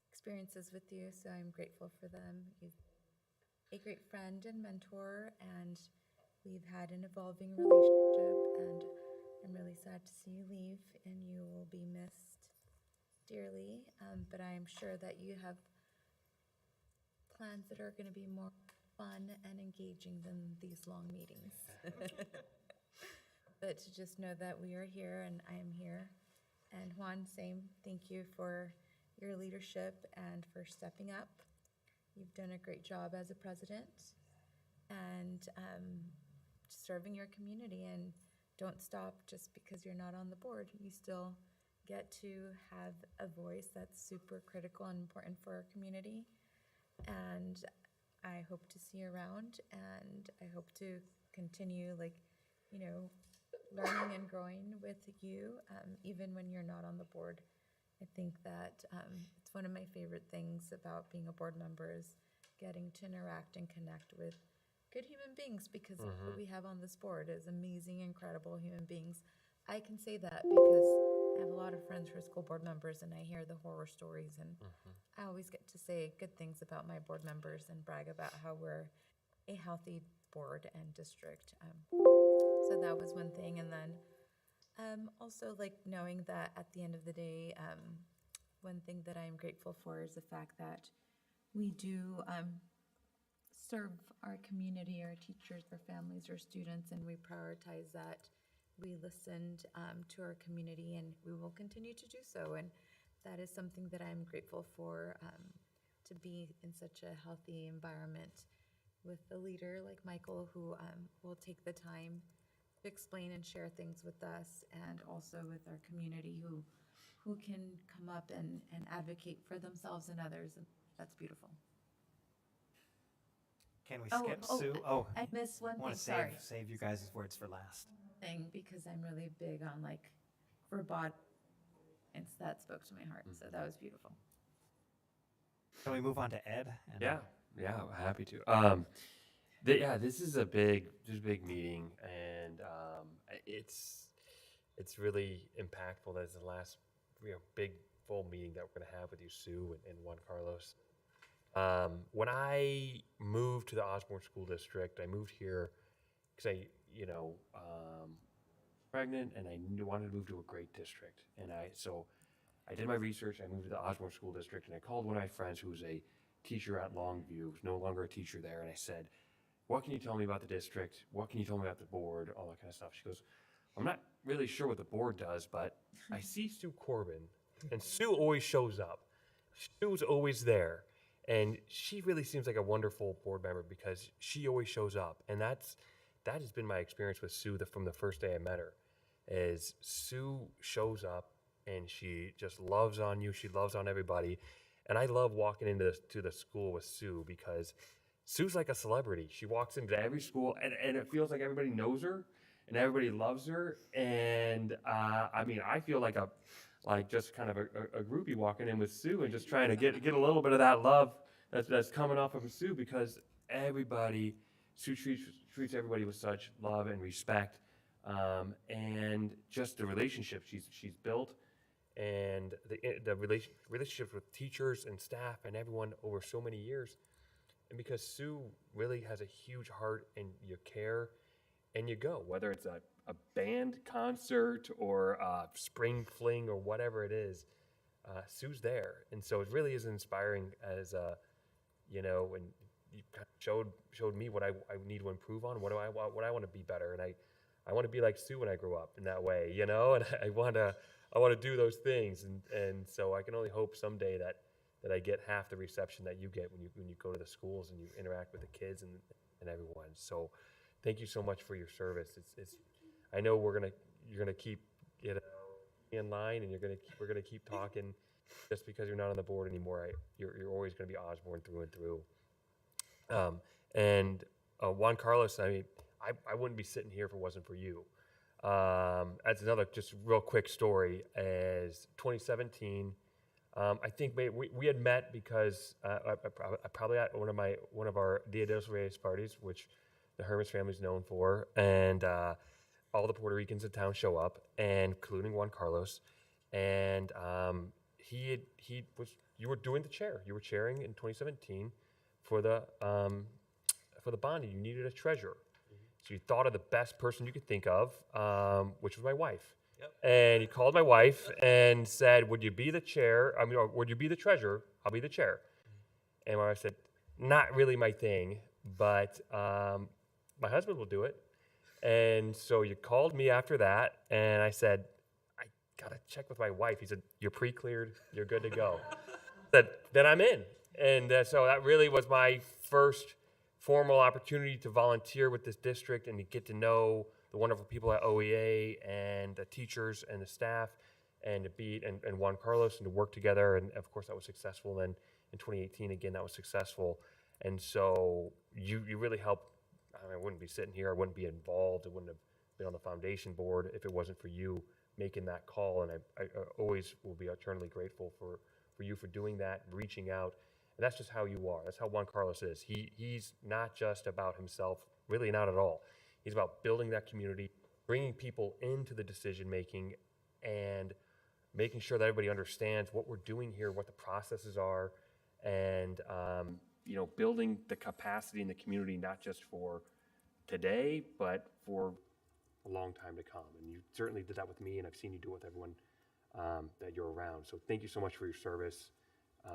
experiences with you, so I'm grateful for them. You've a great friend and mentor, and we've had an evolving relationship, and I'm really sad to see you leave, and you will be missed dearly. But I'm sure that you have plans that are going to be more fun and engaging than these long meetings. But to just know that we are here and I am here. And Juan, same, thank you for your leadership and for stepping up. You've done a great job as a president and serving your community, and don't stop just because you're not on the board. You still get to have a voice that's super critical and important for our community. And I hope to see you around, and I hope to continue, learning and growing with you, even when you're not on the board. I think that it's one of my favorite things about being a board member is getting to interact and connect with good human beings, because what we have on this board is amazing, incredible human beings. I can say that because I have a lot of friends who are school board members, and I hear the horror stories, and I always get to say good things about my board members and brag about how we're a healthy board and district. So that was one thing. And then also, knowing that at the end of the day, one thing that I am grateful for is the fact that we do serve our community, our teachers, our families, our students, and we prioritize that. We listened to our community, and we will continue to do so. And that is something that I'm grateful for, to be in such a healthy environment with a leader like Michael, who will take the time to explain and share things with us, and also with our community who can come up and advocate for themselves and others. And that's beautiful. Can we skip Sue? I missed one I want thing, to sorry. save you guys' words for last. Thing, because I'm really big on robotics. That spoke to my heart, so that was beautiful. Can we move on to Ed? Yeah, happy to. This is a big meeting, and it's really impactful. That's the last big full meeting that we're going to have with you, Sue and Juan Carlos. When I moved to the Osborne School District, I moved here because I pregnant, and I wanted to move to a great district, and so I did my research. I moved to the Osborne School District, and I called one of my friends who was a teacher at Longview, who's no longer a teacher there, and I said, what can you tell me about the district? What can you tell me about the board? All that kind of stuff. She goes, I'm not really sure what the board does, but I see Sue Corbin, and Sue always shows up. Sue's always there, and she really seems like a wonderful board member because she always shows up, and that has been my experience with Sue from the first day I met her. Is Sue shows up and she just loves on you. She loves on everybody. And I love walking into the school with Sue because Sue's like a celebrity. She walks into every school and it feels like everybody knows her and everybody loves her. And I feel like just kind of a groupie walking in with Sue and just trying to get a little bit of that love that's coming off of Sue, because Sue treats everybody with such love and respect. And just the relationship she's built, and the relationships with teachers and staff and everyone over so many years. And because Sue really has a huge heart, and you care and you go, whether it's a band concert or a spring fling or whatever it is, Sue's there. And so it really is inspiring as and you kind of showed me what I need to improve on, what I want to be better. And I want to be like Sue when I grow up in that way, and I want to do those things, and so I can only hope someday that I get half the reception that you get when you go to the schools and you interact with the kids and everyone. So, thank you so much for your service. It's I know you're gonna keep in line, and we're gonna keep talking just because you're not on the board anymore, you're always going to be Osborne through and through. And Juan Carlos, I mean, I wouldn't be sitting here if it wasn't for you. That's another just real quick story. As 2017, I think we had met because probably at one of our Dia de los Reyes parties, which the Hermes family is known for, and all the Puerto Ricans in town show up, and including Juan Carlos, and you were doing the chair. You were chairing in 2017 for the bond, and you needed a treasurer. So you thought of the best person you could think of, which was my wife. Yep. And you called my wife and said, "Would you be the chair? I mean, or would you be the treasurer? I'll be the chair." And my wife said, "Not really my thing, but my husband will do it." And so you called me after that, and I said, "I gotta check with my wife." He said, "You're pre-cleared. You're good to go." Then I'm in. And so that really was my first formal opportunity to volunteer with this district and to get to know the wonderful people at OEA and the teachers and the staff, and to be and Juan Carlos, and to work together. And of course that was successful. And then in 2018 again that was successful. And so you really helped. I mean, I wouldn't be sitting here, I wouldn't be involved, I wouldn't have been on the foundation board if it wasn't for you making that call. And I always will be eternally grateful for you for doing that, reaching out. And that's just how you are. That's how Juan Carlos is. He's not just about himself, really not at all. He's about building that community, bringing people into the decision making, and making sure that everybody understands what we're doing here, what the processes are, and building the capacity in the community, not just for today, but for a long time to come. And you certainly did that with me, and I've seen you do it with everyone that you're around. So thank you so much for your service.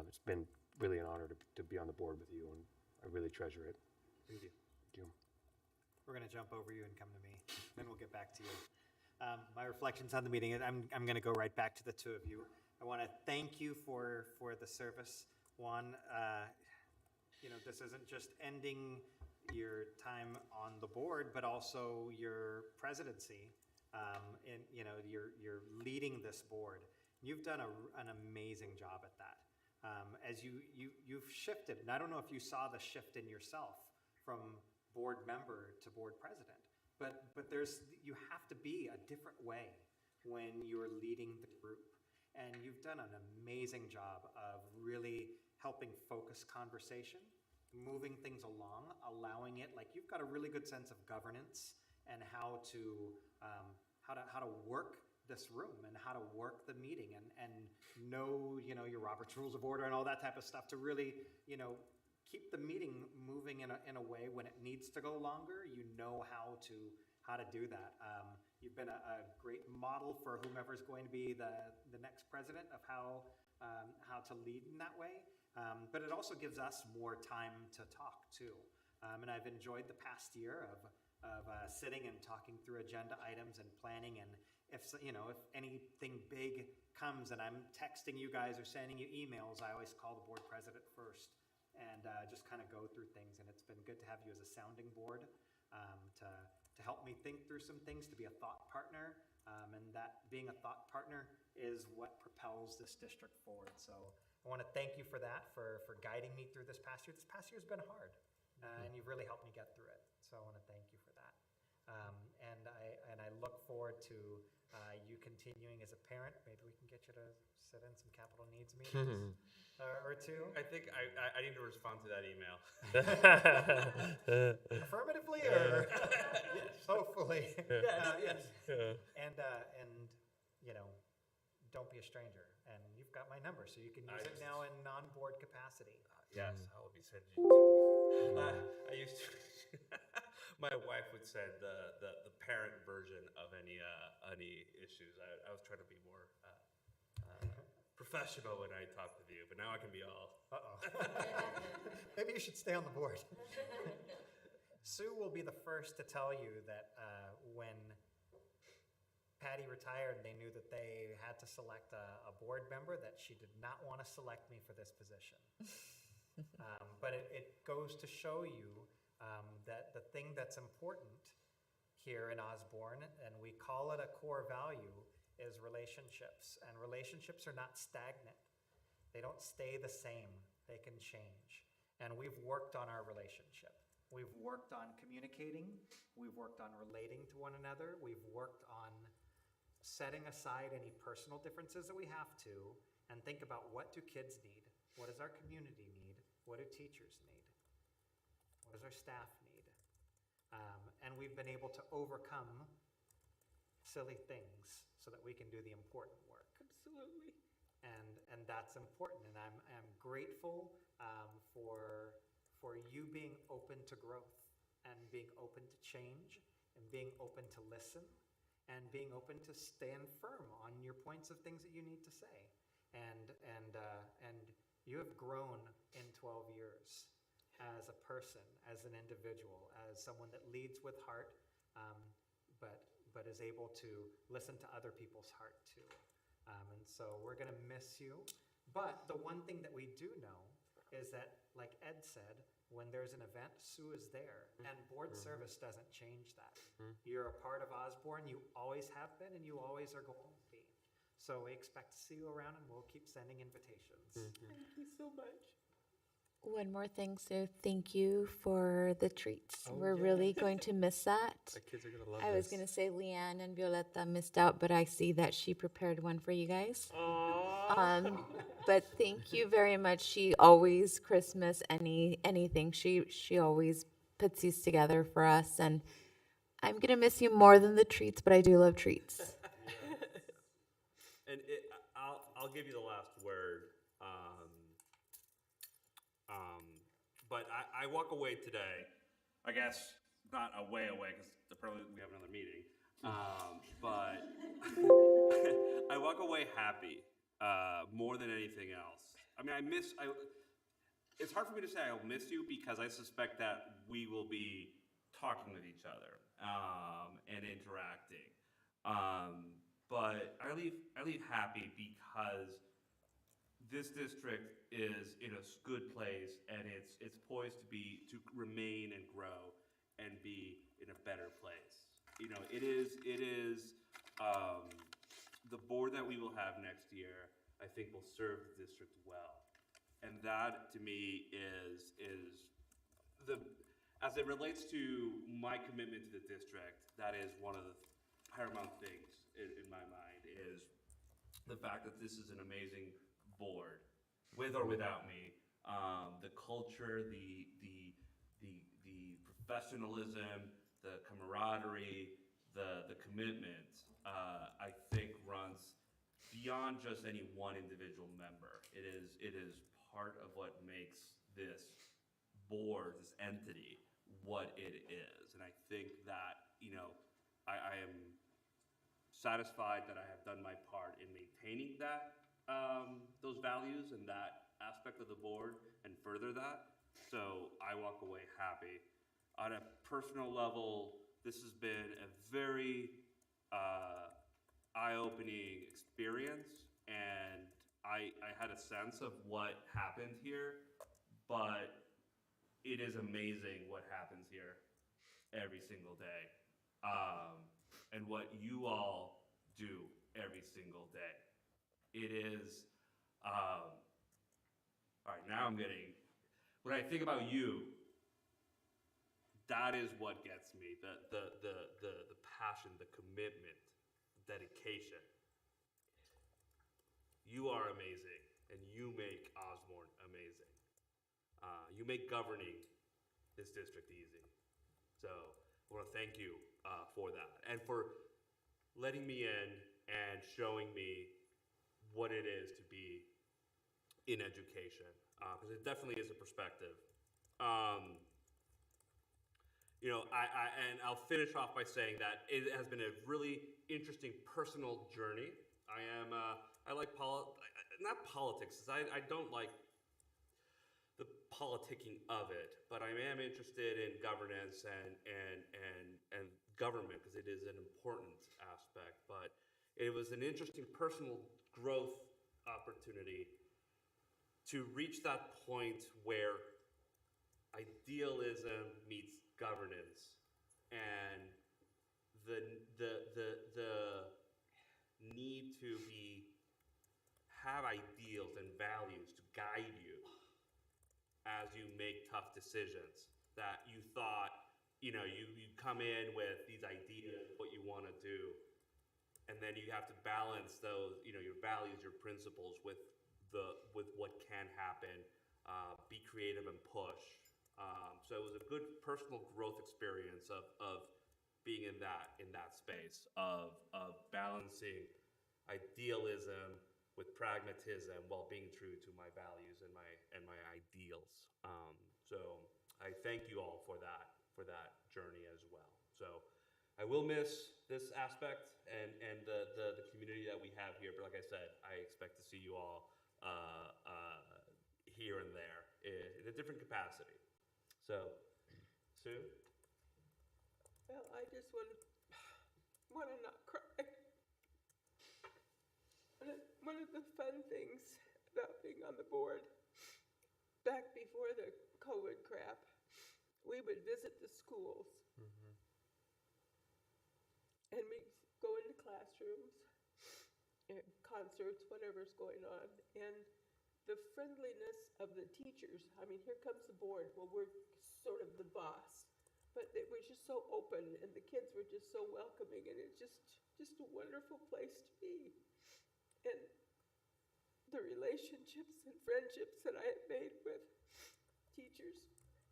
It's been really an honor to be on the board with you, and I really treasure it. Thank you. Thank you. We're going to jump over you and come to me, then we'll get back to you. My reflections on the meeting, I'm going to go right back to the two of you. I want to thank you for the service. Juan, this isn't just ending your time on the board, but also your presidency. And you're leading this board. You've done an amazing job at that. As you've shifted, and I don't know if you saw the shift in yourself from board member to board president, but you have to be a different way when you're leading the group. And you've done an amazing job of really helping focus conversation, moving things along, allowing it, like you've got a really good sense of governance and how to work this room and how to work the meeting and know, your Robert's Rules of Order and all that type of stuff to really, keep the meeting moving in a way when it needs to go longer. You know how to do that. You've been a great model for whomever's going to be the next president of how to lead in that way. But it also gives us more time to talk too. And I've enjoyed the past year of sitting and talking through agenda items and planning. And if anything big comes and I'm texting you guys or sending you emails, I always call the board president first and just kind of go through things. And it's been good to have you as a sounding board to help me think through some things, to be a thought partner. And that being a thought partner is what propels this district forward. So I want to thank you for that, for guiding me through this past year. This past year has been hard, and you've really helped me get through it. So I want to thank you for that. And I look forward to you continuing as a parent. Maybe we can get you to sit in some capital needs meetings or two. I think I need to respond to that email. Affirmatively or yes. Hopefully. Yes. And don't be a stranger. And you've got my number, so you can use it now in non-board capacity. Yes, I will be sending you two. I used to. My wife would send the parent version of any issues. I was trying to be more professional when I talked with you, but now I can be all. Maybe you should stay on the board. Sue will be the first to tell you that when Patty retired and they knew that they had to select a board member, that she did not want to select me for this position. But it goes to show you that the thing that's important here in Osborne, and we call it a core value, is relationships. And relationships are not stagnant. They don't stay the same. They can change. And we've worked on our relationship. We've worked on communicating. We've worked on relating to one another. We've worked on setting aside any personal differences that we have to and think about, what do kids need? What does our community need? What do teachers need? What does our staff need? And we've been able to overcome silly things so that we can do the important work. Absolutely. And that's important. And I'm grateful for you being open to growth and being open to change and being open to listen and being open to stand firm on your points of things that you need to say. And you have grown in 12 years as a person, as an individual, as someone that leads with heart, but is able to listen to other people's heart too. And so we're going to miss you. But the one thing that we do know is that, like Ed said, when there's an event, Sue is there, and board service doesn't change that. You're a part of Osborne, you always have been, and you always are going to be. So we expect to see you around, and we'll keep sending invitations. Thank you so much. One more thing, Sue. Thank you for the treats. Oh, We're yeah. really going to miss that. The kids are gonna love I was this. going to say Leanne and Violetta missed out, but I see that she prepared one for you guys. But thank you very much. She always, Christmas, anything, she always puts these together for us. And I'm going to miss you more than the treats, but I do love treats. And I'll give you the last word. But I walk away today, I guess not away because apparently we have another meeting. But I walk away happy more than anything else. I mean, it's hard for me to say I'll miss you because I suspect that we will be talking with each other and interacting. But I leave happy because this district is in a good place, and it's poised to remain and grow and be in a better place. You know, it is the board that we will have next year, I think, will serve the district well, and that to me is as it relates to my commitment to the district, that is one of the paramount things in my mind, is the fact that this is an amazing board, with or without me. The culture, the professionalism, the camaraderie, the commitment, I think runs beyond just any one individual member. It is part of what makes this board, this entity, what it is. And I think that, I am satisfied that I have done my part in maintaining that, those values and that aspect of the board and further that. So I walk away happy. On a personal level, this has been a very eye-opening experience, and I had a sense of what happened here, but it is amazing what happens here every single day, and what you all do every single day. It is, all right, now when I think about you, that is what gets me, the passion, the commitment, dedication. You are amazing, and you make Osborne amazing. You make governing this district easy. So I want to thank you for that, and for letting me in and showing me what it is to be in education, because it definitely is a perspective. And I'll finish off by saying that it has been a really interesting personal journey. I like not politics. I don't like the politicking of it, but I am interested in governance and government, because it is an important aspect. But it was an interesting personal growth opportunity to reach that point where idealism meets governance, and the need to have ideals and values you make tough decisions that you thought, you come in with these ideas, what you want to do, and then you have to balance those, your values, your principles with what can happen, be creative and push. So it was a good personal growth experience of being in that space of balancing idealism with pragmatism while being true to my values and my ideals. So I thank you all for that journey as well. So I will miss this aspect and the community that we have here, but like I said, I expect to see you all here and there in a different capacity. So, Sue? Well, I just want to not cry. One of the fun things about being on the board, back before the COVID crap, we would visit the schools. And we go into classrooms, and concerts, whatever's going on. And the friendliness of the teachers, I mean, here comes the board. Well, we're sort of the boss. But it was just so open, and the kids were just so welcoming, and it's just a wonderful place to be. And the relationships and friendships that I have made with teachers,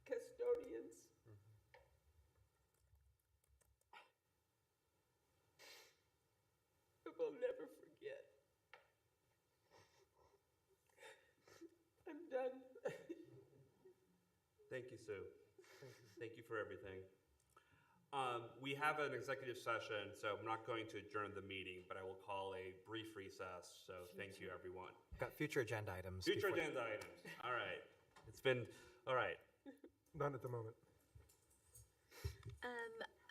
custodians, I will never forget. I'm done. Thank you, Sue. Thank you for everything. We have an executive session, so I'm not going to adjourn the meeting, but I will call a brief recess. So thank you, everyone. Got future agenda items. Future agenda items. All right. It's been, all right. None at the moment.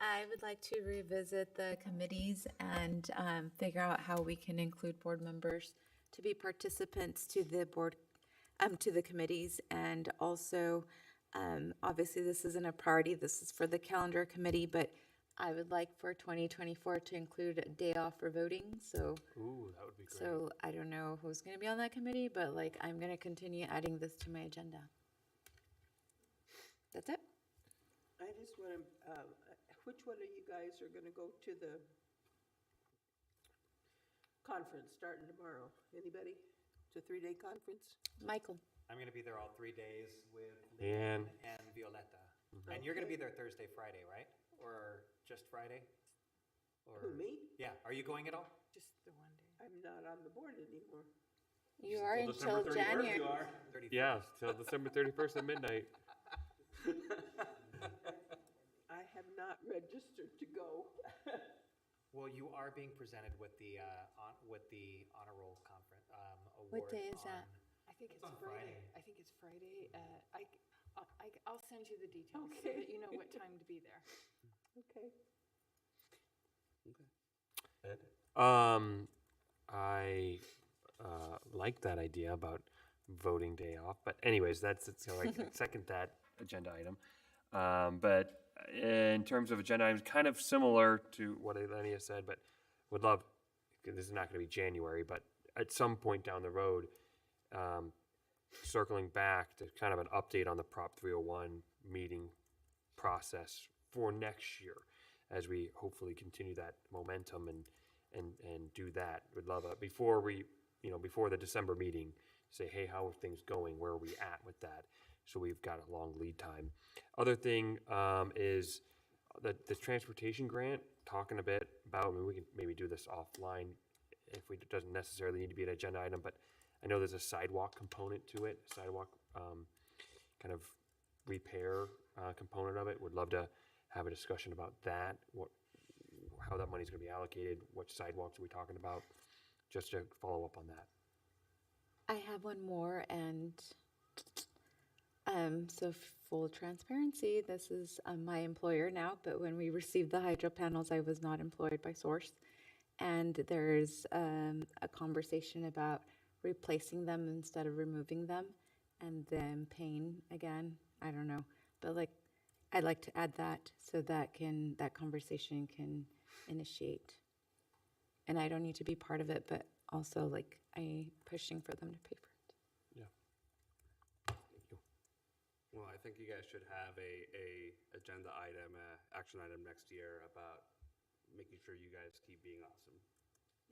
I would like to revisit the committees and figure out how we can include board members to be participants to the board, to the committees. And also, obviously this isn't a priority, this is for the calendar committee, but I would like for 2024 to include a day off for voting. So, Ooh, that would be great. so I don't know who's going to be on that committee, but like I'm going to continue adding this to my agenda. That's it. I just want to, which one of you guys are going to go to the conference starting tomorrow? Anybody? It's a 3-day conference? Michael. I'm going to be there all 3 days with Leanne. Leanne and Violetta. And you're going to be there Thursday, Friday, right? Or just Friday? Or, Who, me? Yeah. Are you going at all? Just the one day. I'm not on the board anymore. You are Till until December 31st, January. you are. Yeah, till December 31st at midnight. I have not registered to go. Well, you are being presented with the honor roll conference award. What day is that? I think it's on Friday. Friday. I think it's Friday. I'll send you the details so Okay. that you know what time to be there. Okay. Ed? I like that idea about voting day off, but anyways, so I second that agenda item. But in terms of agenda items, kind of similar to what Elenia said, but would love, this is not going to be January, but at some point down the road, circling back to kind of an update on the Prop 301 meeting process for next year, as we hopefully continue that momentum and do that. Would love before the December meeting, say, hey, how are things going? Where are we at with that? So we've got a long lead time. Other thing is the transportation grant, talking a bit about, I mean, we can maybe do this offline if it doesn't necessarily need to be an agenda item, but I know there's a sidewalk component to it, sidewalk kind of repair component of it. Would love to have a discussion about that, how that money's gonna be allocated, what sidewalks are we talking about, just to follow up on that. I have one more, and so full transparency, this is my employer now, but when we received the hydro panels, I was not employed by Source. And there's a conversation about replacing them instead of removing them and then paying again. I don't know, but like, I'd like to add that so that conversation can initiate. And I don't need to be part of it, but also like I pushing for them to pay for it. Yeah. Thank you. Well, I think you guys should have a agenda item, action item next year about making sure you guys keep being awesome.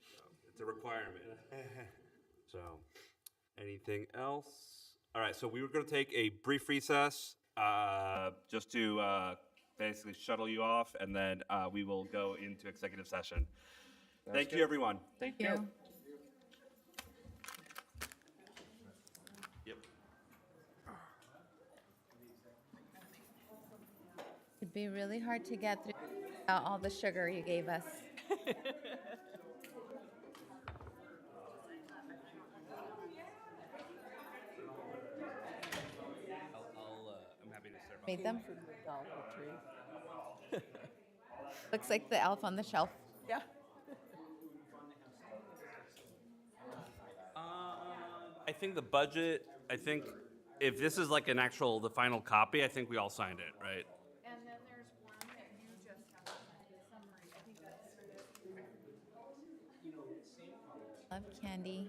So it's a requirement. So, anything else? All right, so we were going to take a brief recess just to basically shuttle you off, and then we will go into executive session. Thank you, everyone. Thank you. Yep. It'd be really hard to get through without all the sugar you gave us. I'm happy to serve. Made them? Looks like the elf on the shelf. Yeah. I think the budget, if this is like the final copy, I think we all signed it, right? And then there's one that you just have to sign the summary. I think that's. Love candy.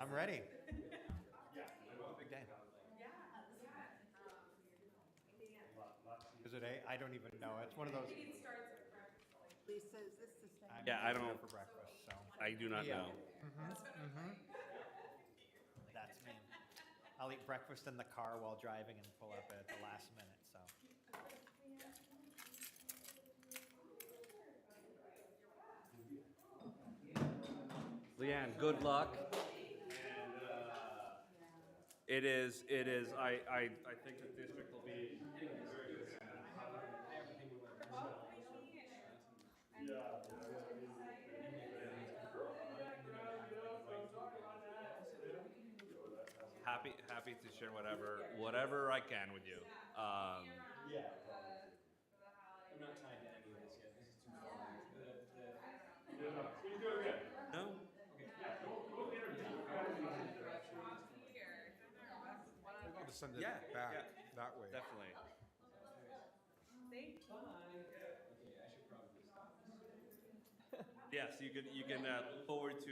I'm ready. Big day. Is it I don't even know. It's one of those. Lisa, is this the same? I'm Yeah, I gonna don't- go for breakfast, so. I do not know. That's me. I'll eat breakfast in the car while driving and pull up at the last minute, so. Leanne, good luck. And I think the district will be very good. Happy to share whatever I can with you. I'm not tied to any of this yet. This is too far. No? We'll just send it Yeah, back yeah. that way. Definitely. Yes, you can look forward to